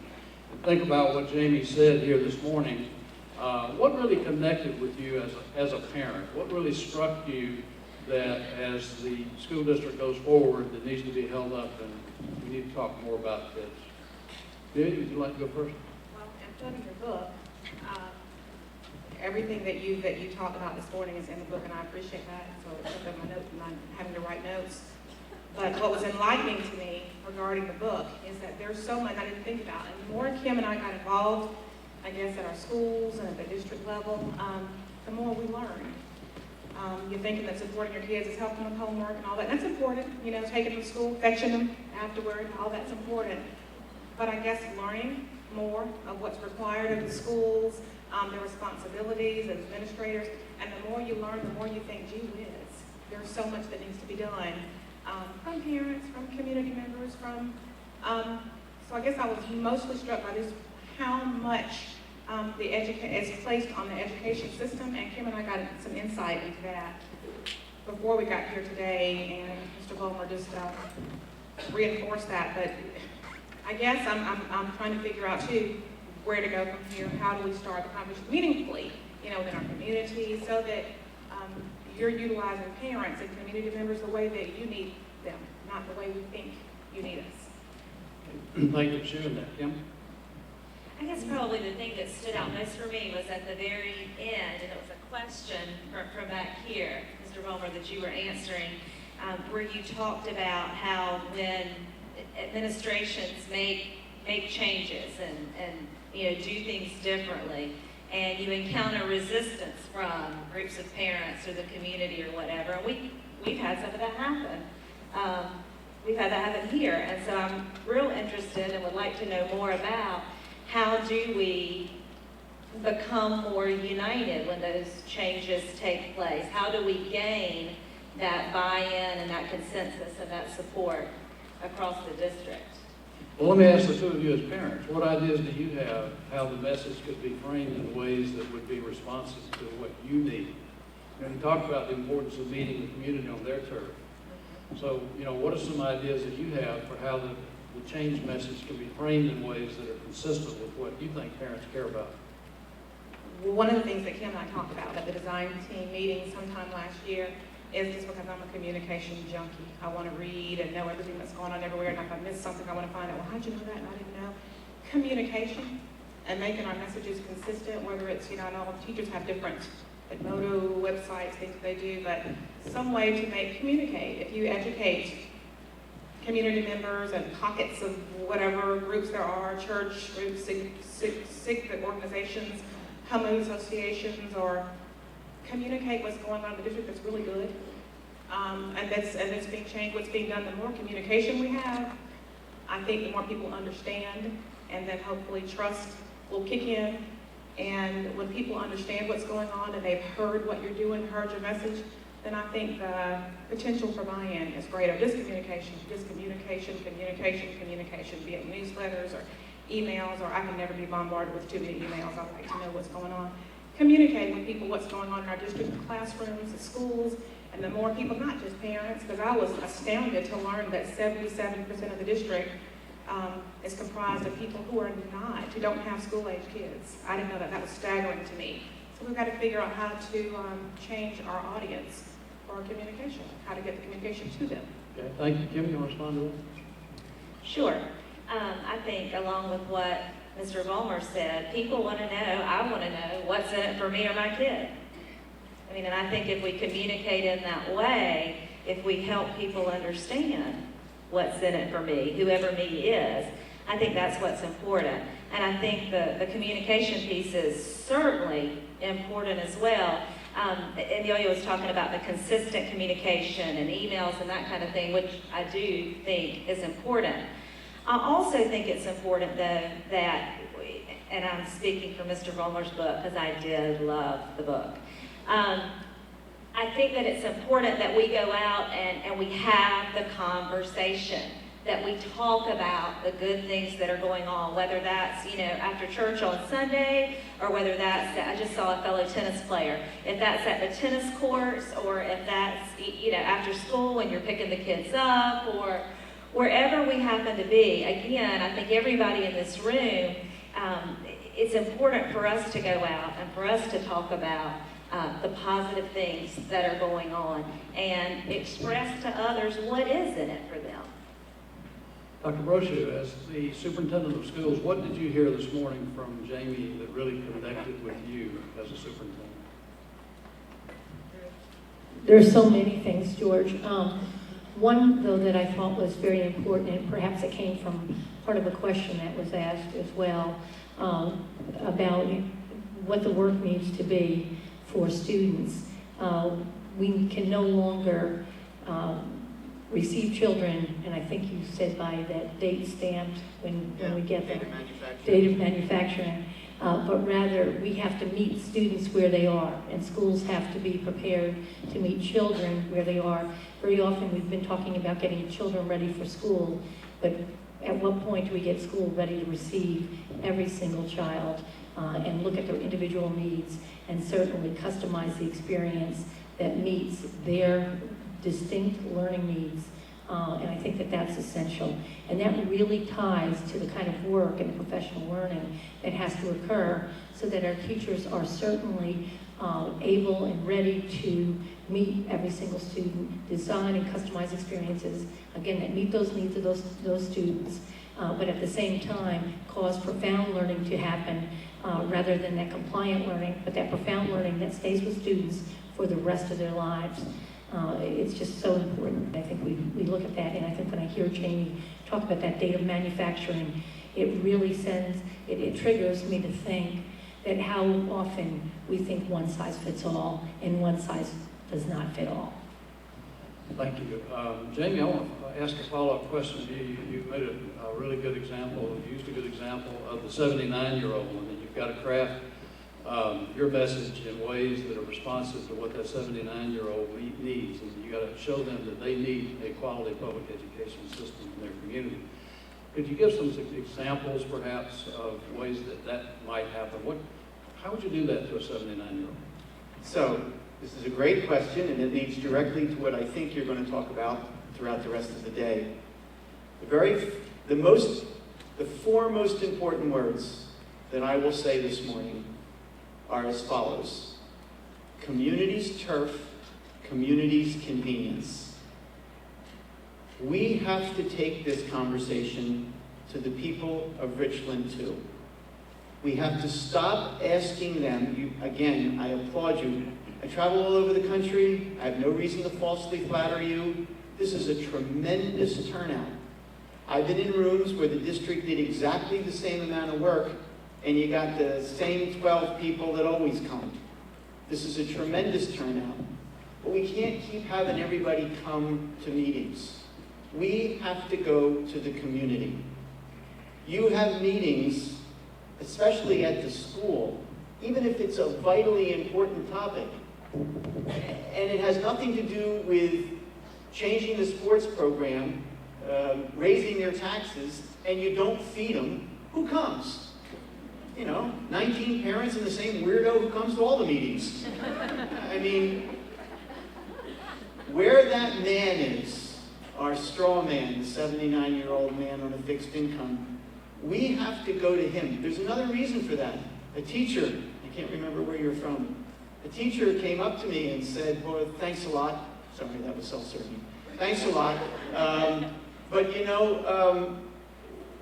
and think about what Jamie said here this morning. What really connected with you as a parent? What really struck you that as the school district goes forward that needs to be held up, and we need to talk more about this? Amelia, would you like to go first? Well, in studying your book, everything that you talked about this morning is in the book, and I appreciate that. So it's up in my notes, and I'm having to write notes. But what was enlightening to me regarding the book is that there's so much I didn't think about. And the more Kim and I got involved, I guess, at our schools and at the district level, the more we learned. You're thinking that supporting your kids is helping with homework and all that. That's important, taking them to school, fetching them afterward, all that's important. But I guess learning more of what's required of the schools, their responsibilities as administrators, and the more you learn, the more you think, gee whiz, there's so much that needs to be done from parents, from community members, so I guess I was mostly struck by this, how much is placed on the education system, and Kim and I got some insight into that before we got here today, and Mr. Vollmer just reinforced that. But I guess I'm trying to figure out too where to go from here. How do we start the conversation meaningfully, within our community, so that you're utilizing parents and community members the way that you need them, not the way we think you need us. Thank you for sharing that, Kim. I guess probably the thing that stood out most for me was at the very end, and it was a question from back here, Mr. Vollmer, that you were answering, where you talked about how when administrations make changes and do things differently, and you encounter resistance from groups of parents or the community or whatever. And we've had some of that happen. We've had that happen here. And so I'm real interested and would like to know more about how do we become more united when those changes take place? How do we gain that buy-in and that consensus and that support across the district? Well, let me ask the two of you as parents, what ideas do you have how the message could be framed in ways that would be responsive to what you need? You talked about the importance of meeting the community on their turf. So, what are some ideas that you have for how the change message can be framed in ways that are consistent with what you think parents care about? One of the things that Kim and I talked about at the design team meeting sometime last year is just because I'm a communication junkie. I want to read and know everything that's going on everywhere, and if I miss something, I want to find out, well, how'd you know that and I didn't know? Communication and making our messages consistent, whether it's, I know teachers have different motto websites, things they do, but some way to communicate. If you educate community members and pockets of whatever groups there are, church groups, civic organizations, homeowners associations, or communicate what's going on in the district that's really good, and that's being changed, what's being done. The more communication we have, I think the more people understand, and then hopefully trust will kick in. And when people understand what's going on and they've heard what you're doing, heard your message, then I think the potential for buy-in is greater. Just communication, be it newsletters or emails, or I can never be bombarded with too many emails. I like to know what's going on. communicating with people what's going on in our district classrooms, the schools, and the more people, not just parents, because I was astounded to learn that 77% of the district is comprised of people who don't have school-age kids. I didn't know that. That was staggering to me. So we've got to figure out how to change our audience for our communication, how to get the communication to them. Okay, thank you. Kim, you want to respond to that? Sure. I think along with what Mr. Vollmer said, people want to know, I want to know what's in it for me or my kid. I mean, and I think if we communicate in that way, if we help people understand what's in it for me, whoever me is, I think that's what's important. And I think the communication piece is certainly important as well. Amelia was talking about the consistent communication and emails and that kind of thing, which I do think is important. I also think it's important, though, that, and I'm speaking for Mr. Vollmer's book because I did love the book. I think that it's important that we go out and we have the conversation, that we talk about the good things that are going on, whether that's, after church on Sunday, or whether that's, I just saw a fellow tennis player, if that's at the tennis courts, or if that's, after school when you're picking the kids up, or wherever we happen to be. Again, I think everybody in this room, it's important for us to go out and for us to talk about the positive things that are going on and express to others what is in it for them. Dr. Brochu, as the superintendent of schools, what did you hear this morning from Jamie that really connected with you as a superintendent? There's so many things, George. One, though, that I thought was very important, and perhaps it came from part of a question that was asked as well, about what the work needs to be for students. We can no longer receive children, and I think you said by that date stamped when we get them. Date of manufacturing. But rather, we have to meet students where they are, and schools have to be prepared to meet children where they are. Very often, we've been talking about getting children ready for school, but at what point do we get school ready to receive every single child and look at their individual needs and certainly customize the experience that meets their distinct learning needs? And I think that that's essential. And that really ties to the kind of work and professional learning that has to occur so that our teachers are certainly able and ready to meet every single student, design and customize experiences, again, that meet those needs of those students, but at the same time cause profound learning to happen rather than that compliant learning, but that profound learning that stays with students for the rest of their lives. It's just so important. I think we look at that, and I think when I hear Jamie talk about that date of manufacturing, it really it triggers me to think that how often we think one size fits all, and one size does not fit all. Thank you. Jamie, I want to ask a follow-up question. You made a really good example, you used a good example of the 79-year-old, and that you've got to craft your message in ways that are responsive to what that 79-year-old needs, and you got to show them that they need a quality public education system in their community. Could you give some examples, perhaps, of ways that might happen? How would you do that to a 79-year-old? So, this is a great question, and it leads directly to what I think you're going to talk about throughout the rest of the day. The four most important words that I will say this morning are as follows: community's turf, community's convenience. We have to take this conversation to the people of Richland Two. We have to stop asking them, again, I applaud you. I travel all over the country. I have no reason to falsely flatter you. This is a tremendous turnout. I've been in rooms where the district did exactly the same amount of work, and you got the same 12 people that always come. This is a tremendous turnout. But we can't keep having everybody come to meetings. We have to go to the community. You have meetings, especially at the school, even if it's a vitally important topic, and it has nothing to do with changing the sports program, raising their taxes, and you don't feed them, who comes? you know, 19 parents and the same weirdo who comes to all the meetings. I mean, where that man is, our straw man, the 79-year-old man on a fixed income, we have to go to him. There's another reason for that. A teacher, I can't remember where you're from, a teacher came up to me and said, well, thanks a lot. Sorry, that was self-serving. Thanks a lot. But you know,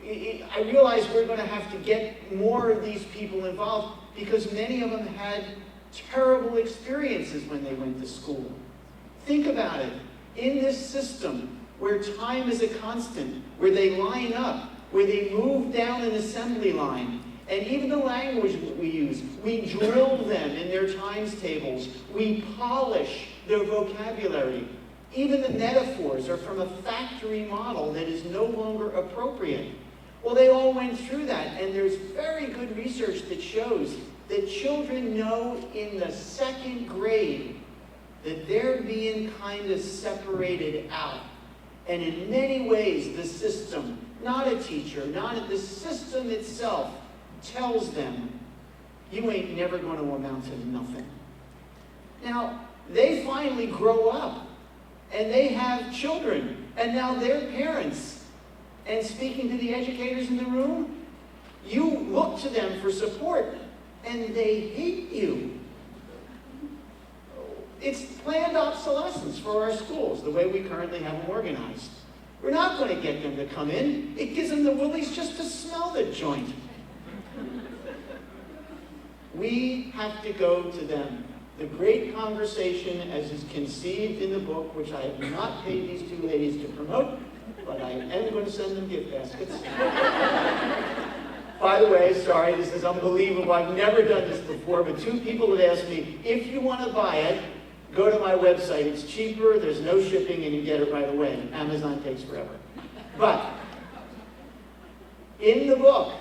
I realize we're going to have to get more of these people involved because many of them had terrible experiences when they went to school. Think about it. In this system where time is a constant, where they line up, where they move down an assembly line, and even the language that we use, we drill them in their times tables. We polish their vocabulary. Even the metaphors are from a factory model that is no longer appropriate. Well, they all went through that, and there's very good research that shows that children know in the second grade that they're being kind of separated out. And in many ways, the system, not a teacher, the system itself, tells them, you ain't never going to amount to nothing. Now, they finally grow up, and they have children, and now they're parents. And speaking to the educators in the room, you look to them for support, and they hate you. It's planned obsolescence for our schools, the way we currently have them organized. We're not going to get them to come in. It gives them the willies just to smell the joint. We have to go to them. The great conversation, as is conceived in the book, which I have not paid these two ladies to promote, but I am going to send them gift baskets. By the way, sorry, this is unbelievable. I've never done this before, but two people have asked me, if you want to buy it, go to my website. It's cheaper, there's no shipping, and you get it right away. Amazon takes forever. But in the book,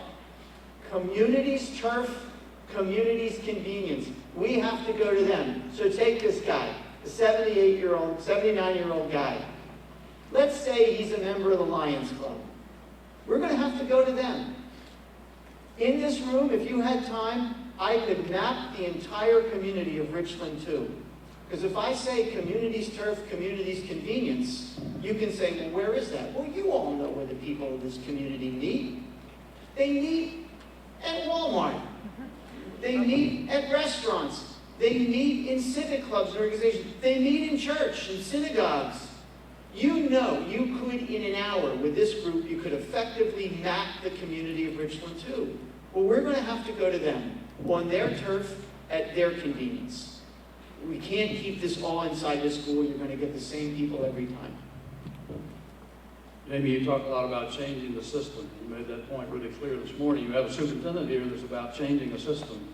Communities Turf, Communities Convenience, we have to go to them. So take this guy, the 79-year-old guy. Let's say he's a member of the Lions Club. We're going to have to go to them. In this room, if you had time, I could map the entire community of Richland Two. Because if I say Communities Turf, Communities Convenience, you can say, well, where is that? Well, you all know where the people of this community meet. They meet at Walmart. They meet at restaurants. They meet in civic clubs and organizations. They meet in church and synagogues. You know, you could, in an hour with this group, you could effectively map the community of Richland Two. Well, we're going to have to go to them on their turf at their convenience. We can't keep this all inside the school. You're going to get the same people every time. Amy, you talked a lot about changing the system. You made that point really clear this morning. You have a superintendent here that's about changing a system.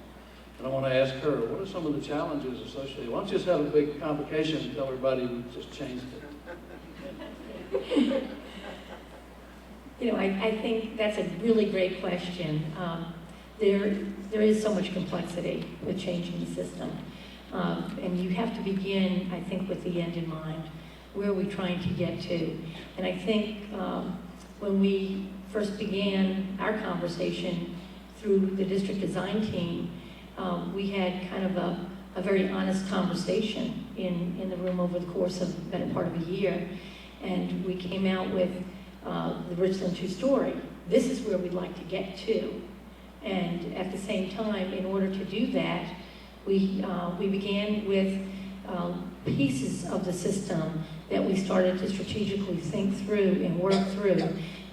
And I want to ask her, what are some of the challenges associated? Why don't you just have a big convocation and tell everybody we just changed it? You know, I think that's a really great question. There is so much complexity with changing the system. And you have to begin, I think, with the end in mind. Where are we trying to get to? And I think when we first began our conversation through the district design team, we had kind of a very honest conversation in the room over the course of the better part of a year. And we came out with the Richland Two story. This is where we'd like to get to. And at the same time, in order to do that, we began with pieces of the system that we started to strategically think through and work through.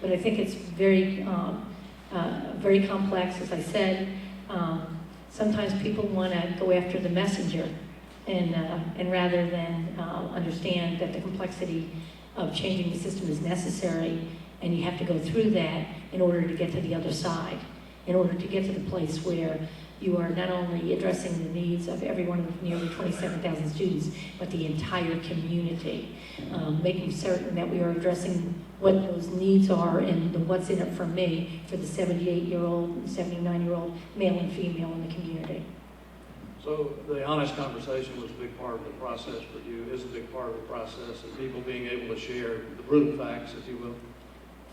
But I think it's very, very complex. As I said, sometimes people want to go after the messenger, and rather than understand that the complexity of changing the system is necessary, and you have to go through that in order to get to the other side, in order to get to the place where you are not only addressing the needs of every one of nearly 27,000 students, but the entire community, making certain that we are addressing what those needs are and the what's in it for me for the 78-year-old and 79-year-old male and female in the community. So the honest conversation was a big part of the process for you, is a big part of the process, and people being able to share the brutal facts, if you will.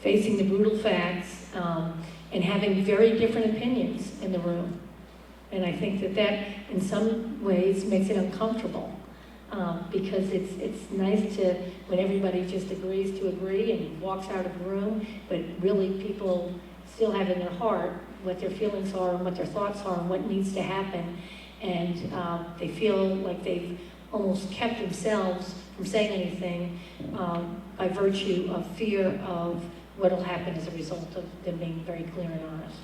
facing the brutal facts, and having very different opinions in the room. And I think that in some ways makes it uncomfortable, because it's nice to, when everybody just agrees to agree and walks out of the room, but really people still have in their heart what their feelings are and what their thoughts are and what needs to happen. And they feel like they've almost kept themselves from saying anything by virtue of fear of what will happen as a result of them being very clear and honest.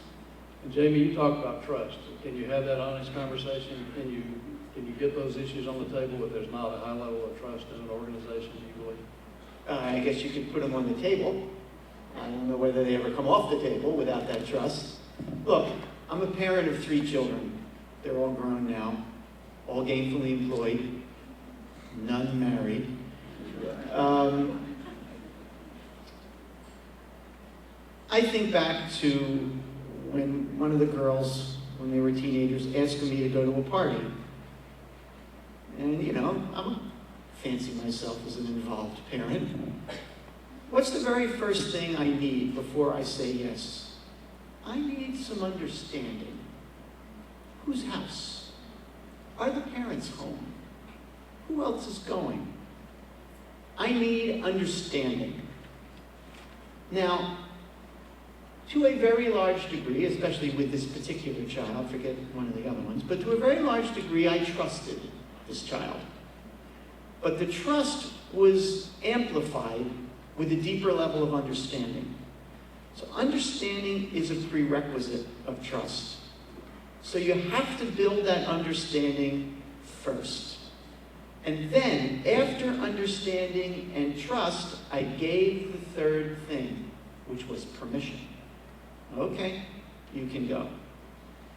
And Jamie, you talk about trust. Can you have that honest conversation? Can you get those issues on the table if there's not a high level of trust in an organization, do you believe? I guess you could put them on the table. I don't know whether they ever come off the table without that trust. Look, I'm a parent of 3 children. They're all grown now, all gainfully employed, none married. I think back to when one of the girls, when they were teenagers, asked me to go to a party. And, you know, I fancy myself as an involved parent. What's the very first thing I need before I say yes? I need some understanding. Whose house? Are the parents home? Who else is going? I need understanding. Now, to a very large degree, especially with this particular child, forget one of the other ones, but to a very large degree, I trusted this child. But the trust was amplified with a deeper level of understanding. So understanding is a prerequisite of trust. So you have to build that understanding first. And then, after understanding and trust, I gave the third thing, which was permission. Okay, you can go.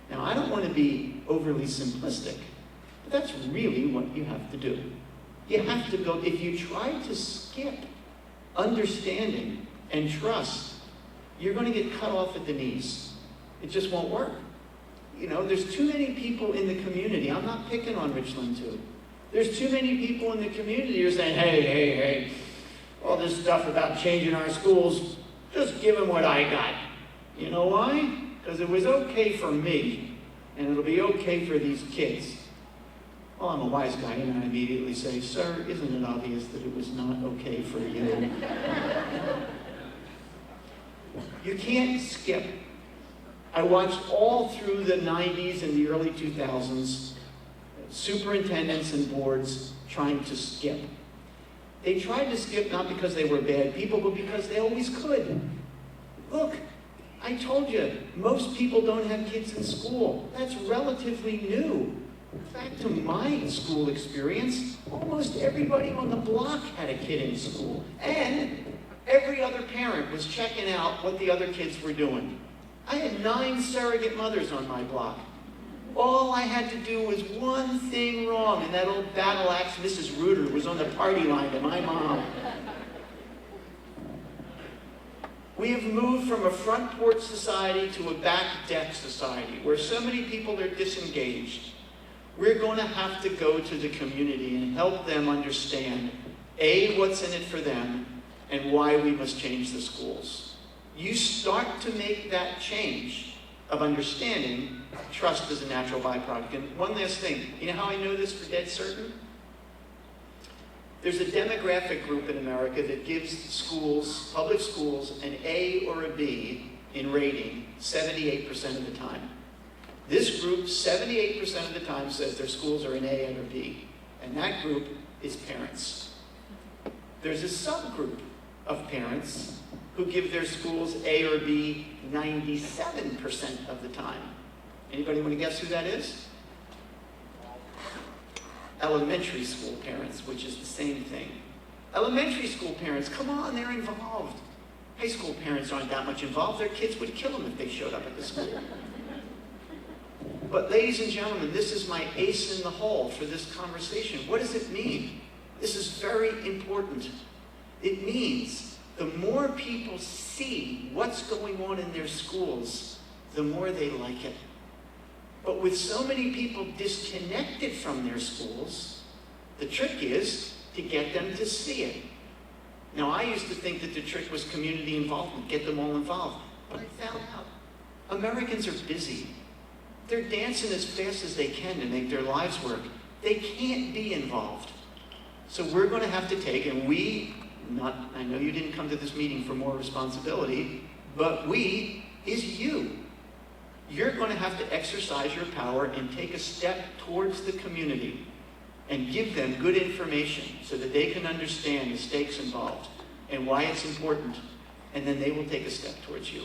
Now, I don't want to be overly simplistic, but that's really what you have to do. You have to go. If you try to skip understanding and trust, you're going to get cut off at the knees. It just won't work. You know, there's too many people in the community. I'm not picking on Richland Two. There's too many people in the community who are saying, hey, all this stuff about changing our schools, just give them what I got. You know why? Because it was okay for me, and it'll be okay for these kids. Well, I'm a wise guy, and I immediately say, sir, isn't it obvious that it was not okay for you? You can't skip. I watched all through the 90s and the early 2000s, superintendents and boards trying to skip. They tried to skip not because they were bad people, but because they always could. Look, I told you, most people don't have kids in school. That's relatively new. Back to my school experience, almost everybody on the block had a kid in school. And every other parent was checking out what the other kids were doing. I had 9 surrogate mothers on my block. All I had to do was one thing wrong, and that old battle axe Mrs. Reuter was on the party line to my mom. We have moved from a front porch society to a back deck society, where so many people are disengaged. We're going to have to go to the community and help them understand, A, what's in it for them, and why we must change the schools. You start to make that change of understanding, trust is a natural byproduct. And one last thing, you know how I know this for dead certain? There's a demographic group in America that gives schools, public schools, an A or a B in rating 78% of the time. This group, 78% of the time, says their schools are an A and a B. And that group is parents. There's a subgroup of parents who give their schools A or B 97% of the time. Anybody want to guess who that is? Elementary school parents, which is the same thing. Elementary school parents, come on, they're involved. High school parents aren't that much involved. Their kids would kill them if they showed up at the school. But ladies and gentlemen, this is my ace in the hole for this conversation. What does it mean? This is very important. It means the more people see what's going on in their schools, the more they like it. But with so many people disconnected from their schools, the trick is to get them to see it. Now, I used to think that the trick was community involvement, get them all involved. But I found out Americans are busy. They're dancing as fast as they can to make their lives work. They can't be involved. So we're going to have to take, and I know you didn't come to this meeting for more responsibility, but we is you. You're going to have to exercise your power and take a step towards the community and give them good information so that they can understand the stakes involved and why it's important, and then they will take a step towards you.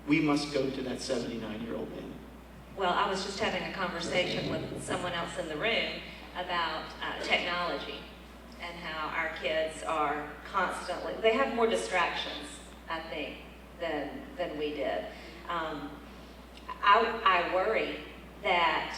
We must go to that 79-year-old man. Well, I was just having a conversation with someone else in the room about technology and how our kids are constantly, they have more distractions, I think, than we did. I worry that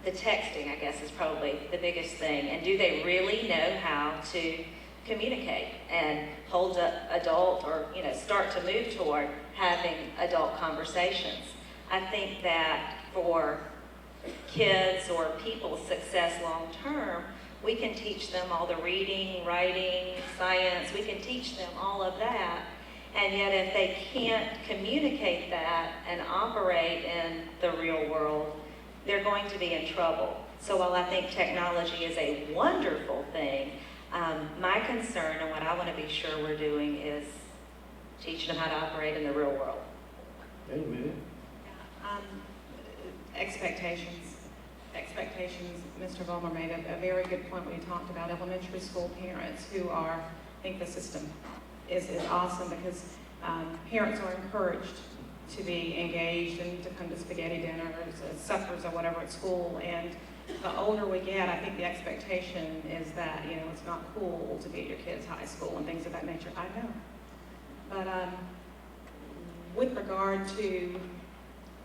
the texting, I guess, is probably the biggest thing. And do they really know how to communicate and hold up adult or, start to move toward having adult conversations? I think that for kids or people's success long term, we can teach them all the reading, writing, science, we can teach them all of that. And yet if they can't communicate that and operate in the real world, they're going to be in trouble. So while I think technology is a wonderful thing, my concern and what I want to be sure we're doing is teaching them how to operate in the real world. Amen. Expectations. Mr. Vollmer made a very good point when he talked about elementary school parents who are, I think the system is awesome because parents are encouraged to be engaged and to come to spaghetti dinners, suppers or whatever at school. And the older we get, I think the expectation is that, it's not cool to be at your kid's high school and things of that nature. I know. But with regard to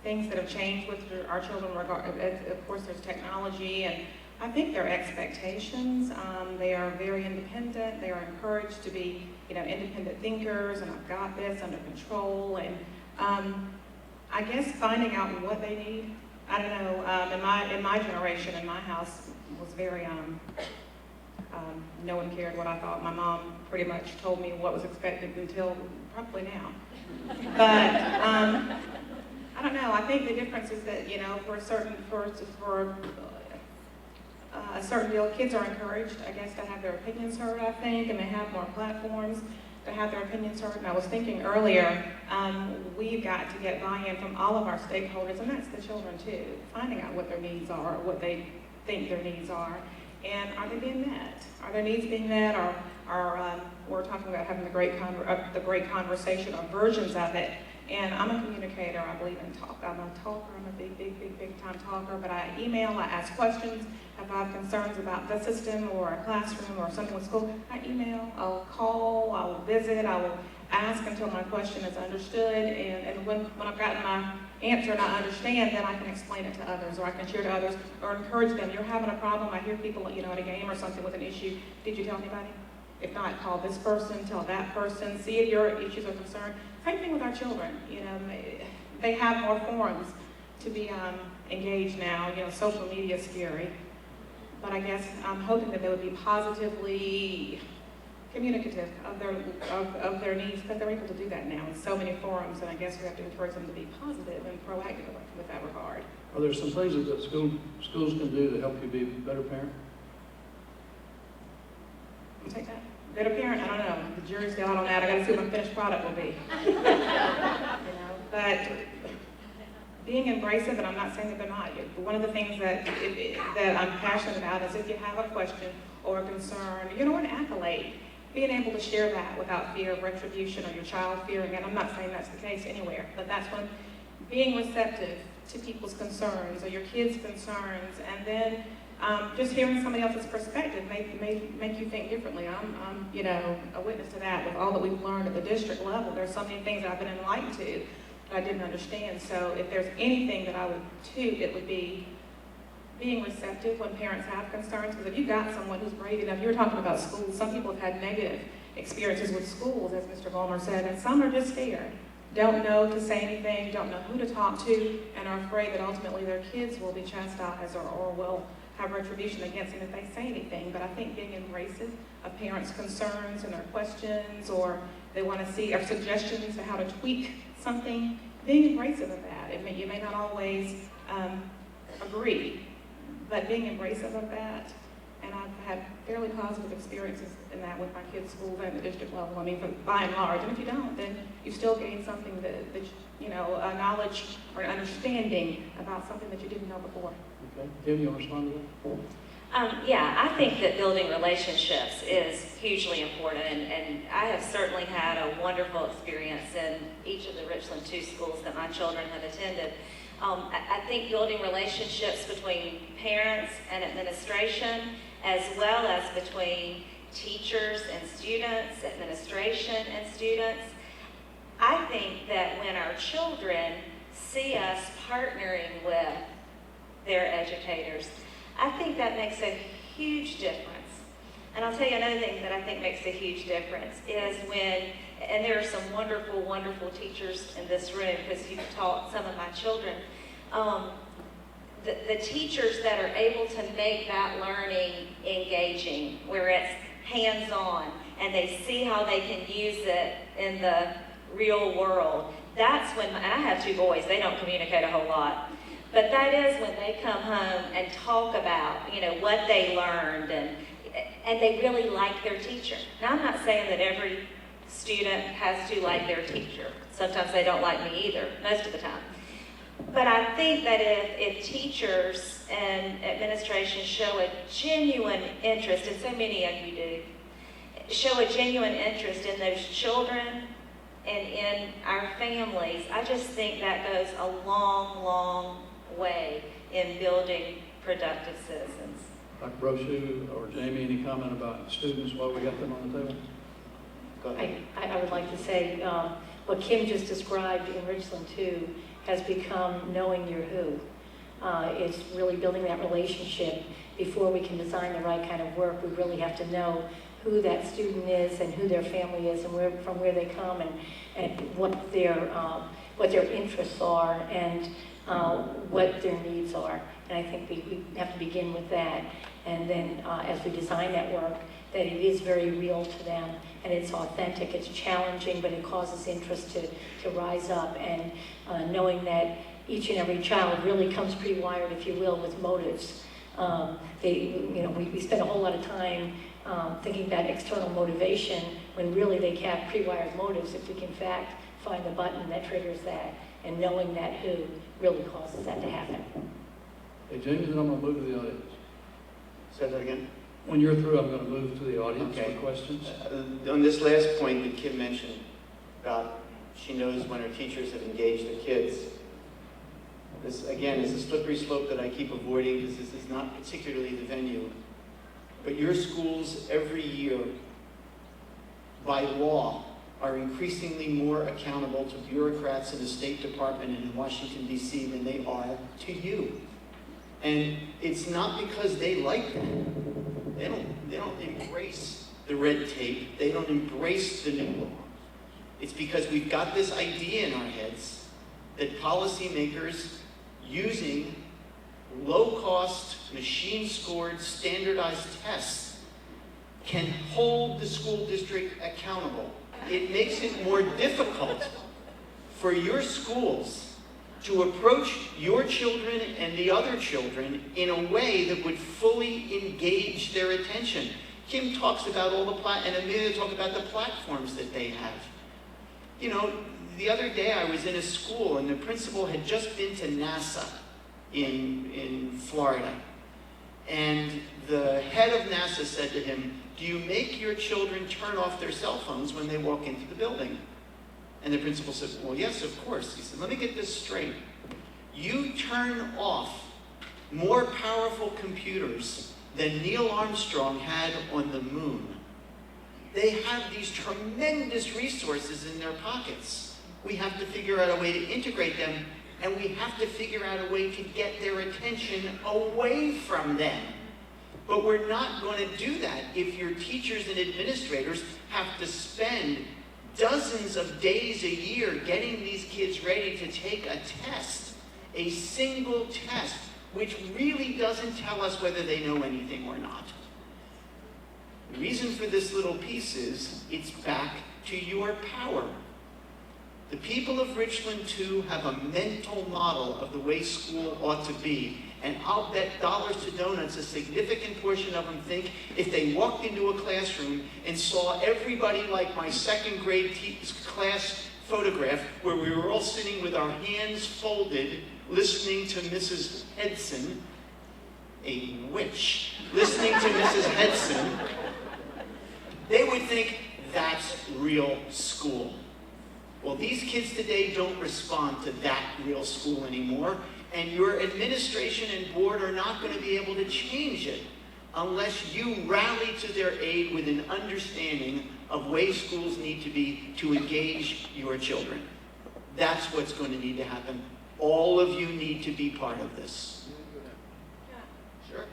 things that have changed with our children, of course there's technology, and I think their expectations, they are very independent. They are encouraged to be, independent thinkers, and I've got this under control. And I guess finding out what they need. I don't know. In my generation, in my house, was very no one cared what I thought. My mom pretty much told me what was expected until probably now. But I don't know. I think the difference is that for a certain deal, kids are encouraged, I guess, to have their opinions heard, I think, and they have more platforms to have their opinions heard. And I was thinking earlier, we've got to get buy-in from all of our stakeholders, and that's the children too, finding out what their needs are, or what they think their needs are, and are they being met? Are their needs being met? Or we're talking about having the great conversation, or versions of it. And I'm a communicator. I believe in talk. I'm a talker. I'm a big time talker. But I email, I ask questions. If I have concerns about the system or a classroom or something with school, I email, I'll call, I will visit, I will ask until my question is understood. And when I've gotten my answer and I understand, then I can explain it to others, or I can share to others, or encourage them. You're having a problem. I hear people, at a game or something with an issue. Did you tell anybody? If not, call this person, tell that person, see if your issues are concerned. Same thing with our children. They have more forums to be engaged now. Social media is scary. But I guess I'm hoping that they would be positively communicative of their needs, because they're able to do that now in so many forums, and I guess we have to encourage them to be positive and proactive with that regard. Are there some things that schools can do to help you be a better parent? You take that? Better parent? I don't know. The jury's still out on that. I got to see what my finished product will be. But being embracive, and I'm not saying that they're not. One of the things that I'm passionate about is if you have a question or a concern, an accolade, being able to share that without fear of retribution or your child fearing it. I'm not saying that's the case anywhere, but that's when being receptive to people's concerns or your kids' concerns, and then just hearing somebody else's perspective may make you think differently. I'm a witness to that with all that we've learned at the district level. There's so many things that I've been enlightened to that I didn't understand. So if there's anything that I would toot, it would be being receptive when parents have concerns. Because if you've got someone who's brave enough, you were talking about schools. Some people have had negative experiences with schools, as Mr. Vollmer said, and some are just scared. Don't know to say anything, don't know who to talk to, and are afraid that ultimately their kids will be chastised or will have retribution against them if they say anything, but I think being embracive of parents' concerns and their questions, or they want to see, or suggestions for how to tweak something, being embracive of that. You may not always agree, but being embracive of that. And I've had fairly positive experiences in that with my kids' schools and the district level. I mean, by and large. And if you don't, then you still gain something that you know, a knowledge or an understanding about something that you didn't know before. Okay. Kim, you want to respond to that? Yeah, I think that building relationships is hugely important, and I have certainly had a wonderful experience in each of the Richland Two schools that my children have attended. I think building relationships between parents and administration, as well as between teachers and students, administration and students. I think that when our children see us partnering with their educators, I think that makes a huge difference. And I'll tell you another thing that I think makes a huge difference is when, and there are some wonderful, wonderful teachers in this room because you've taught some of my children, the teachers that are able to make that learning engaging, where it's hands-on and they see how they can use it in the real world. That's when, and I have two boys, they don't communicate a whole lot, but that is when they come home and talk about, you know, what they learned, and they really like their teacher. Now, I'm not saying that every student has to like their teacher. Sometimes they don't like me either, most of the time. But I think that if teachers and administration show a genuine interest, and so many of you do, show a genuine interest in those children and in our families, I just think that goes a long, long way in building productive citizens. Dr. Brochu or Jamie, any comment about students while we got them on the table? Go ahead. I would like to say what Kim just described in Richland Two has become knowing your who. It's really building that relationship. Before we can design the right kind of work, we really have to know who that student is and who their family is and from where they come and what their interests are and what their needs are. And I think we have to begin with that. And then as we design that work, that it is very real to them and it's authentic, it's challenging, but it causes interest to rise up, and knowing that each and every child really comes pre-wired, if you will, with motives. We spend a whole lot of time thinking about external motivation when really they have pre-wired motives if we can in fact find the button that triggers that, and knowing that who really causes that to happen. Hey, James, then I'm going to move to the audience. Say that again? When you're through, I'm going to move to the audience Okay. for questions. On this last point that Kim mentioned about she knows when her teachers have engaged their kids, this, again, is a slippery slope that I keep avoiding because this is not particularly the venue. But your schools every year, by law, are increasingly more accountable to bureaucrats in the State Department and in Washington, D.C. than they are to you. And it's not because they like that. They don't embrace the red tape. They don't embrace the new law. It's because we've got this idea in our heads that policymakers using low-cost, machine-scored, standardized tests can hold the school district accountable. It makes it more difficult for your schools to approach your children and the other children in a way that would fully engage their attention. Kim talks about all the and Amelia talked about the platforms that they have. You know, the other day I was in a school and the principal had just been to NASA in Florida. And the head of NASA said to him, "Do you make your children turn off their cell phones when they walk into the building?" And the principal said, "Well, yes, of course." He said, "Let me get this straight. You turn off more powerful computers than Neil Armstrong had on the moon. They have these tremendous resources in their pockets. We have to figure out a way to integrate them, and we have to figure out a way to get their attention away from them. But we're not going to do that if your teachers and administrators have to spend dozens of days a year getting these kids ready to take a test, a single test, which really doesn't tell us whether they know anything or not. The reason for this little piece is it's back to your power. The people of Richland Two have a mental model of the way school ought to be, and I'll bet dollars to donuts a significant portion of them think if they walked into a classroom and saw everybody like my second grade class photograph where we were all sitting with our hands folded, listening to Mrs. Hedson, a witch, listening to Mrs. Hedson, they would think that's real school. Well, these kids today don't respond to that real school anymore, and your administration and board are not going to be able to change it unless you rally to their aid with an understanding of ways schools need to be to engage your children. That's what's going to need to happen. All of you need to be part of this. Sure.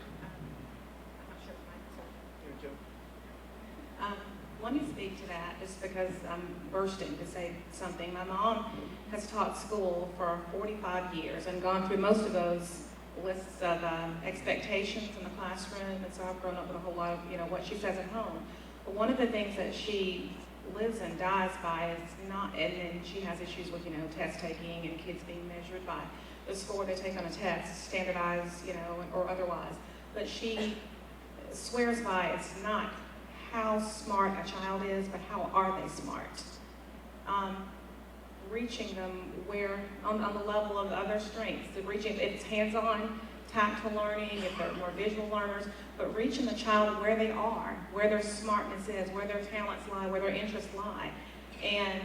Let me speak to that just because I'm bursting to say something. My mom has taught school for 45 years and gone through most of those lists of expectations in the classroom, and so I've grown up with a whole lot of, what she says at home. But one of the things that she lives and dies by is not, and then she has issues with, test taking and kids being measured by the score they take on a test, standardized, or otherwise. But she swears by it's not how smart a child is, but how are they smart? Reaching them where, on the level of other strengths, if it's hands-on, tactile learning, if they're more visual learners, but reaching the child where they are, where their smartness is, where their talents lie, where their interests lie. And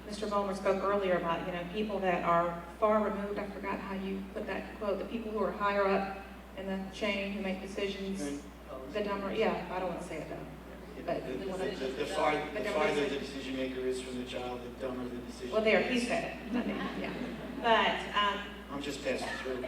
Mr. Vollmer spoke earlier about, people that are far removed. I forgot how you put that quote, the people who are higher up in the chain who make decisions. The dumber, I don't want to say it though. But the farther the decision maker is from the child, the dumber the decision. Well, there, he said it. I mean, yeah. But I'm just passing through.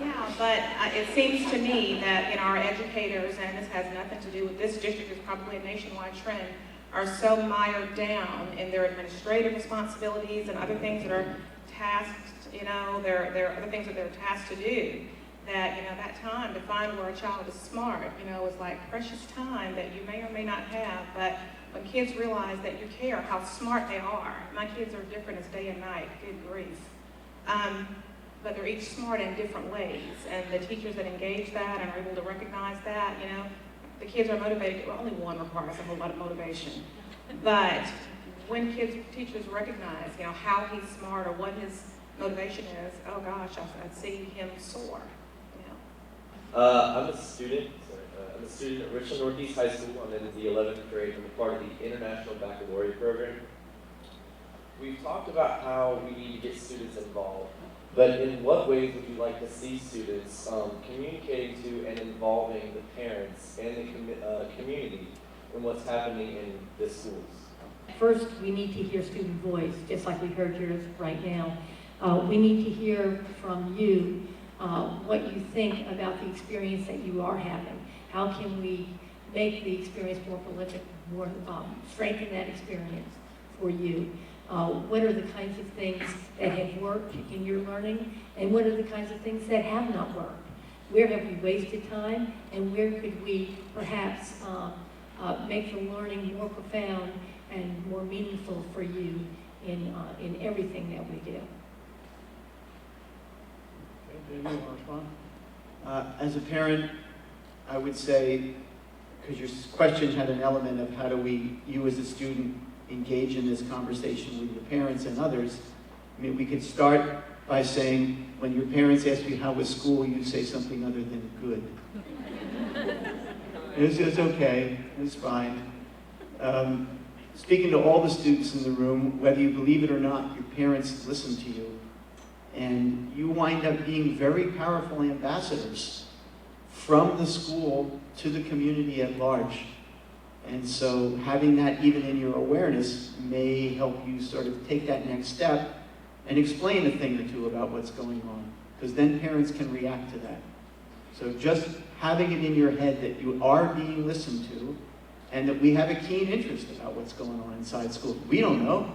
yeah, but it seems to me that our educators, and this has nothing to do with this district, it's probably a nationwide trend, are so mired down in their administrative responsibilities and other things that are tasked. There are other things that they're tasked to do. That, that time to find where a child is smart, is like precious time that you may or may not have, but when kids realize that you care how smart they are, my kids are different as day and night, good grief, but they're each smart in different ways, and the teachers that engage that and are able to recognize that, the kids are motivated. Well, only one requires a whole lot of motivation, but when teachers recognize, how he's smart or what his motivation is, oh gosh, I see him soar. I'm a student at Richland Northeast High School. I'm in the 11th grade. I'm a part of the International Baccalaureate program. We've talked about how we need to get students involved, but in what ways would you like to see students communicating to and involving the parents and the community in what's happening in the schools? First, we need to hear student voice, just like we heard yours right now. We need to hear from you what you think about the experience that you are having. How can we make the experience more prolific, more strengthen that experience for you? What are the kinds of things that have worked in your learning, and what are the kinds of things that have not worked? Where have we wasted time, and where could we perhaps make the learning more profound and more meaningful for you in everything that we do? As a parent, I would say, because your question had an element of how do you as a student engage in this conversation with your parents and others, we could start by saying, when your parents ask you how was school, you say something other than good. It was okay, it was fine. Speaking to all the students in the room, whether you believe it or not, your parents listen to you. And you wind up being very powerful ambassadors from the school to the community at large. And so having that even in your awareness may help you sort of take that next step and explain a thing or two about what's going on, because then parents can react to that. So just having it in your head that you are being listened to and that we have a keen interest about what's going on inside schools. We don't know.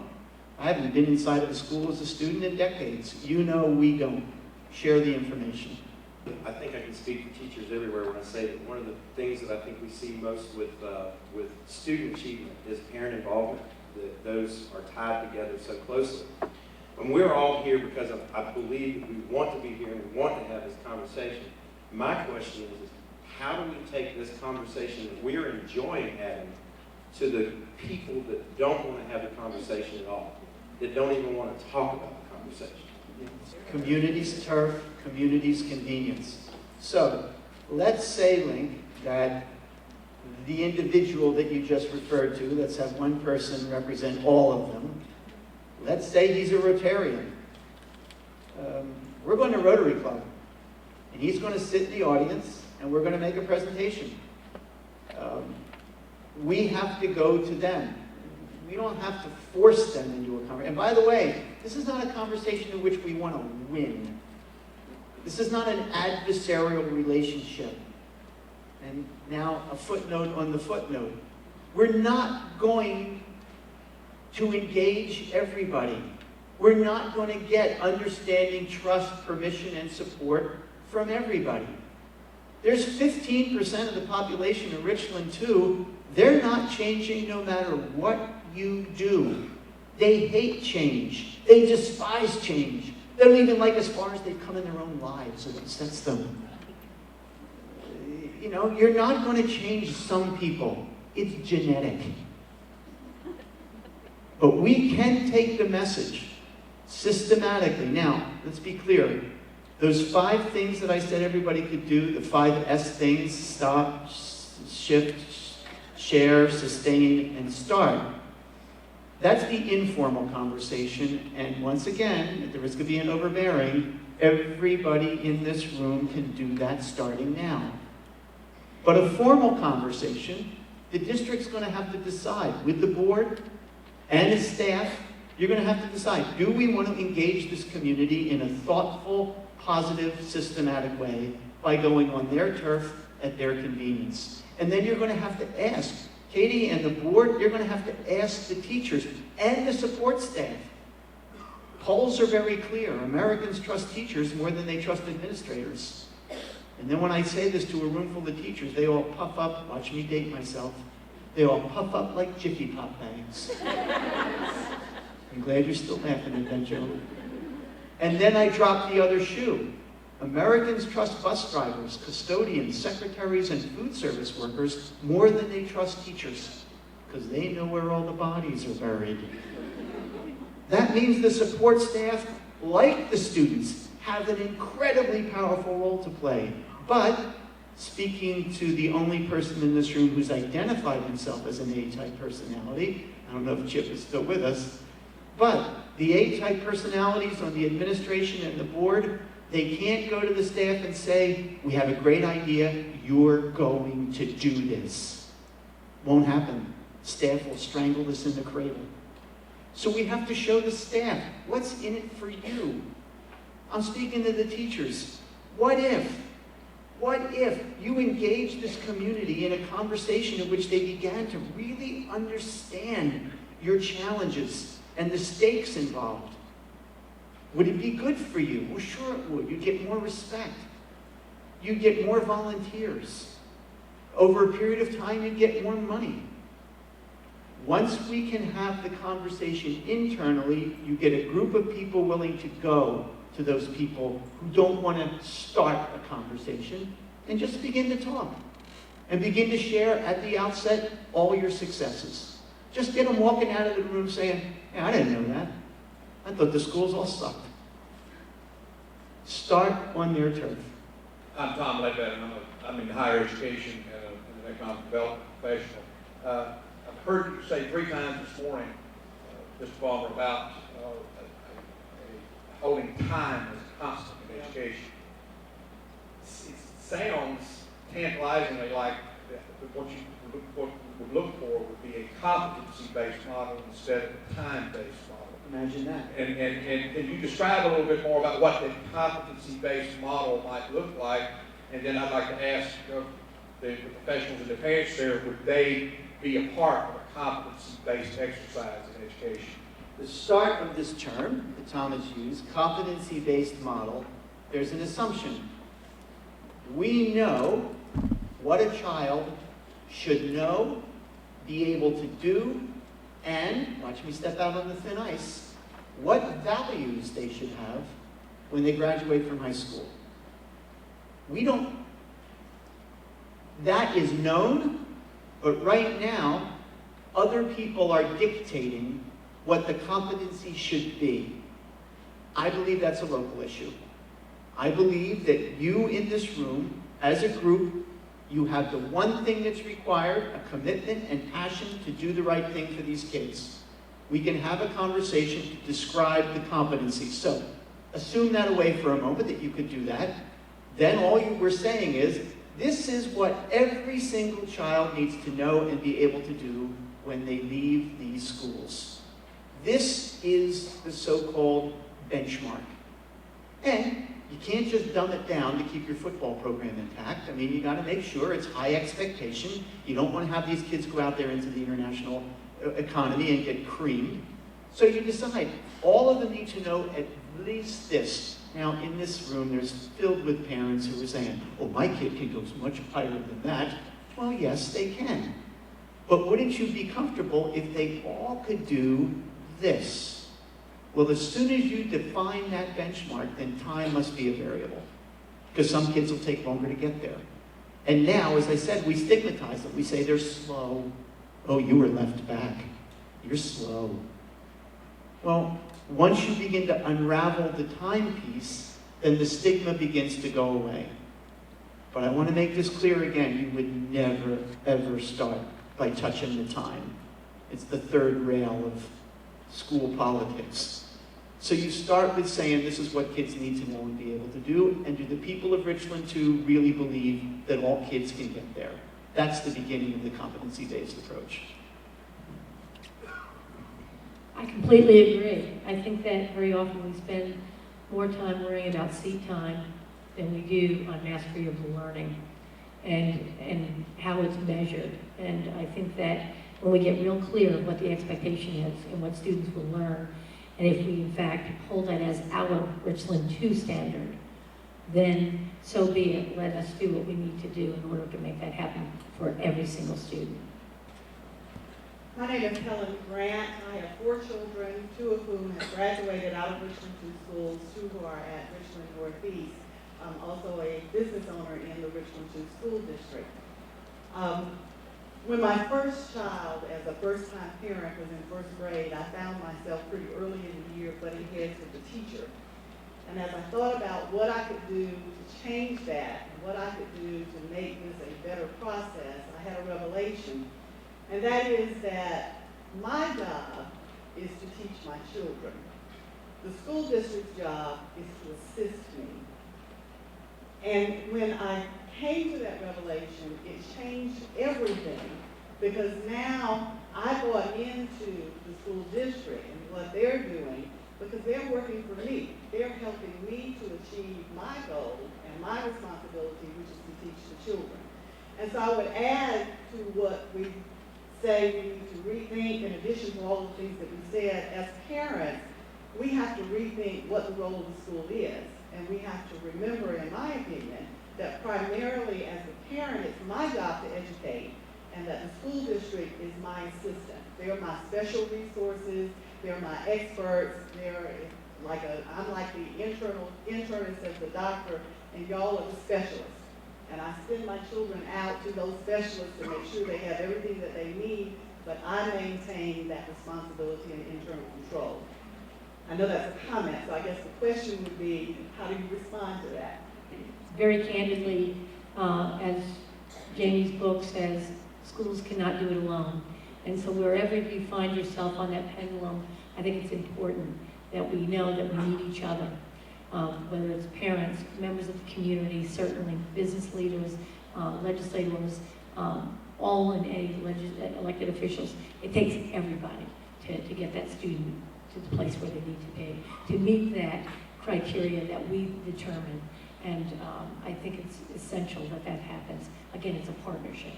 I haven't been inside of a school as a student in decades. You know we don't share the information. I think I can speak for teachers everywhere when I say that one of the things that I think we see most with student achievement is parent involvement, that those are tied together so closely. And we're all here because I believe that we want to be here and we want to have this conversation. My question is how do we take this conversation that we're enjoying having to the people that don't want to have the conversation at all, that don't even want to talk about the conversation? Community's turf, community's convenience. So let's say, Link, that the individual that you just referred to, let's have one person represent all of them. Let's say he's a Rotarian. We're going to Rotary Club, and he's going to sit in the audience, and we're going to make a presentation. We have to go to them. We don't have to force them into a conversation. And by the way, this is not a conversation in which we want to win. This is not an adversarial relationship. And now a footnote on the footnote. We're not going to engage everybody. We're not going to get understanding, trust, permission, and support from everybody. There's 15% of the population of Richland Two. They're not changing no matter what you do. They hate change. They despise change. They don't even like as far as they've come in their own lives. It upsets them. You know, you're not going to change some people. It's genetic. But we can take the message systematically. Now, let's be clear. Those 5 things that I said everybody could do, the 5 S things, stop, shift, share, sustain, and start. That's the informal conversation, and once again, at the risk of being overbearing, everybody in this room can do that starting now. But a formal conversation, the district's going to have to decide with the board and its staff. You're going to have to decide, do we want to engage this community in a thoughtful, positive, systematic way by going on their turf at their convenience? And then you're going to have to ask, Katie and the board, you're going to have to ask the teachers and the support staff. Polls are very clear. Americans trust teachers more than they trust administrators. And then when I say this to a room full of teachers, they all puff up, watch me date myself, they all puff up like Jiffy Pop bags. I'm glad you're still laughing at that joke. And then I drop the other shoe. Americans trust bus drivers, custodians, secretaries, and food service workers more than they trust teachers, because they know where all the bodies are buried. That means the support staff, like the students, have an incredibly powerful role to play. But, speaking to the only person in this room who's identified himself as an A-type personality, I don't know if Chip is still with us, but the A-type personalities on the administration and the board, they can't go to the staff and say, we have a great idea, you're going to do this. Won't happen. Staff will strangle this in the cradle. So we have to show the staff, what's in it for you? I'm speaking to the teachers. What if you engage this community in a conversation in which they began to really understand your challenges and the stakes involved? Would it be good for you? Well, sure it would. You'd get more respect. You'd get more volunteers. Over a period of time, you'd get more money. Once we can have the conversation internally, you get a group of people willing to go to those people who don't want to start a conversation and just begin to talk and begin to share at the outset all your successes. Just get them walking out of the room saying, hey, I didn't know that. I thought the schools all sucked. Start on their turf. I'm Tom Ledbetter, and I'm in higher education and an economic development professional. I've heard you say 3 times this morning, Mr. Vollmer, about holding time as a constant in education. It sounds tantalizingly like what you would look for would be a competency-based model instead of a time-based model. Imagine that. And can you describe a little bit more about what the competency-based model might look like? And then I'd like to ask the professionals and the parents there, would they be a part of a competency-based exercise in education the start of this term that Thomas used, competency-based model, there's an assumption. We know what a child should know, be able to do, and, watch me step out on the thin ice, what values they should have when they graduate from high school. We don't, that is known, but right now, other people are dictating what the competency should be. I believe that's a local issue. I believe that you in this room, as a group, you have the one thing that's required, a commitment and passion to do the right thing for these kids. We can have a conversation to describe the competency. So, assume that away for a moment, that you could do that. Then all you were saying is, this is what every single child needs to know and be able to do when they leave these schools. This is the so-called benchmark. And you can't just dumb it down to keep your football program intact. I mean, you got to make sure it's high expectation. You don't want to have these kids go out there into the international economy and get creamed. So you decide, all of them need to know at least this. Now, in this room, there's filled with parents who are saying, oh, my kid can go much higher than that. Well, yes, they can. But wouldn't you be comfortable if they all could do this? Well, as soon as you define that benchmark, then time must be a variable, because some kids will take longer to get there. And now, as I said, we stigmatize them. We say they're slow. Oh, you were left back. You're slow. Well, once you begin to unravel the timepiece, then the stigma begins to go away. But I want to make this clear again, you would never, ever start by touching the time. It's the third rail of school politics. So you start with saying this is what kids need to know and be able to do, and do the people of Richland Two really believe that all kids can get there? That's the beginning of the competency-based approach. I completely agree. I think that very often we spend more time worrying about seat time than we do on mastery of the learning and how it's measured. And I think that when we get real clear what the expectation is and what students will learn, and if we in fact hold that as our Richland Two standard, then so be it. Let us do what we need to do in order to make that happen for every single student. My name is Helen Grant. I have 4 children, 2 of whom have graduated out of Richland Two schools, 2 who are at Richland Northeast. I'm also a business owner in the Richland Two school district. When my first child, as a first-time parent, was in 1st grade, I found myself pretty early in the year butting heads with the teacher. And as I thought about what I could do to change that, and what I could do to make this a better process, I had a revelation. And that is that my job is to teach my children. The school district's job is to assist me. And when I came to that revelation, it changed everything, because now I bought into the school district and what they're doing, because they're working for me. They're helping me to achieve my goal and my responsibility, which is to teach the children. And so I would add to what we say we need to rethink, in addition to all the things that we said, as parents, we have to rethink what the role of the school is. And we have to remember, in my opinion, that primarily as a parent, it's my job to educate, and that the school district is my assistant. They're my special resources, they're my experts, I'm like the internist as the doctor, and y'all are the specialists. And I send my children out to those specialists to make sure they have everything that they need, but I maintain that responsibility and internal control. I know that's a comment, so I guess the question would be, how do you respond to that? Very candidly, as Jamie's book says, schools cannot do it alone. And so wherever you find yourself on that pendulum, I think it's important that we know that we need each other. Whether it's parents, members of the community, certainly business leaders, legislators, all in any elected officials. It takes everybody to get that student to the place where they need to be, to meet that criteria that we determine. And I think it's essential that that happens. Again, it's a partnership.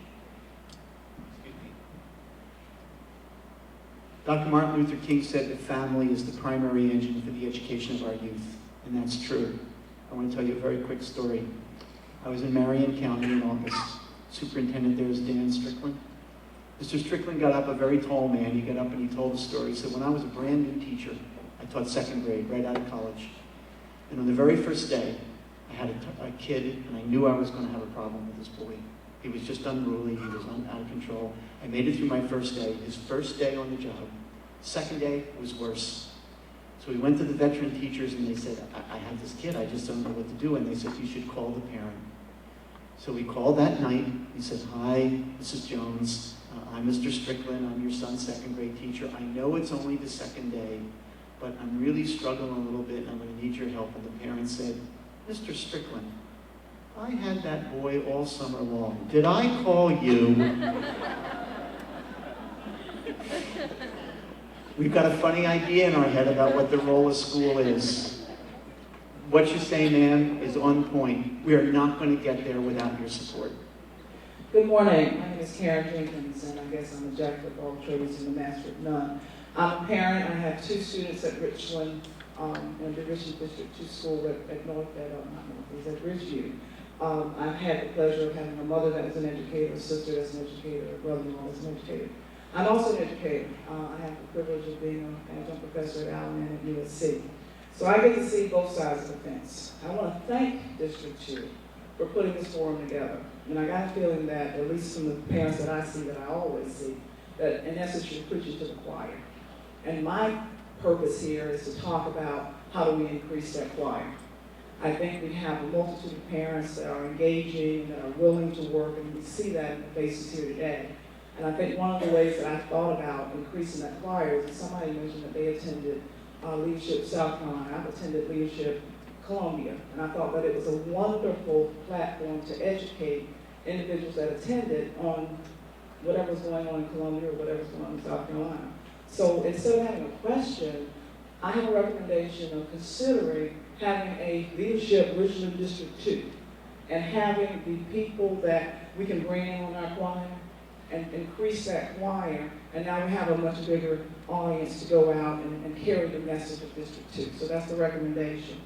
Dr. Martin Luther King said that family is the primary engine for the education of our youth, and that's true. I want to tell you a very quick story. I was in Marion County in August. Superintendent there is Dan Strickland. Mr. Strickland got up, a very tall man. He got up and he told a story. He said, when I was a brand new teacher, I taught second grade, right out of college. And on the very first day, I had a kid, and I knew I was going to have a problem with this boy. He was just unruly. He was out of control. I made it through my first day. His first day on the job. Second day was worse. So we went to the veteran teachers, and they said, I have this kid. I just don't know what to do. And they said, you should call the parent. So we called that night. He said, hi, Mrs. Jones. I'm Mr. Strickland. I'm your son's second grade teacher. I know it's only the second day, but I'm really struggling a little bit, and I'm going to need your help. And the parent said, Mr. Strickland, I had that boy all summer long. Did I call you? We've got a funny idea in our head about what the role of school is. What you say, ma'am, is on point. We are not going to get there without your support. Good morning. My name is Karen Jenkins, and I guess I'm a jack of all trades and a master of none. I'm a parent. I have 2 students at Richland, in the Richland District 2 school at Ridgeview. I've had the pleasure of having a mother that was an educator, a sister that's an educator, a brother-in-law that's an educator. I'm also an educator. I have the privilege of being an adjunct professor at Allen at USC. So I get to see both sides of the fence. I want to thank District 2 for putting this forum together. And I got a feeling that, at least from the parents that I see, that I always see, that in essence you're preaching to the choir. And my purpose here is to talk about how do we increase that choir. I think we have a multitude of parents that are engaging, that are willing to work, and we see that in the faces here today. And I think one of the ways that I thought about increasing that choir is that somebody mentioned that they attended Leadership South Carolina. I've attended Leadership Columbia, and I thought that it was a wonderful platform to educate individuals that attended on whatever's going on in Columbia or whatever's going on in South Carolina. So instead of having a question, I have a recommendation of considering having a Leadership Richland District 2 and having the people that we can bring in on our choir and increase that choir, and now we have a much bigger audience to go out and carry the message of District 2. So that's the recommendation.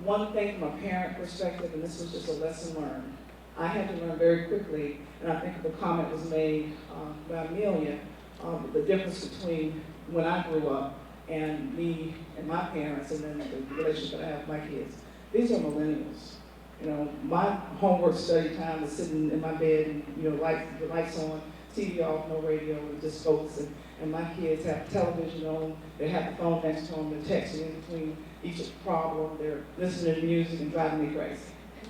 One thing from a parent perspective, and this was just a lesson learned, I had to learn very quickly, and I think the comment was made by Amelia, the difference between when I grew up and me and my parents, and then the relationship that I have with my kids. These are millennials. You know, my homework study time is sitting in my bed and, you know, the lights on, TV off, no radio, and just focus. And my kids have television on, they have the phone next to them, they're texting in between each problem, they're listening to music and driving me crazy.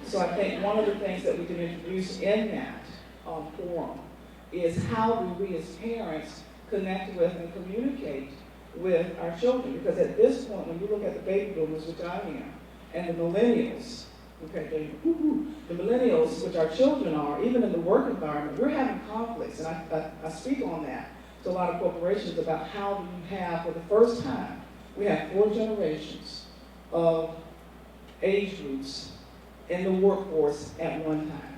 So I think one of the things that we can introduce in that forum is how do we as parents connect with and communicate with our children? Because at this point, when you look at the baby boomers, which I am, and the millennials, okay, the millennials, which our children are, even in the work environment, we're having conflicts, and I speak on that to a lot of corporations about how do you have, for the first time, we have 4 generations of age groups in the workforce at one time.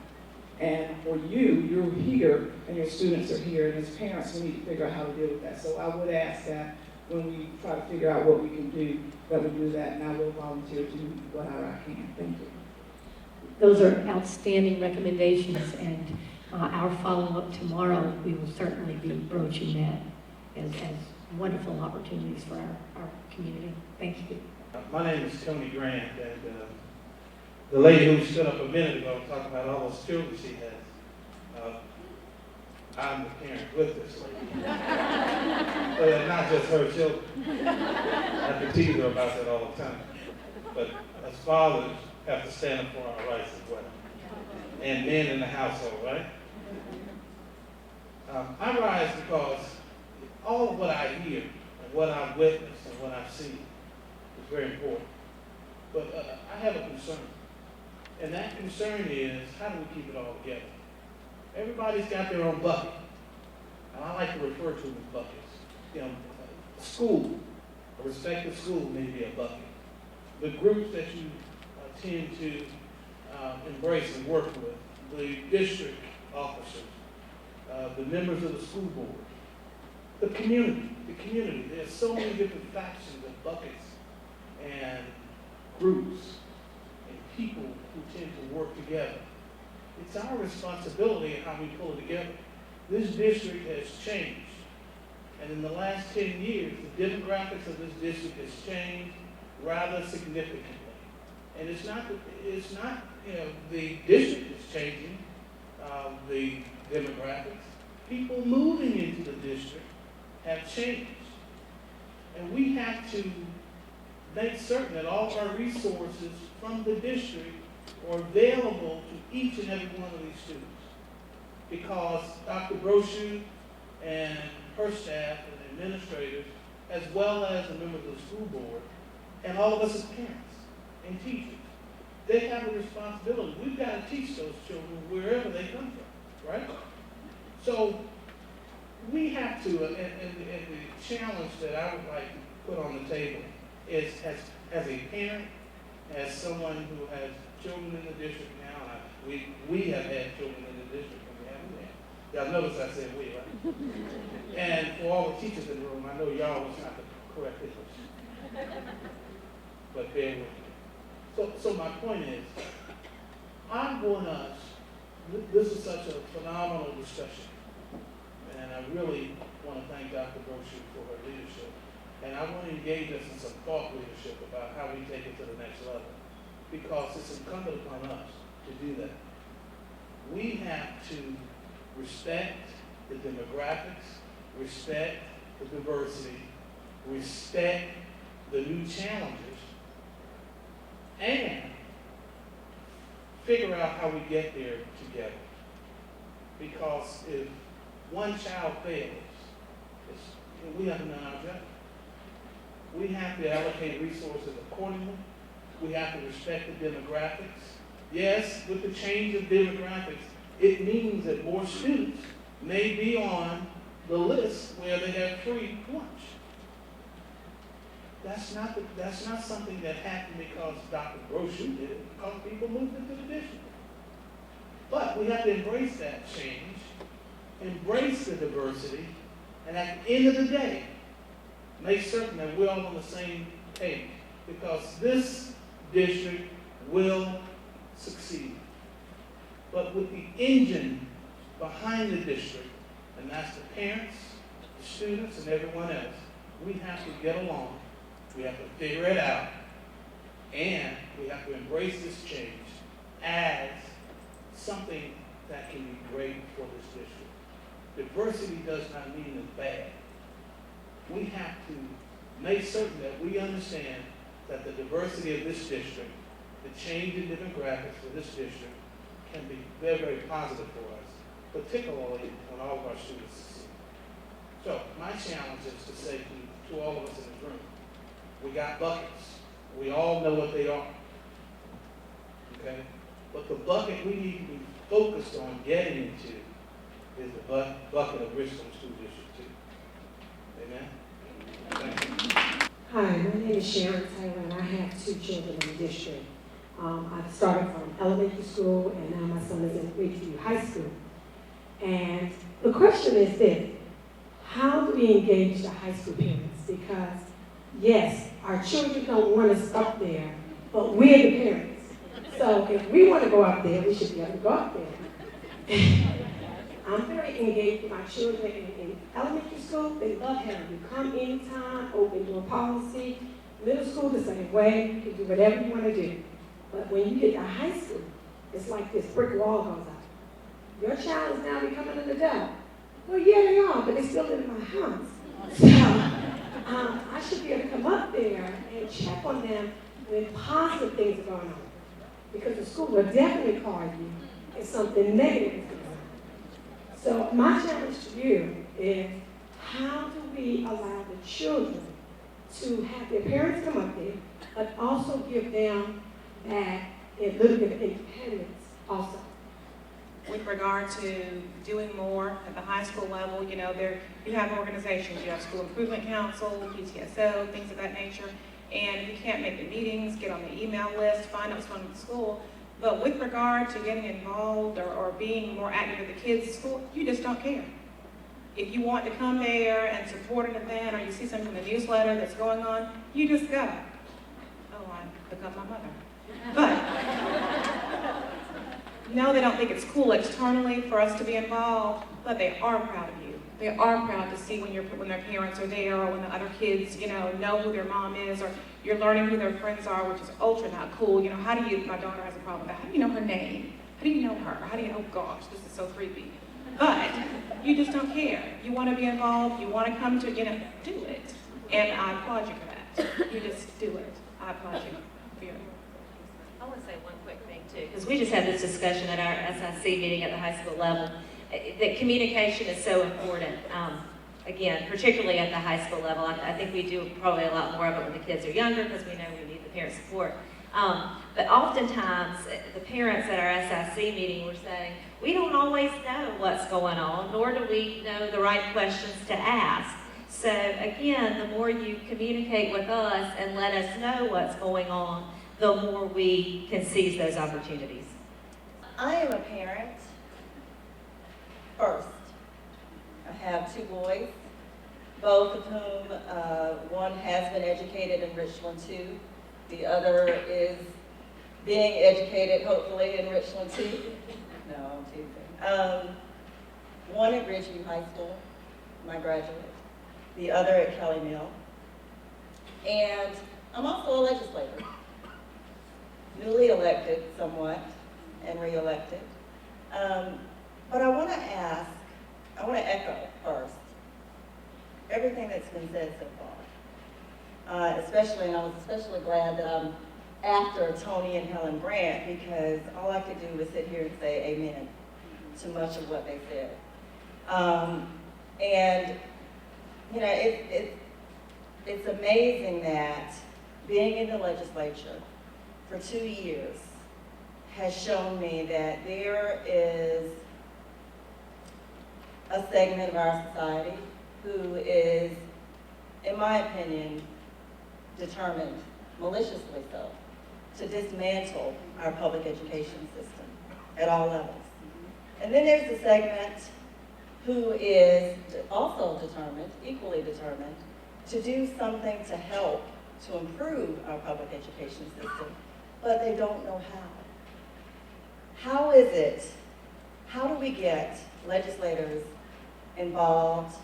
And for you, you're here, and your students are here, and as parents, we need to figure out how to deal with that. So I would ask that when we try to figure out what we can do, that we do that, and I will volunteer to do whatever I can. Thank you. Those are outstanding recommendations, and our follow-up tomorrow, we will certainly be broaching that as wonderful opportunities for our community. Thank you. My name is Tony Grant, and the lady who stood up a minute ago talking about all those children she has, I'm the parent with this lady. But not just her children. I can tease her about that all the time. But as fathers, have to stand up for our rights as well. And men in the household, right? I rise because all of what I hear and what I've witnessed and what I've seen is very important. But I have a concern. And that concern is, how do we keep it all together? Everybody's got their own bucket. And I like to refer to them as buckets. You know, school, a respective school may be a bucket. The groups that you tend to embrace and work with, the district officers, the members of the school board, the community. the community. There's so many different factions and buckets and groups and people who tend to work together. It's our responsibility how we pull it together. This district has changed. And in the last 10 years, the demographics of this district has changed rather significantly. And it's not the district is changing, the demographics. People moving into the district have changed. And we have to make certain that all of our resources from the district are available to each and every one of these students. Because Dr. Brochu and her staff and administrators, as well as the members of the school board, and all of us as parents and teachers, they have a responsibility. We've got to teach those children wherever they come from, right? So we have to, and the challenge that I would like to put on the table is, as a parent, as someone who has children in the district now, and we have had children in the district, and we haven't had. Y'all notice I said we, right? And for all the teachers in the room, I know y'all was not the correct English, but bear with me. So my point is, I want us, this is such a phenomenal discussion, and I really want to thank Dr. Brochu for her leadership, and I want to engage us in some thought leadership about how we take it to the next level, because it's incumbent upon us to do that. We have to respect the demographics, respect the diversity, respect the new challenges, and figure out how we get there together. Because if one child fails, we haven't done our job. We have to allocate resources accordingly. We have to respect the demographics. Yes, with the change of demographics, it means that more students may be on the list where they have free lunch. That's not something that happened because Dr. Brochu did it, because people moved into the district. But we have to embrace that change, embrace the diversity, and at the end of the day, make certain that we're all on the same page, because this district will succeed. But with the engine behind the district, and that's the parents, the students, and everyone else, we have to get along, we have to figure it out, and we have to embrace this change as something that can be great for this district. Diversity does not mean it's bad. We have to make certain that we understand that the diversity of this district, the change in demographics for this district, can be very, very positive for us, particularly when all of our students succeed. So my challenge is to say to all of us in this room, we got buckets. We all know what they are. Okay? But the bucket we need to be focused on getting into is the bucket of Richland School District 2. Amen? Thank you. Hi, my name is Sharon Taylor, and I have 2 children in the district. I've started from elementary school, and now my son is in Richland High School. And the question is this: how do we engage the high school parents? Because yes, our children don't want us up there, but we're the parents. So if we want to go up there, we should be able to go up there. I'm very engaged with my children in elementary school. They love having you come anytime, open door policy. Middle school, the same way. You can do whatever you want to do. But when you get to high school, it's like this brick wall goes up. Your child is now becoming an adult. Well, yeah, they are, but they still live in my house. So I should be able to come up there and check on them when positive things are going on. Because the school will definitely call you if something negative is going on. So my challenge to you is, how do we allow the children to have their parents come up there, but also give them that a little bit of independence also? With regard to doing more at the high school level, you know, you have organizations, you have School Improvement Council, PTSO, things of that nature, and if you can't make the meetings, get on the email list, find out what's going on at school. But with regard to getting involved or being more active at the kids' school, you just don't care. If you want to come there and support an event, or you see something in the newsletter that's going on, you just go. Oh, I become my mother. But no, they don't think it's cool externally for us to be involved, but they are proud of you. They are proud to see when their parents are there, or when the other kids, know who their mom is, or you're learning who their friends are, which is ultra not cool. My daughter has a problem with that. How do you know her name? How do you know her? How do you, oh gosh, this is so creepy. But you just don't care. You want to be involved. You want to come to, do it. And I applaud you for that. You just do it. I applaud you for your. I want to say one quick thing too, because we just had this discussion at our SIC meeting at the high school level, that communication is so important. Again, particularly at the high school level. I think we do probably a lot more of it when the kids are younger, because we know we need the parent support. But oftentimes, the parents at our SIC meeting were saying, we don't always know what's going on, nor do we know the right questions to ask. So again, the more you communicate with us and let us know what's going on, the more we can seize those opportunities. I am a parent first. I have 2 boys, both of whom, one has been educated in Richland Two, the other is being educated, hopefully, in Richland Two. No, I'm teasing. One at Ridgeview High School, my graduate, the other at Kelly Mill. And I'm also a legislator, newly elected somewhat, and re-elected. But I want to echo first everything that's been said so far. And I was especially glad that I'm after Tony and Helen Grant, because all I could do was sit here and say amen to much of what they said. It's amazing that being in the legislature for 2 years has shown me that there is a segment of our society who is, in my opinion, determined, maliciously so, to dismantle our public education system at all levels. And then there's the segment who is also determined, equally determined, to do something to help to improve our public education system, but they don't know how. How do we get legislators involved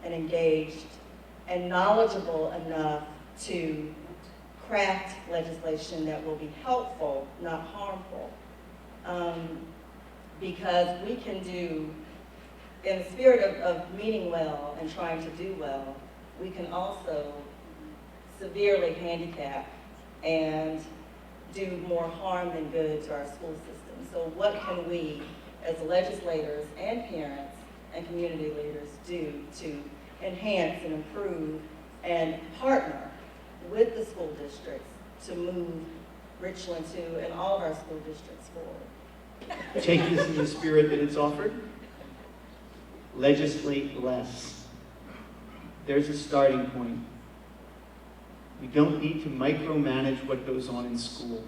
and engaged and knowledgeable enough to craft legislation that will be helpful, not harmful? Because we can do, in the spirit of meaning well and trying to do well, we can also severely handicap and do more harm than good to our school system. So what can we, as legislators and parents and community leaders, do to enhance and improve and partner with the school districts to move Richland Two and all of our school districts forward? Take this in the spirit that it's offered. Legislate less. There's a starting point. We don't need to micromanage what goes on in school.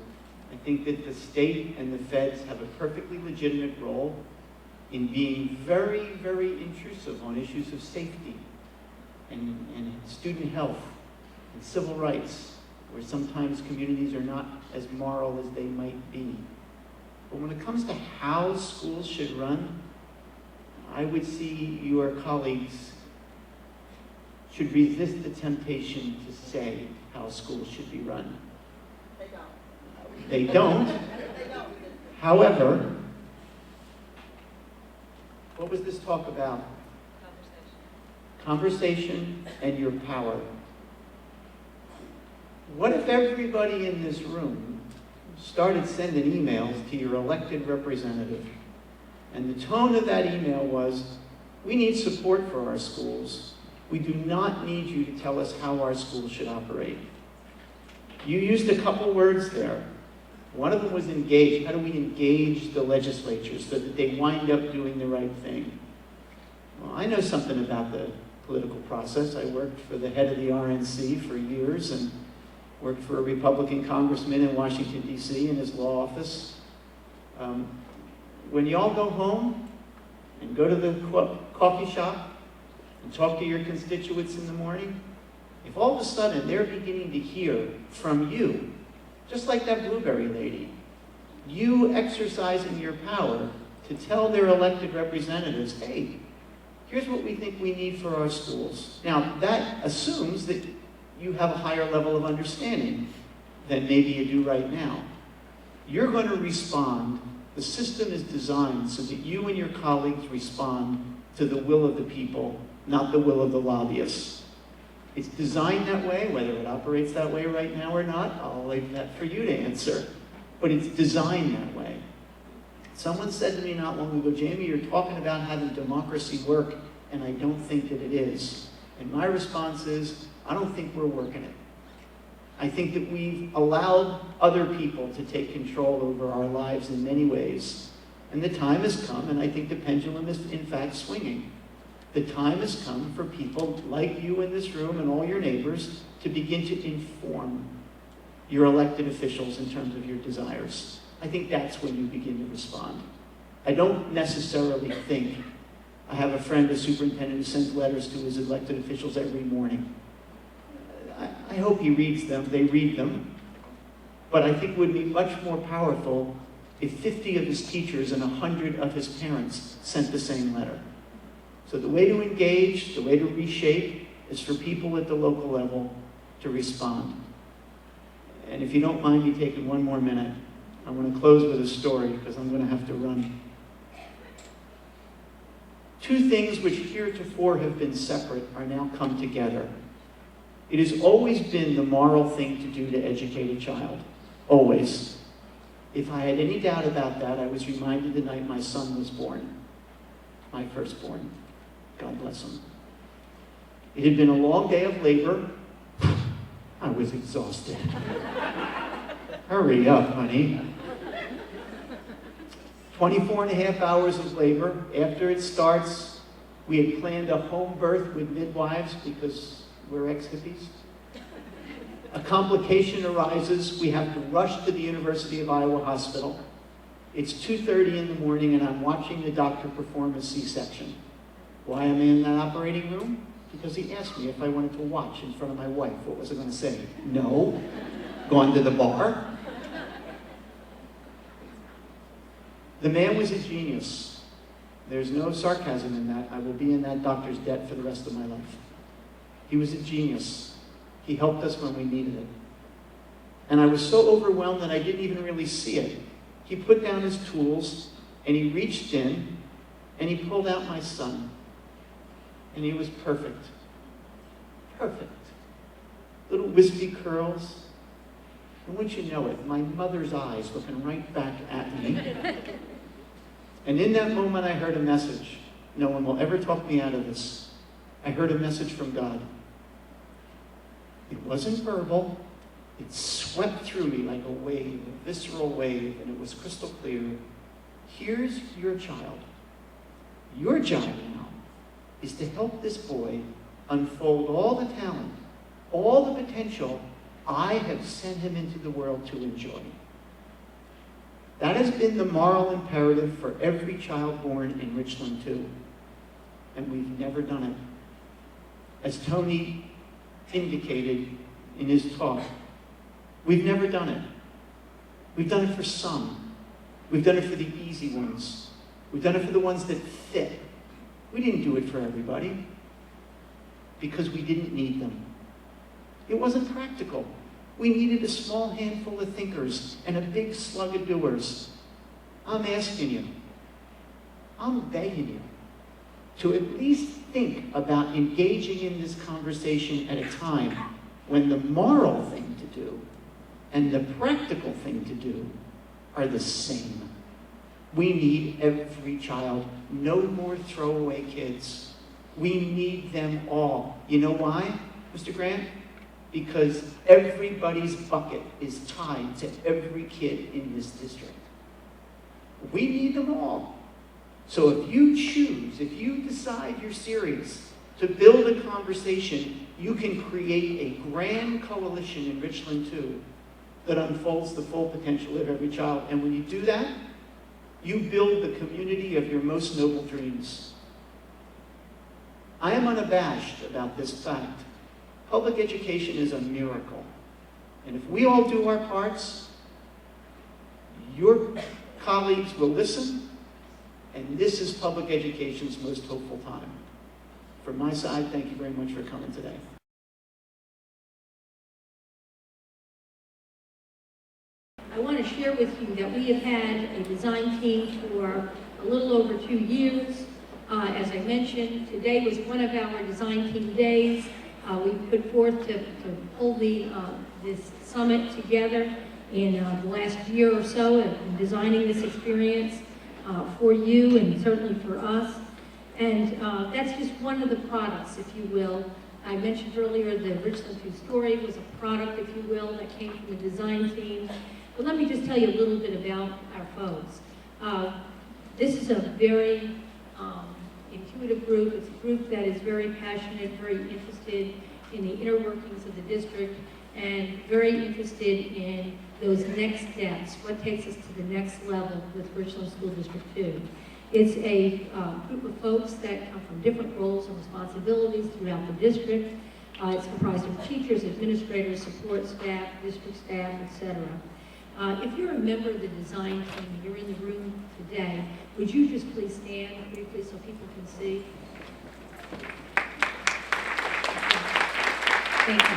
I think that the state and the feds have a perfectly legitimate role in being very, very intrusive on issues of safety and student health and civil rights, where sometimes communities are not as moral as they might be. But when it comes to how schools should run, I would see your colleagues should resist the temptation to say how schools should be run. They don't. However, what was this talk about? Conversation and your power. What if everybody in this room started sending emails to your elected representative, and the tone of that email was, we need support for our schools. We do not need you to tell us how our schools should operate. You used a couple words there. One of them was engage. How do we engage the legislature so that they wind up doing the right thing? Well, I know something about the political process. I worked for the head of the RNC for years and worked for a Republican congressman in Washington, D.C. in his law office. When you all go home and go to the coffee shop and talk to your constituents in the morning, if all of a sudden they're beginning to hear from you, just like that Blueberry lady, you exercising your power to tell their elected representatives, hey, here's what we think we need for our schools. Now, that assumes that you have a higher level of understanding than maybe you do right now. You're going to respond. The system is designed so that you and your colleagues respond to the will of the people, not the will of the lobbyists. It's designed that way. Whether it operates that way right now or not, I'll leave that for you to answer. But it's designed that way. Someone said to me not long ago, Jamie, you're talking about having democracy work, and I don't think that it is. And my response is, I don't think we're working it. I think that we've allowed other people to take control over our lives in many ways. And the time has come, and I think the pendulum is in fact swinging. The time has come for people like you in this room and all your neighbors to begin to inform your elected officials in terms of your desires. I think that's when you begin to respond. I don't necessarily think, I have a friend, a superintendent, who sends letters to his elected officials every morning. I hope he reads them, they read them. But I think it would be much more powerful if 50 of his teachers and 100 of his parents sent the same letter. So the way to engage, the way to reshape, is for people at the local level to respond. And if you don't mind me taking one more minute, I want to close with a story because I'm going to have to run. Two things which heretofore have been separate are now come together. It has always been the moral thing to do to educate a child. Always. If I had any doubt about that, I was reminded the night my son was born. My firstborn. God bless him. It had been a long day of labor. I was exhausted. Hurry up, honey. 24 and a half hours of labor. After it starts, we had planned a home birth with midwives because we're ex-hippies. A complication arises. We have to rush to the University of Iowa Hospital. It's 2:30 in the morning and I'm watching the doctor perform a C-section. Why am I in that operating room? Because he asked me if I wanted to watch in front of my wife. What was I going to say? No. Gone to the bar? The man was a genius. There's no sarcasm in that. I will be in that doctor's debt for the rest of my life. He was a genius. He helped us when we needed it. And I was so overwhelmed that I didn't even really see it. He put down his tools, and he reached in, and he pulled out my son. And he was perfect. Perfect. Little wispy curls. And once you know it, my mother's eyes looking right back at me. And in that moment, I heard a message. No one will ever talk me out of this. I heard a message from God. It wasn't verbal. It swept through me like a wave, a visceral wave, and it was crystal clear. Here's your child. Your job now is to help this boy unfold all the talent, all the potential I have sent him into the world to enjoy. That has been the moral imperative for every child born in Richland Two. And we've never done it. As Tony indicated in his talk, we've never done it. We've done it for some. We've done it for the easy ones. We've done it for the ones that fit. We didn't do it for everybody because we didn't need them. It wasn't practical. We needed a small handful of thinkers and a big slug of doers. I'm asking you, I'm begging you to at least think about engaging in this conversation at a time when the moral thing to do and the practical thing to do are the same. We need every child. No more throwaway kids. We need them all. You know why, Mr. Grant? Because everybody's bucket is tied to every kid in this district. We need them all. So if you choose, if you decide you're serious to build a conversation, you can create a grand coalition in Richland Two that unfolds the full potential of every child. And when you do that, you build the community of your most noble dreams. I am unabashed about this fact. Public education is a miracle. And if we all do our parts, your colleagues will listen, and this is public education's most hopeful time. From my side, thank you very much for coming today. I want to share with you that we have had a design team for a little over 2 years. As I mentioned, today was one of our design team days. We put forth to pull this summit together in the last year or so in designing this experience for you and certainly for us. And that's just one of the products, if you will. I mentioned earlier the Richland Two story was a product, if you will, that came from the design team. But let me just tell you a little bit about our folks. This is a very intuitive group. It's a group that is very passionate, very interested in the inner workings of the district, and very interested in those next steps, what takes us to the next level with Richland School District 2. It's a group of folks that come from different roles and responsibilities throughout the district. It's comprised of teachers, administrators, support staff, district staff, etc. If you're a member of the design team, you're in the room today, would you just please stand briefly so people can see? Thank you.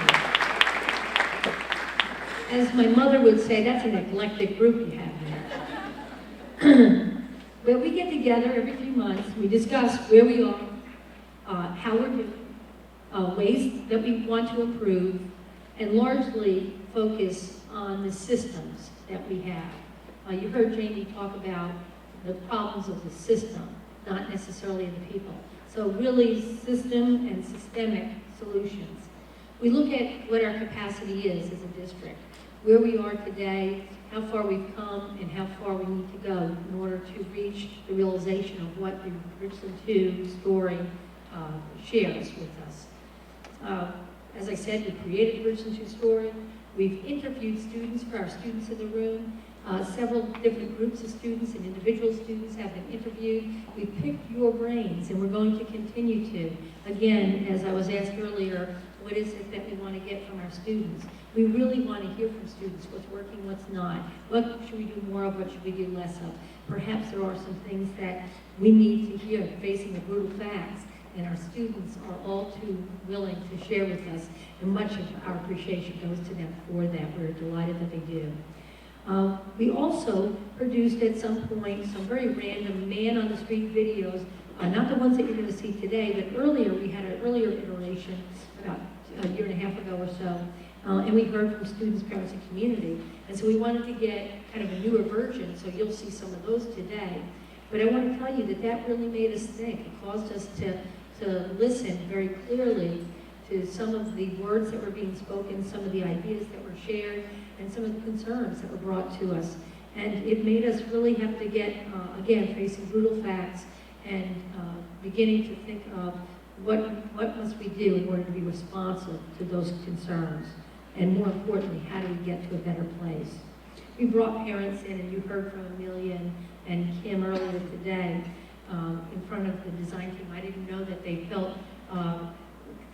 As my mother would say, that's an eclectic group you have there. But we get together every few months, we discuss where we are, how we're doing, ways that we want to improve, and largely focus on the systems that we have. You heard Jamie talk about the problems of the system, not necessarily the people. So really system and systemic solutions. We look at what our capacity is as a district, where we are today, how far we've come, and how far we need to go in order to reach the realization of what the Richland Two story shares with us. As I said, we created the Richland Two story. We've interviewed students for our students in the room. Several different groups of students and individual students have been interviewed. We've picked your brains, and we're going to continue to. Again, as I was asked earlier, what is it that we want to get from our students? We really want to hear from students what's working, what's not. What should we do more of, what should we do less of? Perhaps there are some things that we need to hear facing the brutal facts, and our students are all too willing to share with us, and much of our appreciation goes to them for that. We're delighted that they do. We also produced at some point some very random man-on-the-street videos, not the ones that you're going to see today, but earlier we had an earlier iteration about a year and a half ago or so, and we heard from students, parents, and community. And so we wanted to get kind of a newer version, so you'll see some of those today. But I want to tell you that that really made us think. It caused us to listen very clearly to some of the words that were being spoken, some of the ideas that were shared, and some of the concerns that were brought to us. And it made us really have to get, again, facing brutal facts and beginning to think of what must we do in order to be responsive to those concerns? And more importantly, how do we get to a better place? We brought parents in, and you heard from Amelia and Kim earlier today in front of the design team. I didn't know that they felt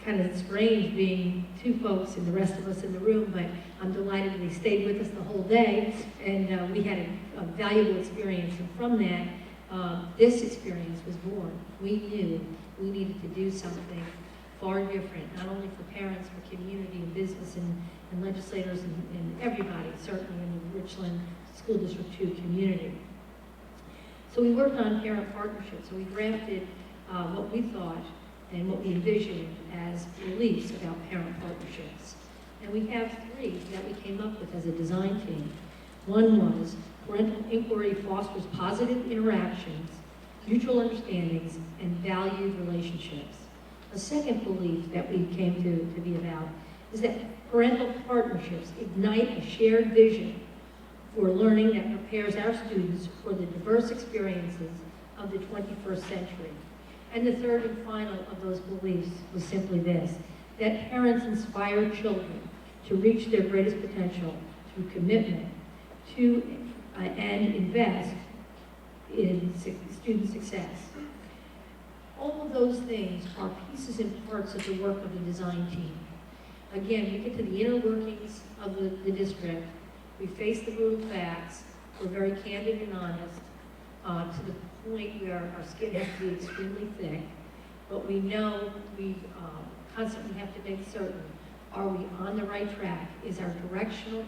kind of strange being two folks and the rest of us in the room, but I'm delighted they stayed with us the whole day, and we had a valuable experience. And from that, this experience was born. We knew we needed to do something far different, not only for parents, but community and business and legislators and everybody, certainly in the Richland School District 2 community. So we worked on parent partnerships. So we drafted what we thought and what we envisioned as beliefs about parent partnerships. And we have three that we came up with as a design team. One was parental inquiry fosters positive interactions, mutual understandings, and valued relationships. A second belief that we came to be about is that parental partnerships ignite a shared vision for learning that prepares our students for the diverse experiences of the 21st century. And the third and final of those beliefs was simply this, that parents inspire children to reach their greatest potential through commitment to and invest in student success. All of of those things are pieces and parts of the work of the design team. Again, we get to the inner workings of the district. We face the brutal facts. We're very candid and honest to the point where our skin has to be extremely thick. But we know we constantly have to make certain, are we on the right track? Is our directional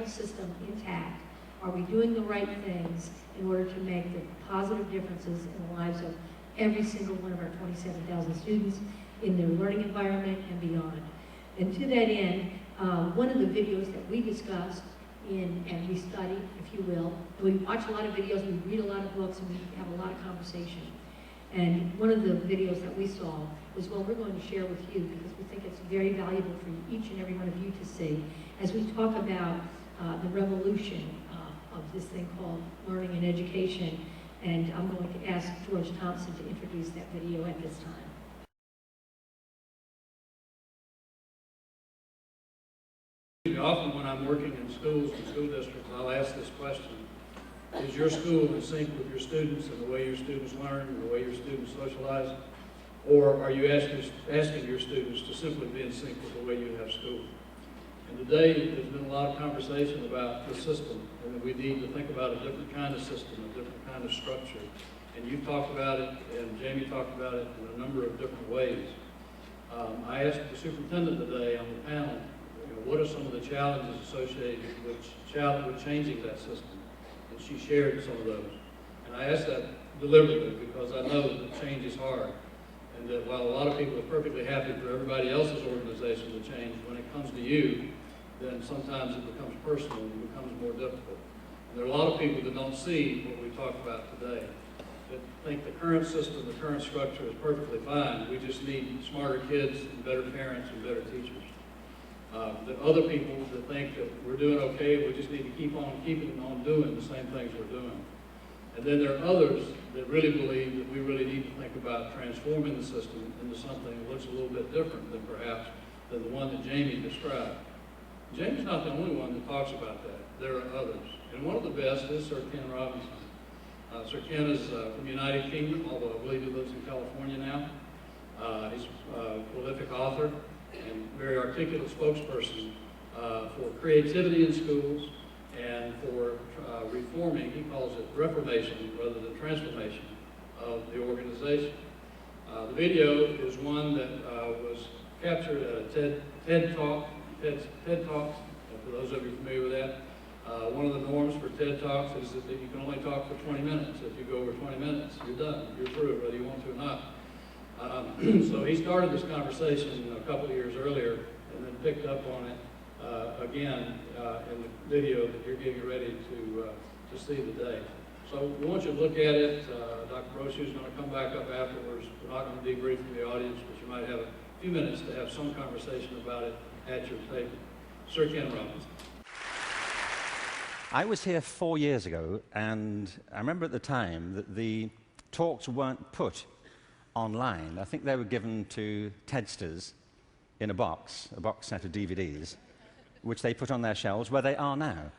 system intact? Are we doing the right things in order to make the positive differences in the lives of every single one of our 27,000 students in their learning environment and beyond? And to that end, one of the videos that we discussed and we study, if you will, and we watch a lot of videos, we read a lot of books, and we have a lot of conversation. And one of the videos that we saw was one we're going to share with you because we think it's very valuable for each and every one of you to see as we talk about the revolution of this thing called learning and education. And I'm going to ask George Thompson to introduce that video at this time. Often when I'm working in schools and school districts, I'll ask this question: is your school in sync with your students and the way your students learn and the way your students socialize? Or are you asking your students to simply be in sync with the way you have school? And today, there's been a lot of conversation about the system, and that we need to think about a different kind of system, a different kind of structure. And you've talked about it, and Jamie talked about it in a number of different ways. I asked the superintendent today on the panel, what are some of the challenges associated with changing that system? And she shared some of those. And I asked that deliberately because I know that change is hard. And that while a lot of people are perfectly happy for everybody else's organization to change, when it comes to you, then sometimes it becomes personal and it becomes more difficult. And there are a lot of people that don't see what we talked about today, that think the current system, the current structure is perfectly fine. We just need smarter kids and better parents and better teachers. That other people that think that we're doing okay, we just need to keep on keeping on doing the same things we're doing. And then there are others that really believe that we really need to think about transforming the system into something that looks a little bit different than perhaps than the one that Jamie described. Jamie's not the only one that talks about that. There are others. And one of the best is Sir Ken Robinson. Sir Ken is from the United Kingdom, although I believe he lives in California now. He's a prolific author and very articulate spokesperson for creativity in schools and for reforming, he calls it reformation rather than transformation of the organization. The video is one that was captured at a TED Talk, for those of you familiar with that. One of the norms for TED Talks is that you can only talk for 20 minutes. If you go over 20 minutes, you're done. You're through, whether you want to or not. So he started this conversation a couple of years earlier and then picked up on it again in the video that you're getting ready to see today. So we want you to look at it. Dr. Brochu is going to come back up afterwards. We're not going to debrief from the audience, but you might have a few minutes to have some conversation about it at your table. Sir Ken Robinson. I was here 4 years ago, and I remember at the time that the talks weren't put online. I think they were given to TEDsters in a box set of DVDs, which they put on their shelves where they are now.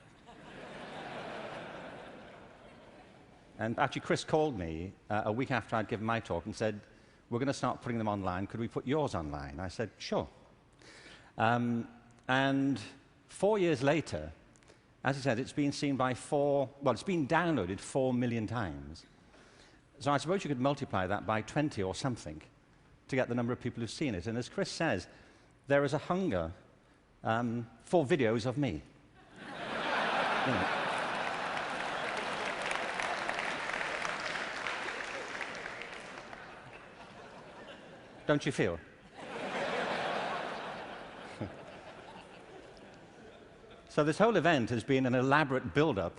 And actually, Chris called me a week after I'd given my talk and said, we're going to start putting them online. Could we put yours online? I said, sure. And 4 years later, as I said, it's been seen by it's been downloaded 4 million times. So I suppose you could multiply that by 20 or something to get the number of people who've seen it. And as Chris says, there is a hunger for videos of me. You know. Don't you feel? So this whole event has been an elaborate build-up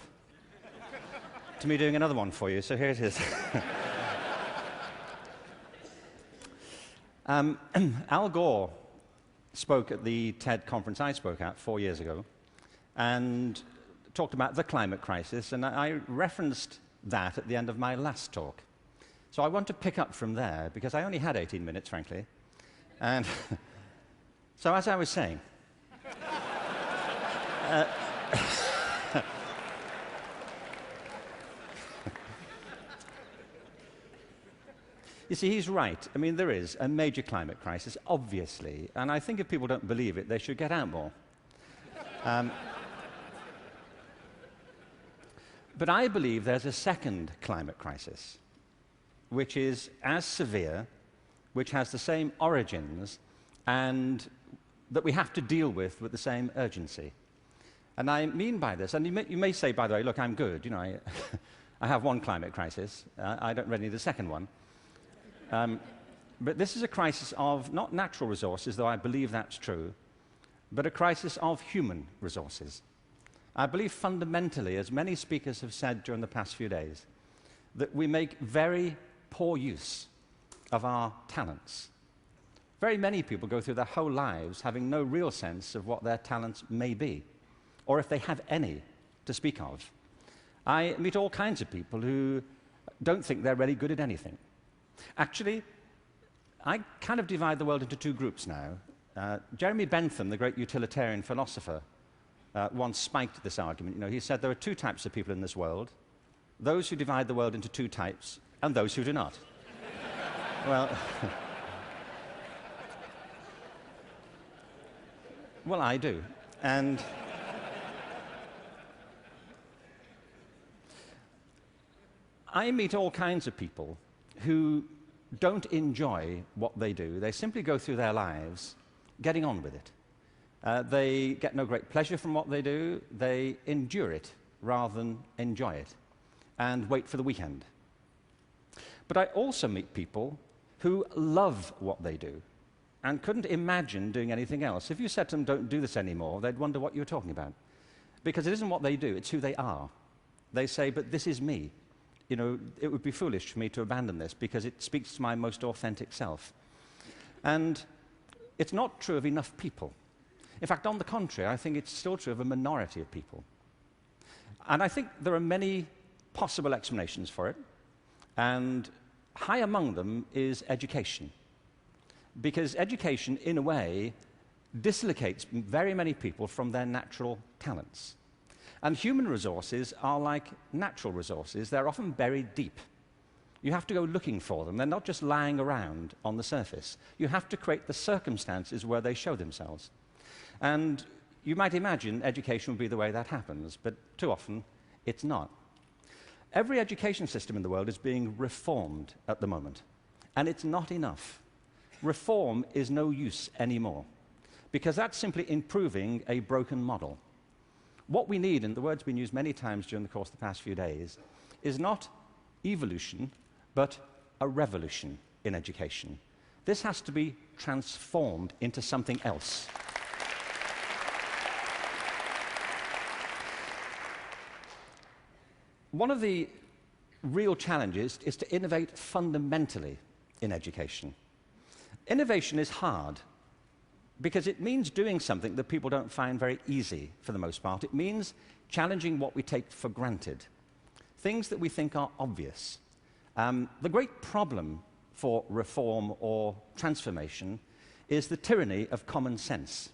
to me doing another one for you, so here it is. Al Gore spoke at the TED conference I spoke at 4 years ago and talked about the climate crisis, and I referenced that at the end of my last talk. So I want to pick up from there, because I only had 18 minutes, frankly. And so as I was saying, You see, he's right. I mean, there is a major climate crisis, obviously, and I think if people don't believe it, they should get out more. But I believe there's a second climate crisis, which is as severe, which has the same origins, and that we have to deal with the same urgency. And I mean by this, and you may say, by the way, look, I'm good. You know, I have one climate crisis. I don't really need a second one. But this is a crisis of not natural resources, though I believe that's true, but a crisis of human resources. I believe fundamentally, as many speakers have said during the past few days, that we make very poor use of our talents. Very many people go through their whole lives having no real sense of what their talents may be, or if they have any to speak of. I meet all kinds of people who don't think they're really good at anything. Actually, I kind of divide the world into two groups now. Jeremy Bentham, the great utilitarian philosopher, once spiked this argument. You know, he said there are two types of people in this world: those who divide the world into two types, and those who do not. Well, well, I do. And I meet all kinds of people who don't enjoy what they do. They simply go through their lives getting on with it. They get no great pleasure from what they do. They endure it rather than enjoy it and wait for the weekend. But I also meet people who love what they do and couldn't imagine doing anything else. If you said to them, don't do this anymore, they'd wonder what you were talking about. Because it isn't what they do, it's who they are. They say, but this is me. You know, it would be foolish for me to abandon this because it speaks to my most authentic self. And it's not true of enough people. In fact, on the contrary, I think it's still true of a minority of people. And I think there are many possible explanations for it. And high among them is education. Because education, in a way, dislocates very many people from their natural talents. And human resources are like natural resources. They're often buried deep. You have to go looking for them. They're not just lying around on the surface. You have to create the circumstances where they show themselves. And you might imagine education would be the way that happens, but too often it's not. Every education system in the world is being reformed at the moment, and it's not enough. Reform is no use anymore, because that's simply improving a broken model. What we need, and the word's been used many times during the course of the past few days, is not evolution, but a revolution in education. This has to be transformed into something else. One of the real challenges is to innovate fundamentally in education. Innovation is hard because it means doing something that people don't find very easy for the most part. It means challenging what we take for granted, things that we think are obvious. The great problem for reform or transformation is the tyranny of common sense.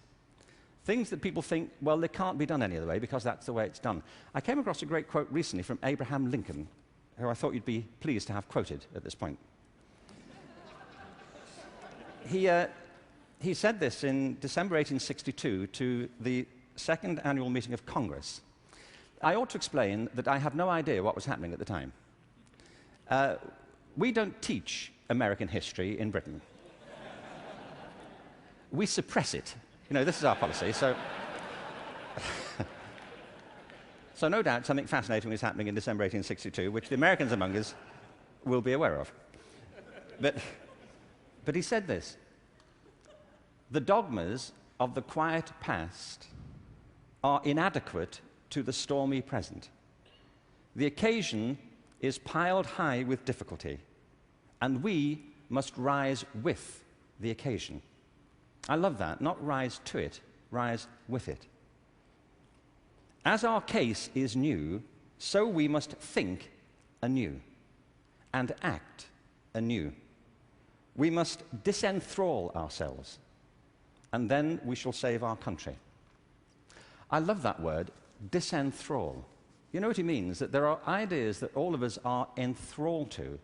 Things that people think, well, they can't be done any other way because that's the way it's done. I came across a great quote recently from Abraham Lincoln, who I thought you'd be pleased to have quoted at this point. He said this in December 1862 to the second annual meeting of Congress. I ought to explain that I have no idea what was happening at the time. We don't teach American history in Britain. We suppress it. You know, this is our policy, so... So no doubt something fascinating was happening in December 1862, which the Americans among us will be aware of. But he said this: the dogmas of the quiet past are inadequate to the stormy present. The occasion is piled high with difficulty, and we must rise with the occasion. I love that. Not rise to it, rise with it. As our case is new, so we must think anew and act anew. We must disenthrall ourselves, and then we shall save our country. I love that word, disenthrall. You know what he means? That there are ideas that all of us are enthralled to,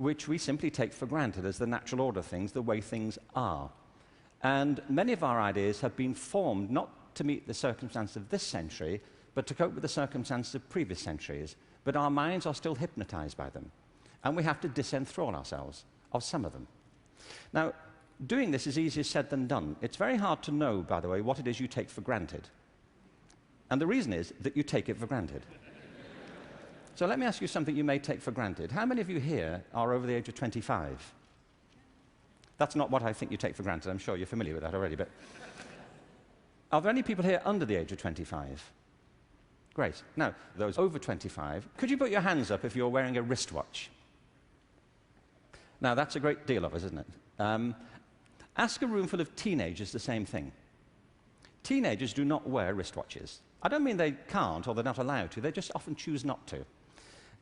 which we simply take for granted as the natural order of things, the way things are. And many of our ideas have been formed not to meet the circumstances of this century, but to cope with the circumstances of previous centuries. But our minds are still hypnotized by them, and we have to disenthrall ourselves of some of them. Now, doing this is easier said than done. It's very hard to know, by the way, what it is you take for granted. And the reason is that you take it for granted. So let me ask you something you may take for granted. How many of you here are over the age of 25? That's not what I think you take for granted. I'm sure you're familiar with that already. But are there any people here under the age of 25? Great. Now, those over 25, could you put your hands up if you're wearing a wristwatch? Now, that's a great deal of us, isn't it? Ask a room full of teenagers the same thing. Teenagers do not wear wristwatches. I don't mean they can't or they're not allowed to. They just often choose not to.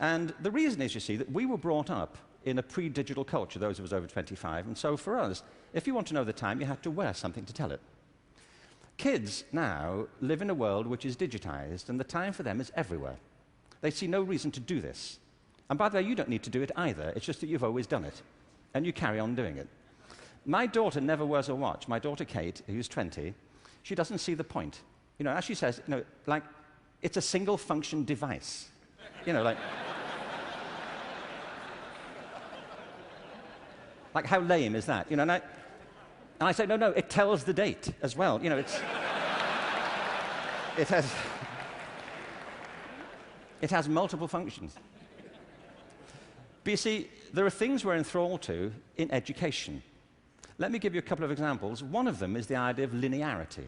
And the reason is, you see, that we were brought up in a pre-digital culture, those of us over 25, and so for us, if you want to know the time, you had to wear something to tell it. Kids now live in a world which is digitized, and the time for them is everywhere. They see no reason to do this. And by the way, you don't need to do it either. It's just that you've always done it, and you carry on doing it. My daughter never wears a watch. My daughter Kate, who's 20, she doesn't see the point. You know, as she says, you know, like, it's a single-function device. You know, like how lame is that? You know, and I say, no, it tells the date as well. You know, it has multiple functions. But you see, there are things we're enthralled to in education. Let me give you a couple of examples. One of them is the idea of linearity.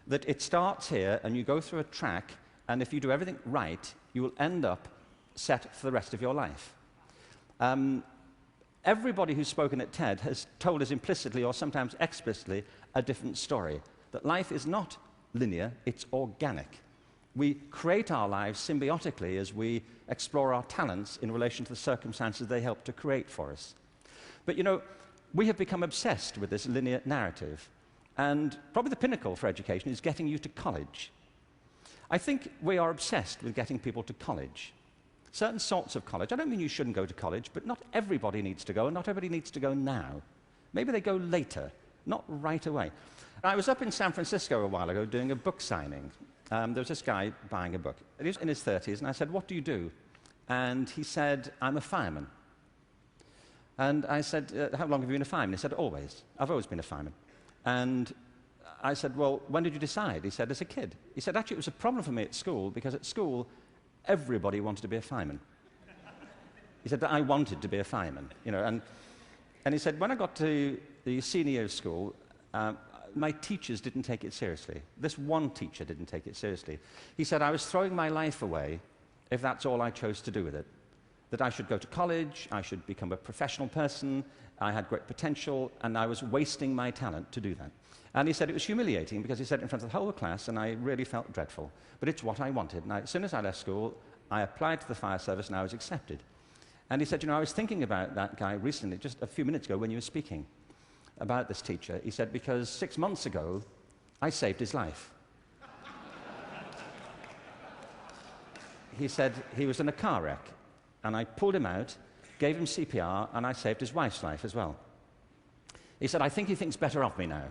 That it starts here, and you go through a track, and if you do everything right, you will end up set for the rest of your life. Everybody who's spoken at TED has told us implicitly or sometimes explicitly a different story. That life is not linear, it's organic. We create our lives symbiotically as we explore our talents in relation to the circumstances they help to create for us. But you know, we have become obsessed with this linear narrative. And probably the pinnacle for education is getting you to college. I think we are obsessed with getting people to college. Certain sorts of college. I don't mean you shouldn't go to college, but not everybody needs to go, and not everybody needs to go now. Maybe they go later, not right away. I was up in San Francisco a while ago doing a book signing. There was this guy buying a book. He was in his 30s, and I said, "What do you do?" And he said, "I'm a fireman." And I said, "How long have you been a fireman?" He said, "Always. I've always been a fireman." And I said, "Well, when did you decide?" He said, "As a kid." He said, "Actually, it was a problem for me at school, because at school, everybody wanted to be a fireman." He said that I wanted to be a fireman, you know, and he said, when I got to the senior year of school, my teachers didn't take it seriously. This one teacher didn't take it seriously. He said I was throwing my life away if that's all I chose to do with it. That I should go to college, I should become a professional person, I had great potential, and I was wasting my talent to do that. And he said it was humiliating, because he said it in front of the whole class, and I really felt dreadful. But it's what I wanted. And as soon as I left school, I applied to the fire service, and I was accepted. And he said, you know, I was thinking about that guy recently, just a few minutes ago when you were speaking about this teacher. He said, because 6 months ago, I saved his life. He said he was in a car wreck, and I pulled him out, gave him CPR, and I saved his wife's life as well. He said, I think he thinks better of me now.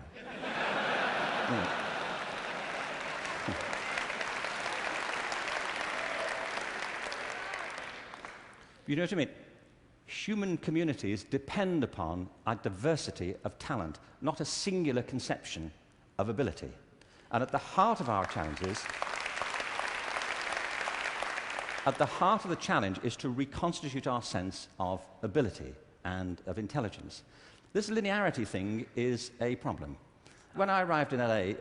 You know what I mean? Human communities depend upon a diversity of talent, not a singular conception of ability. And at the heart of our challenges, at the heart of the challenge is to reconstitute our sense of ability and of intelligence. This linearity thing is a problem. When I arrived in LA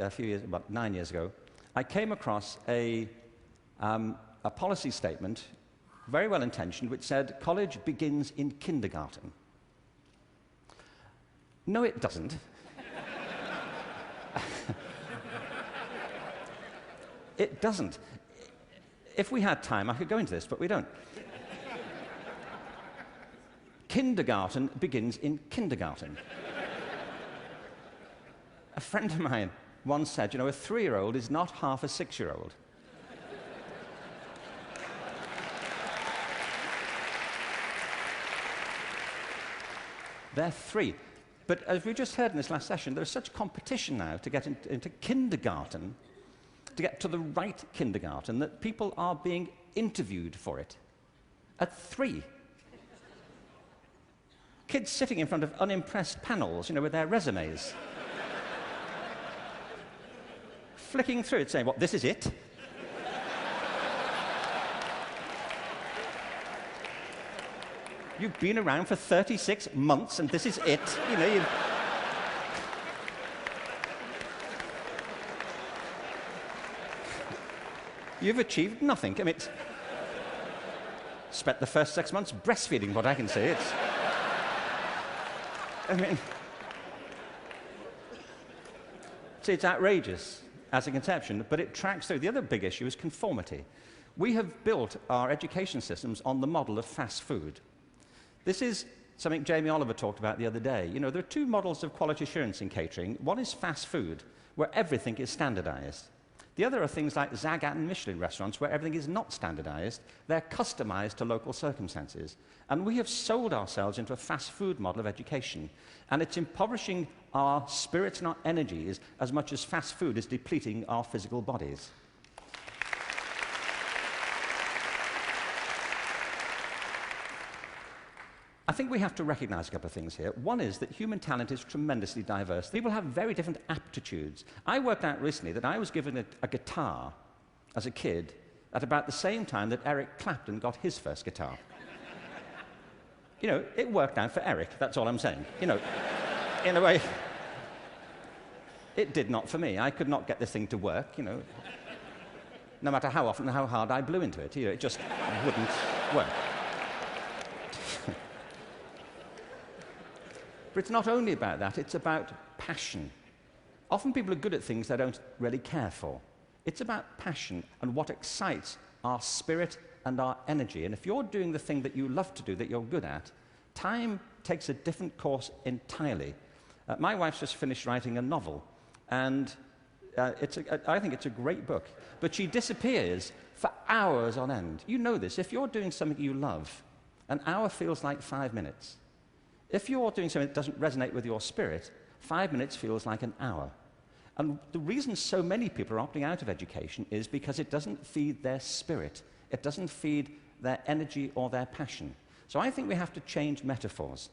about 9 years ago, I came across a policy statement, very well intentioned, which said college begins in kindergarten. No, it doesn't. It doesn't. If we had time, I could go into this, but we don't. Kindergarten begins in kindergarten. A friend of mine once said, you know, a 3-year-old is not half a 6-year-old. They're 3. But as we just heard in this last session, there's such competition now to get into kindergarten, to get to the right kindergarten, that people are being interviewed for it at 3. Kids sitting in front of unimpressed panels, with their resumes. Flicking through it, saying, "What, this is it?" You've been around for 36 months and this is it. You've achieved nothing. I mean, spent the first 6 months breastfeeding, what I can say. It's outrageous as a conception, but it tracks through. The other big issue is conformity. We have built our education systems on the model of fast food. This is something Jamie Oliver talked about the other day. There are 2 models of quality assurance in catering. One is fast food, where everything is standardized. The other are things like Zagat and Michelin restaurants, where everything is not standardized. They're customized to local circumstances. And we have sold ourselves into a fast food model of education. And it's impoverishing our spirits and our energies as much as fast food is depleting our physical bodies. I think we have to recognize a couple of things here. One is that human talent is tremendously diverse. People have very different aptitudes. I worked out recently that I was given a guitar as a kid at about the same time that Eric Clapton got his first guitar. It worked out for Eric, that's all I'm saying. In a way, it did not for me. I could not get this thing to work, no matter how often and how hard I blew into it. It just wouldn't work. But it's not only about that, it's about passion. Often people are good at things they don't really care for. It's about passion and what excites our spirit and our energy. And if you're doing the thing that you love to do, that you're good at, time takes a different course entirely. My wife's just finished writing a novel, and I think it's a great book. But she disappears for hours on end. You know this. If you're doing something you love, an hour feels like 5 minutes. If you're doing something that doesn't resonate with your spirit, 5 minutes feels like an hour. And the reason so many people are opting out of education is because it doesn't feed their spirit. It doesn't feed their energy or their passion. So I think we have to change metaphors.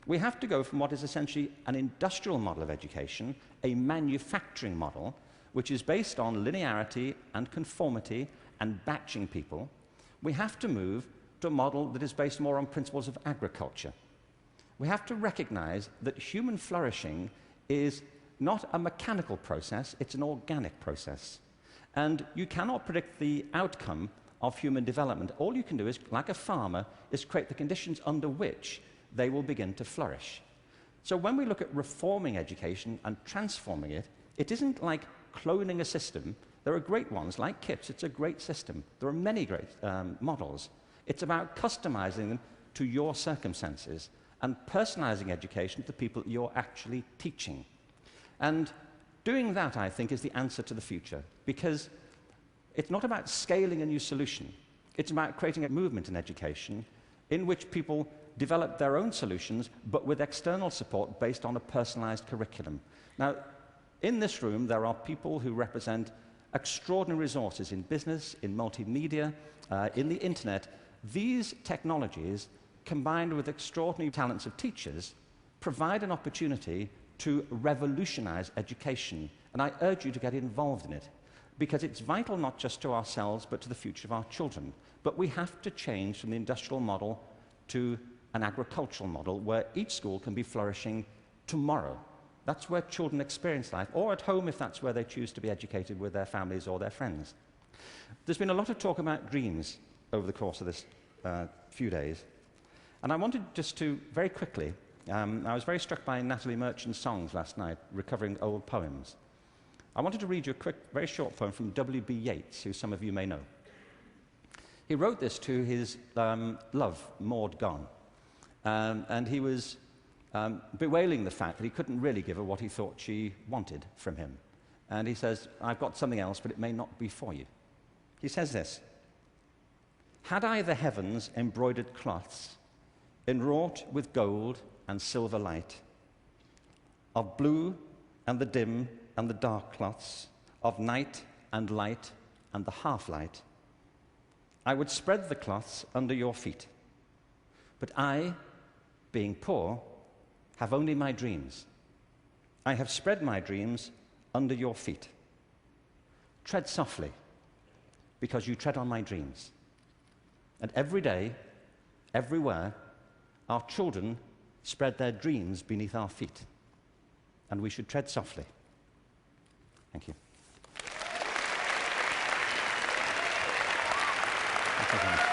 We have to go from what is essentially an industrial model of education, a manufacturing model, which is based on linearity and conformity and batching people. We have to move to a model that is based more on principles of agriculture. We have to recognize that human flourishing is not a mechanical process, it's an organic process. And you cannot predict the outcome of human development. All you can do is, like a farmer, is create the conditions under which they will begin to flourish. So when we look at reforming education and transforming it, it isn't like cloning a system. There are great ones, like KIPS, it's a great system. There are many great models. It's about customizing them to your circumstances and personalizing education to the people you're actually teaching. And doing that, I think, is the answer to the future, because it's not about scaling a new solution. It's about creating a movement in education in which people develop their own solutions, but with external support based on a personalized curriculum. Now, in this room, there are people who represent extraordinary resources in business, in multimedia, in the internet. These technologies, combined with extraordinary talents of teachers, provide an opportunity to revolutionize education. And I urge you to get involved in it, because it's vital not just to ourselves, but to the future of our children. But we have to change from the industrial model to an agricultural model where each school can be flourishing tomorrow. That's where children experience life, or at home if that's where they choose to be educated with their families or their friends. There's been a lot of talk about dreams over the course of this few days. And I wanted just to, very quickly, I was very struck by Natalie Merchant's songs last night, recovering old poems. I wanted to read you a quick, very short poem from W.B. Yeats, who some of you may know. He wrote this to his love, Maud Gone, and he was bewailing the fact that he couldn't really give her what he thought she wanted from him. And he says, "I've got something else, but it may not be for you." He says this: "Had I the heavens embroidered cloths, enwrought with gold and silver light, of blue and the dim and the dark cloths, of night and light and the half-light. I would spread the cloths under your feet. But I, being poor, have only my dreams. I have spread my dreams under your feet. Tread softly, because you tread on my dreams. And every day, everywhere, our children spread their dreams beneath our feet. And we should tread softly. Thank you. Thank you very much.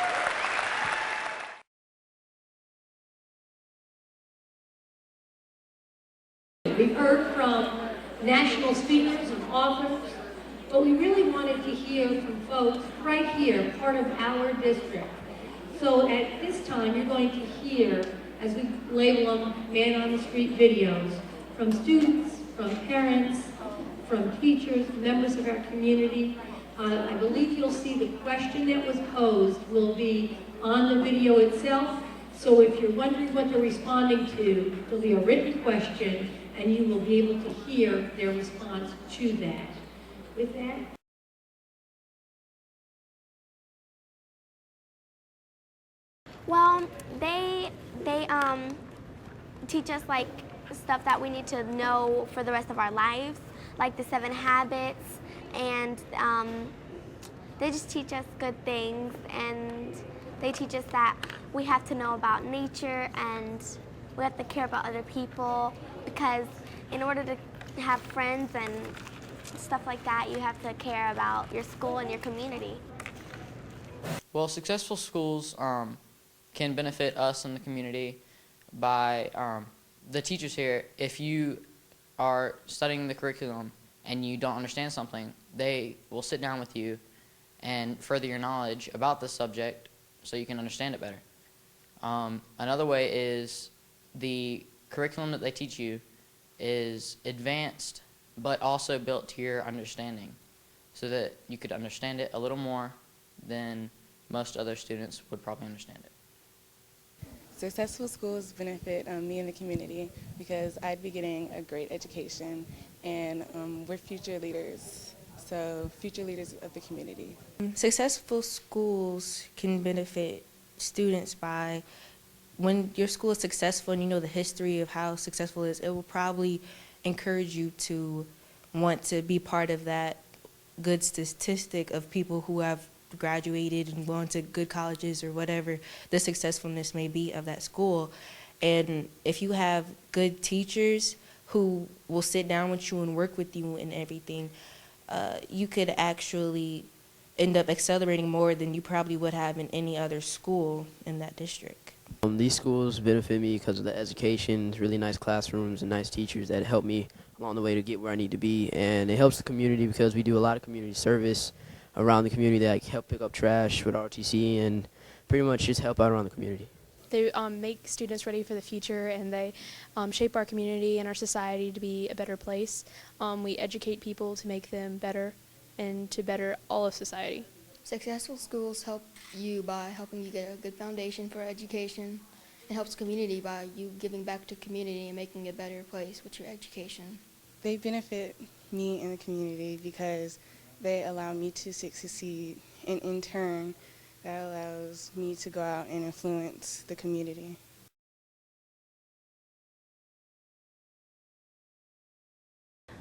We've heard from national speakers and authors, but we really wanted to hear from folks right here, part of our district. So at this time, you're going to hear, as we label them, man-on-the-street videos, from students, from parents, from teachers, members of our community. I believe you'll see the question that was posed will be on the video itself. So if you're wondering what they're responding to, there'll be a written question, and you will be able to hear their response to that. With that, well, they teach us like stuff that we need to know for the rest of our lives, like the 7 habits, and they just teach us good things, and they teach us that we have to know about nature and we have to care about other people, because in order to have friends and stuff like that, you have to care about your school and your community. Well, successful schools can benefit us in the community by the teachers here. If you are studying the curriculum and you don't understand something, they will sit down with you and further your knowledge about the subject so you can understand it better. Another way is the curriculum that they teach you is advanced but also built to your understanding so that you could understand it a little more than most other students would probably understand it. Successful schools benefit me and the community because I'd be getting a great education, and we're future leaders, so future leaders of the community. Successful schools can benefit students by, when your school is successful and you know the history of how successful it is, it will probably encourage you to want to be part of that good statistic of people who have graduated and gone to good colleges or whatever the successfulness may be of that school. And if you have good teachers who will sit down with you and work with you and everything, you could actually end up accelerating more than you probably would have in any other school in that district. These schools benefit me because of the education, really nice classrooms and nice teachers that help me along the way to get where I need to be. And it helps the community because we do a lot of community service around the community, that help pick up trash with RTC and pretty much just help out around the community. They make students ready for the future, and they shape our community and our society to be a better place. We educate people to make them better and to better all of society. Successful schools help you by helping you get a good foundation for education. It helps the community by you giving back to community and making it a better place with your education. They benefit me and the community because they allow me to succeed, and in turn, that allows me to go out and influence the community.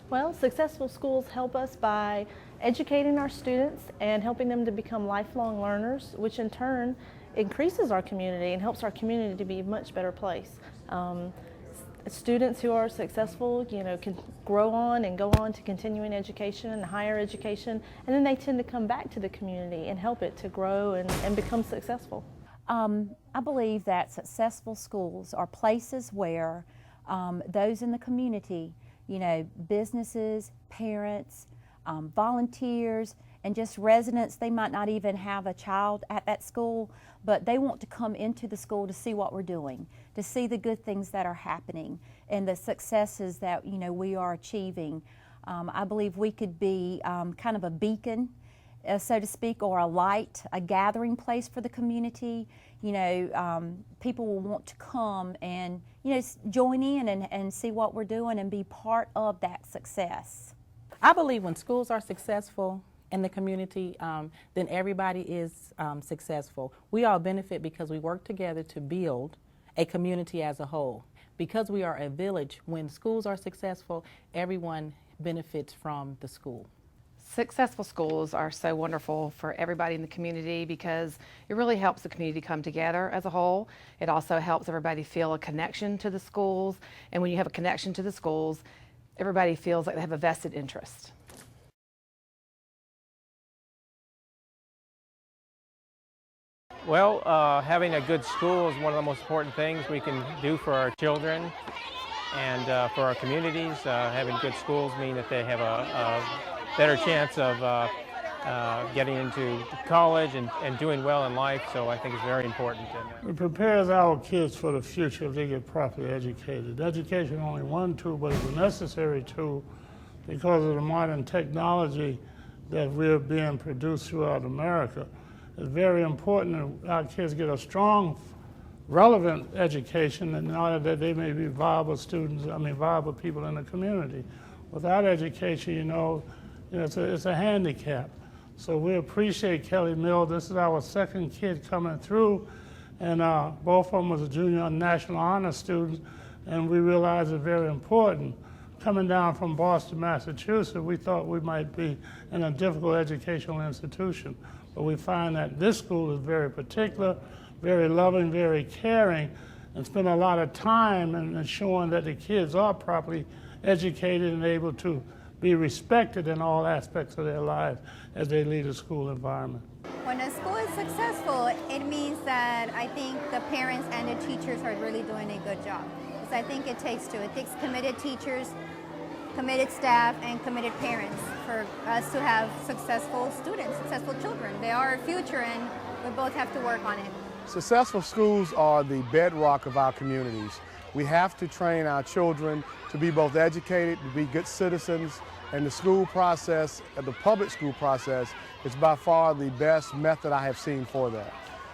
Well, successful schools help us by educating our students and helping them to become lifelong learners, which in turn increases our community and helps our community to be a much better place. Students who are successful, can grow on and go on to continuing education and higher education, and then they tend to come back to the community and help it to grow and become successful. I believe that successful schools are places where those in the community, businesses, parents, volunteers, and just residents, they might not even have a child at that school, but they want to come into the school to see what we're doing, to see the good things that are happening and the successes that we are achieving. I believe we could be kind of a beacon so to speak, or a light, a gathering place for the community. People will want to come and, join in and see what we're doing and be part of that success. I believe when schools are successful in the community, then everybody is successful. We all benefit because we work together to build a community as a whole. Because we are a village, when schools are successful, everyone benefits from the school. Successful schools are so wonderful for everybody in the community because it really helps the community come together as a whole. It also helps everybody feel a connection to the schools, and when you have a connection to the schools, everybody feels like they have a vested interest. Well, having a good school is one of the most important things we can do for our children and for our communities. Having good schools mean that they have a better chance of getting into college and doing well in life, so I think it's very important. It prepares our kids for the future if they get properly educated. Education is only one tool, but it's a necessary tool because of the modern technology that we're being produced throughout America. It's very important that our kids get a strong, relevant education in order that they may be viable viable people in the community. Without education, it's a handicap. So we appreciate Kelly Mill. This is our second kid coming through, and both of them was a junior national honor students, and we realize it's very important. Coming down from Boston, Massachusetts, we thought we might be in a difficult educational institution, but we find that this school is very particular, very loving, very caring, and spend a lot of time in ensuring that the kids are properly educated and able to be respected in all aspects of their lives as they lead a school environment. When a school is successful, it means that I think the parents and the teachers are really doing a good job. Because I think it takes two. It takes committed teachers, committed staff, and committed parents for us to have successful students, successful children. They are our future, and we both have to work on it. Successful schools are the bedrock of our communities. We have to train our children to be both educated, to be good citizens, and the school process, the public school process, is by far the best method I have seen for that.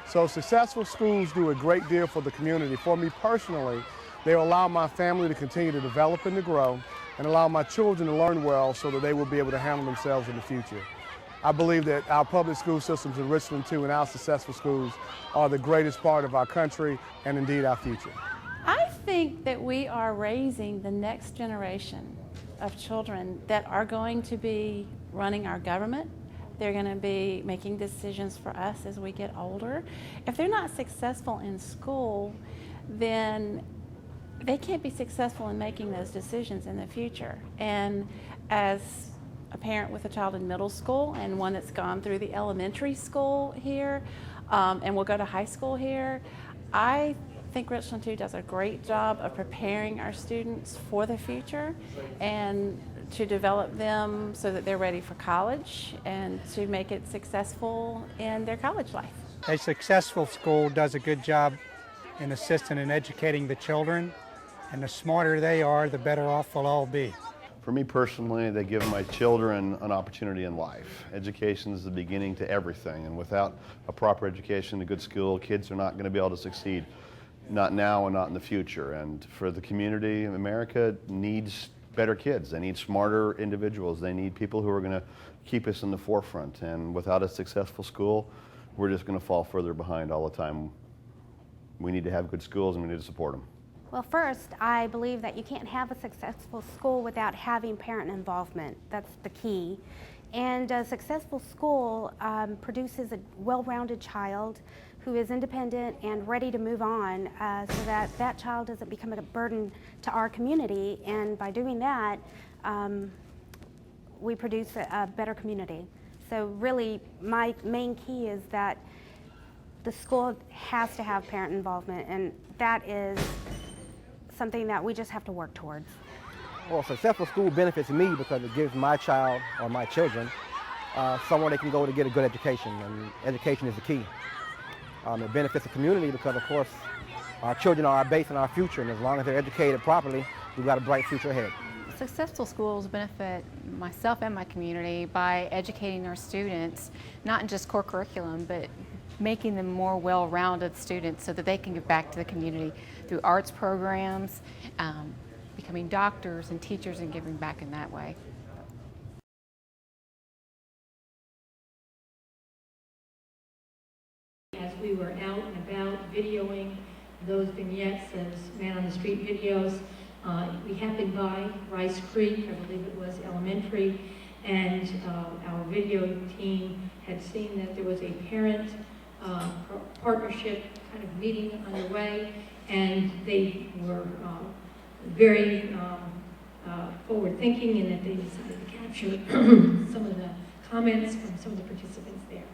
So successful schools do a great deal for the community. For me personally, they allow my family to continue to develop and to grow, and allow my children to learn well so that they will be able to handle themselves in the future. I believe that our public school systems in Richland Two and our successful schools are the greatest part of our country and indeed our future. I think that we are raising the next generation of children that are going to be running our government. They're going to be making decisions for us as we get older. If they're not successful in school, then they can't be successful in making those decisions in the future. And as a parent with a child in middle school and one that's gone through the elementary school here and will go to high school here, I think Richland Two does a great job of preparing our students for the future and to develop them so that they're ready for college and to make it successful in their college life. A successful school does a good job in assisting and educating the children, and the smarter they are, the better off we'll all be. For me personally, they give my children an opportunity in life. Education is the beginning to everything, and without a proper education, a good school, kids are not going to be able to succeed. Not now and not in the future. And for the community, America needs better kids. They need smarter individuals. They need people who are going to keep us in the forefront. And without a successful school, we're just going to fall further behind all the time. We need to have good schools and we need to support them. Well, first, I believe that you can't have a successful school without having parent involvement. That's the key. And a successful school produces a well-rounded child who is independent and ready to move on so that that child doesn't become a burden to our community. And by doing that, we produce a better community. So really, my main key is that the school has to have parent involvement, and that is something that we just have to work towards. Well, a successful school benefits me because it gives my child or my children somewhere they can go to get a good education, and education is the key. It benefits the community because, of course, our children are our base and our future, and as long as they're educated properly, we've got a bright future ahead. Successful schools benefit myself and my community by educating our students, not in just core curriculum, but making them more well-rounded students so that they can give back to the community through arts programs, becoming doctors and teachers and giving back in that way. As we were out and about videoing those vignettes, those man on the street videos, we happened by Rice Creek, I believe it was elementary, and our video team had seen that there was a parent partnership kind of meeting underway, and they were very forward-thinking in that they decided to capture some of the comments from some of the participants there.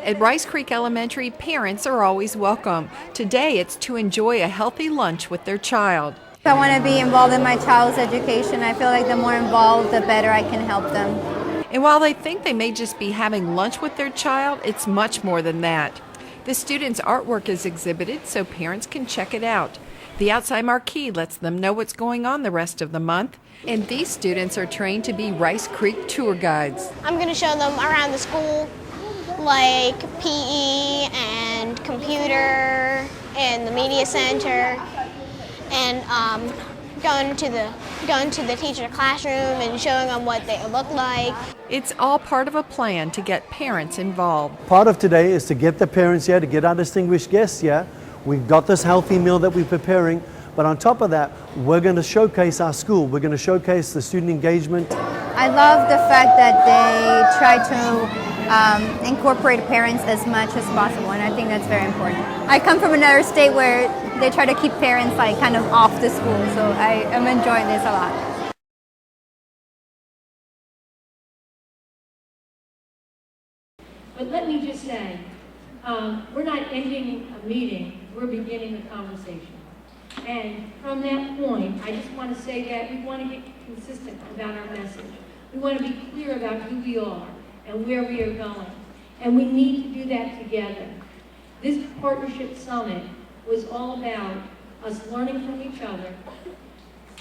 At Rice Creek Elementary, parents are always welcome. Today, it's to enjoy a healthy lunch with their child. If I want to be involved in my child's education, I feel like the more involved, the better I can help them. And while they think they may just be having lunch with their child, it's much more than that. The students' artwork is exhibited so parents can check it out. The outside marquee lets them know what's going on the rest of the month. And these students are trained to be Rice Creek tour guides. I'm going to show them around the school, like PE and computer and the media center, and going to the teacher classroom and showing them what they look like. It's all part of a plan to get parents involved. Part of today is to get the parents here, to get our distinguished guests here. We've got this healthy meal that we're preparing, but on top of that, we're going to showcase our school. We're going to showcase the student engagement. I love the fact that they try to incorporate parents as much as possible, and I think that's very important. I come from another state where they try to keep parents like kind of off the school, so I am enjoying this a lot. But let me just say, we're not ending a meeting, we're beginning a conversation. And from that point, I just want to say that we want to get consistent about our message. We want to be clear about who we are and where we are going. And we need to do that together. This partnership summit was all about us learning from each other,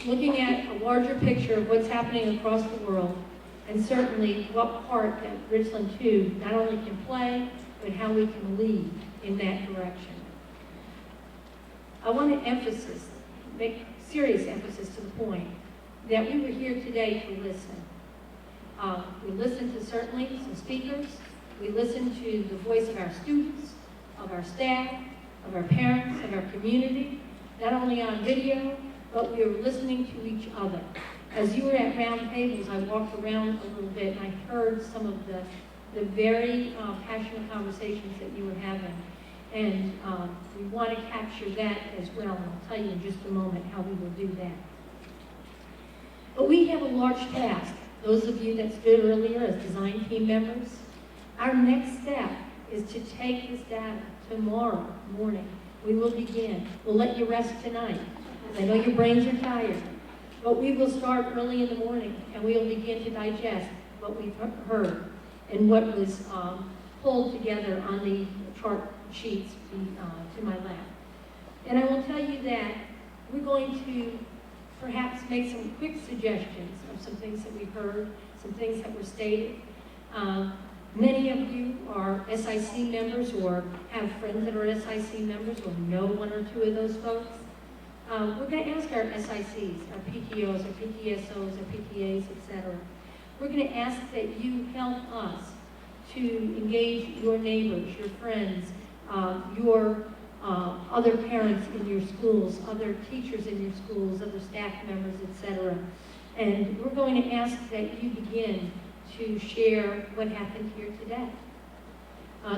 looking at a larger picture of what's happening across the world, and certainly what part that Richland Two not only can play, but how we can lead in that direction. I want to make serious emphasis to the point that we were here today to listen. We listened to certainly some speakers. We listened to the voice of our students, of our staff, of our parents, of our community, not only on video, but we were listening to each other. As you were at round tables, I walked around a little bit and I heard some of the very passionate conversations that you were having. And we want to capture that as well, and I'll tell you in just a moment how we will do that. But we have a large task. Those of you that stood earlier as design team members, our next step is to take this data tomorrow morning. We will begin. We'll let you rest tonight. I know your brains are tired, but we will start early in the morning and we will begin to digest what we've heard and what was pulled together on the chart sheets to my left. And I will tell you that we're going to perhaps make some quick suggestions of some things that we've heard, some things that were stated. Many of you are SIC members or have friends that are SIC members or know one or two of those folks. We're going to ask our SICs, our PTOs, our PTSOs, our PTAs, etc. We're going to ask that you help us to engage your neighbors, your friends, your other parents in your schools, other teachers in your schools, other staff members, etc. And we're going to ask that you begin to share what happened here today.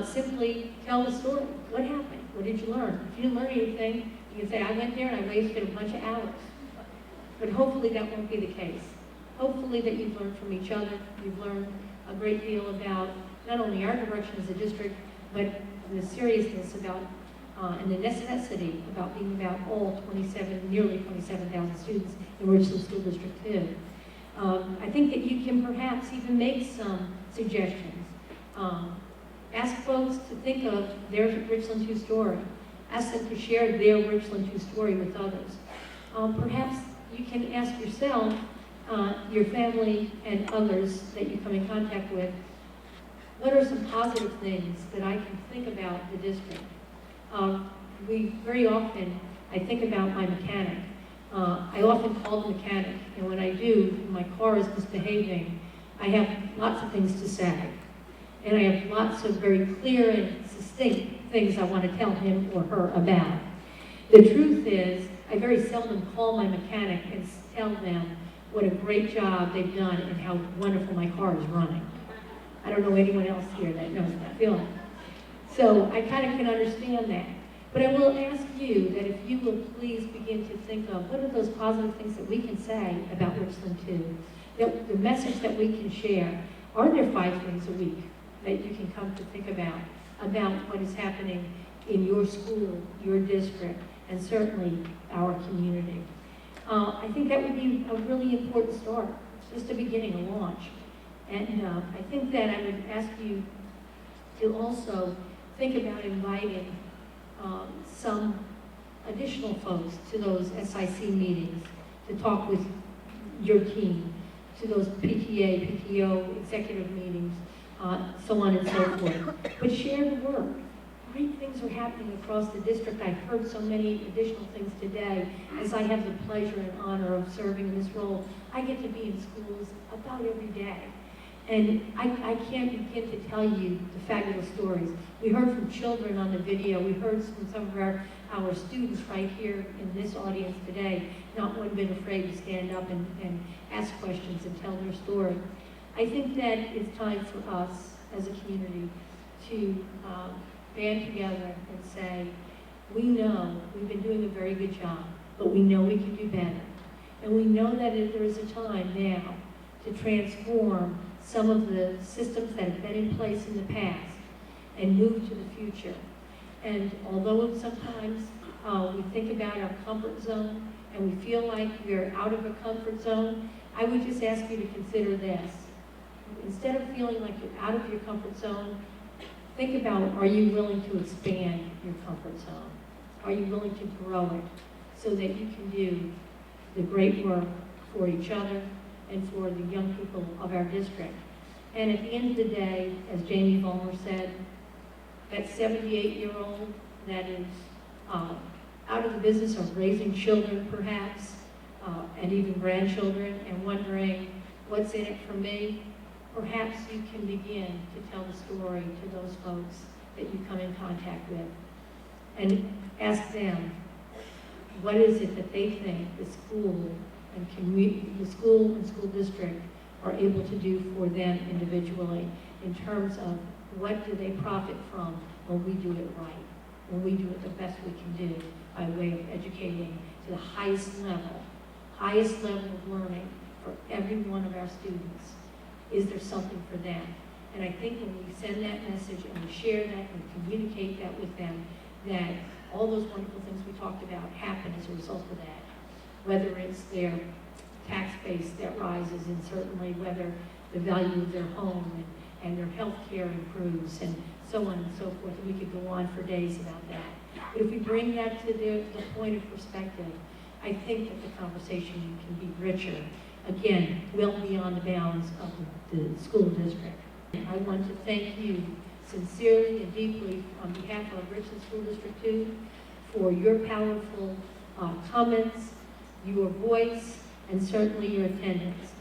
Simply tell the story. What happened? What did you learn? If you didn't learn anything, you can say, I went there and I wasted a bunch of hours. But hopefully that won't be the case. Hopefully that you've learned from each other. You've learned a great deal about not only our direction as a district, but the seriousness about and the necessity about being about all nearly 27,000 students in Richland School District 2. I think that you can perhaps even make some suggestions. Ask folks to think of their Richland 2 story. Ask them to share their Richland 2 story with others. Perhaps you can ask yourself, your family and others that you come in contact with, what are some positive things that I can think about the district? Very often, I think about my mechanic. I often call the mechanic, and when I do, my car is misbehaving, I have lots of things to say. And I have lots of very clear and succinct things I want to tell him or her about. The truth is, I very seldom call my mechanic and tell them what a great job they've done and how wonderful my car is running. I don't know anyone else here that knows that feeling. So I kind of can understand that. But I will ask you that if you will please begin to think of what are those positive things that we can say about Richland Two, that the message that we can share. Are there 5 things a week that you can come to think about what is happening in your school, your district, and certainly our community? I think that would be a really important start. It's just a beginning, a launch. And I think that I would ask you to also think about inviting some additional folks to those SIC meetings, to talk with your team, to those PTA, PTO, executive meetings, so on and so forth. But share the work. Great things are happening across the district. I've heard so many additional things today. As I have the pleasure and honor of serving in this role, I get to be in schools about every day. And I can't begin to tell you the fabulous stories. We heard from children on the video. We heard from some of our students right here in this audience today, not one bit afraid to stand up and ask questions and tell their story. I think that it's time for us as a community to band together and say, we know we've been doing a very good job, but we know we can do better. And we know that there is a time now to transform some of the systems that have been in place in the past and move to the future. And although sometimes we think about our comfort zone and we feel like we're out of a comfort zone, I would just ask you to consider this. Instead of feeling like you're out of your comfort zone, think about, are you willing to expand your comfort zone? Are you willing to grow it so that you can do the great work for each other and for the young people of our district? And at the end of the day, as Jamie Vollmer said, that 78-year-old that is out of the business of raising children perhaps, and even grandchildren, and wondering what's in it for me, perhaps you can begin to tell the story to those folks that you come in contact with and ask them, what is it that they think the school and school district are able to do for them individually in terms of what do they profit from when we do it right, when we do it the best we can do by way of educating to the highest level of learning for every one of our students. Is there something for them? And I think when we send that message and we share that and communicate that with them, that all those wonderful things we talked about happen as a result of that. Whether it's their tax base that rises, and certainly whether the value of their home and their health care improves, and so on and so forth. And we could go on for days about that. But if we bring that to the point of perspective, I think that the conversation can be richer, again, well beyond the bounds of the school district. I want to thank you sincerely and deeply on behalf of Richland School District 2 for your powerful comments, your voice, and certainly your attendance.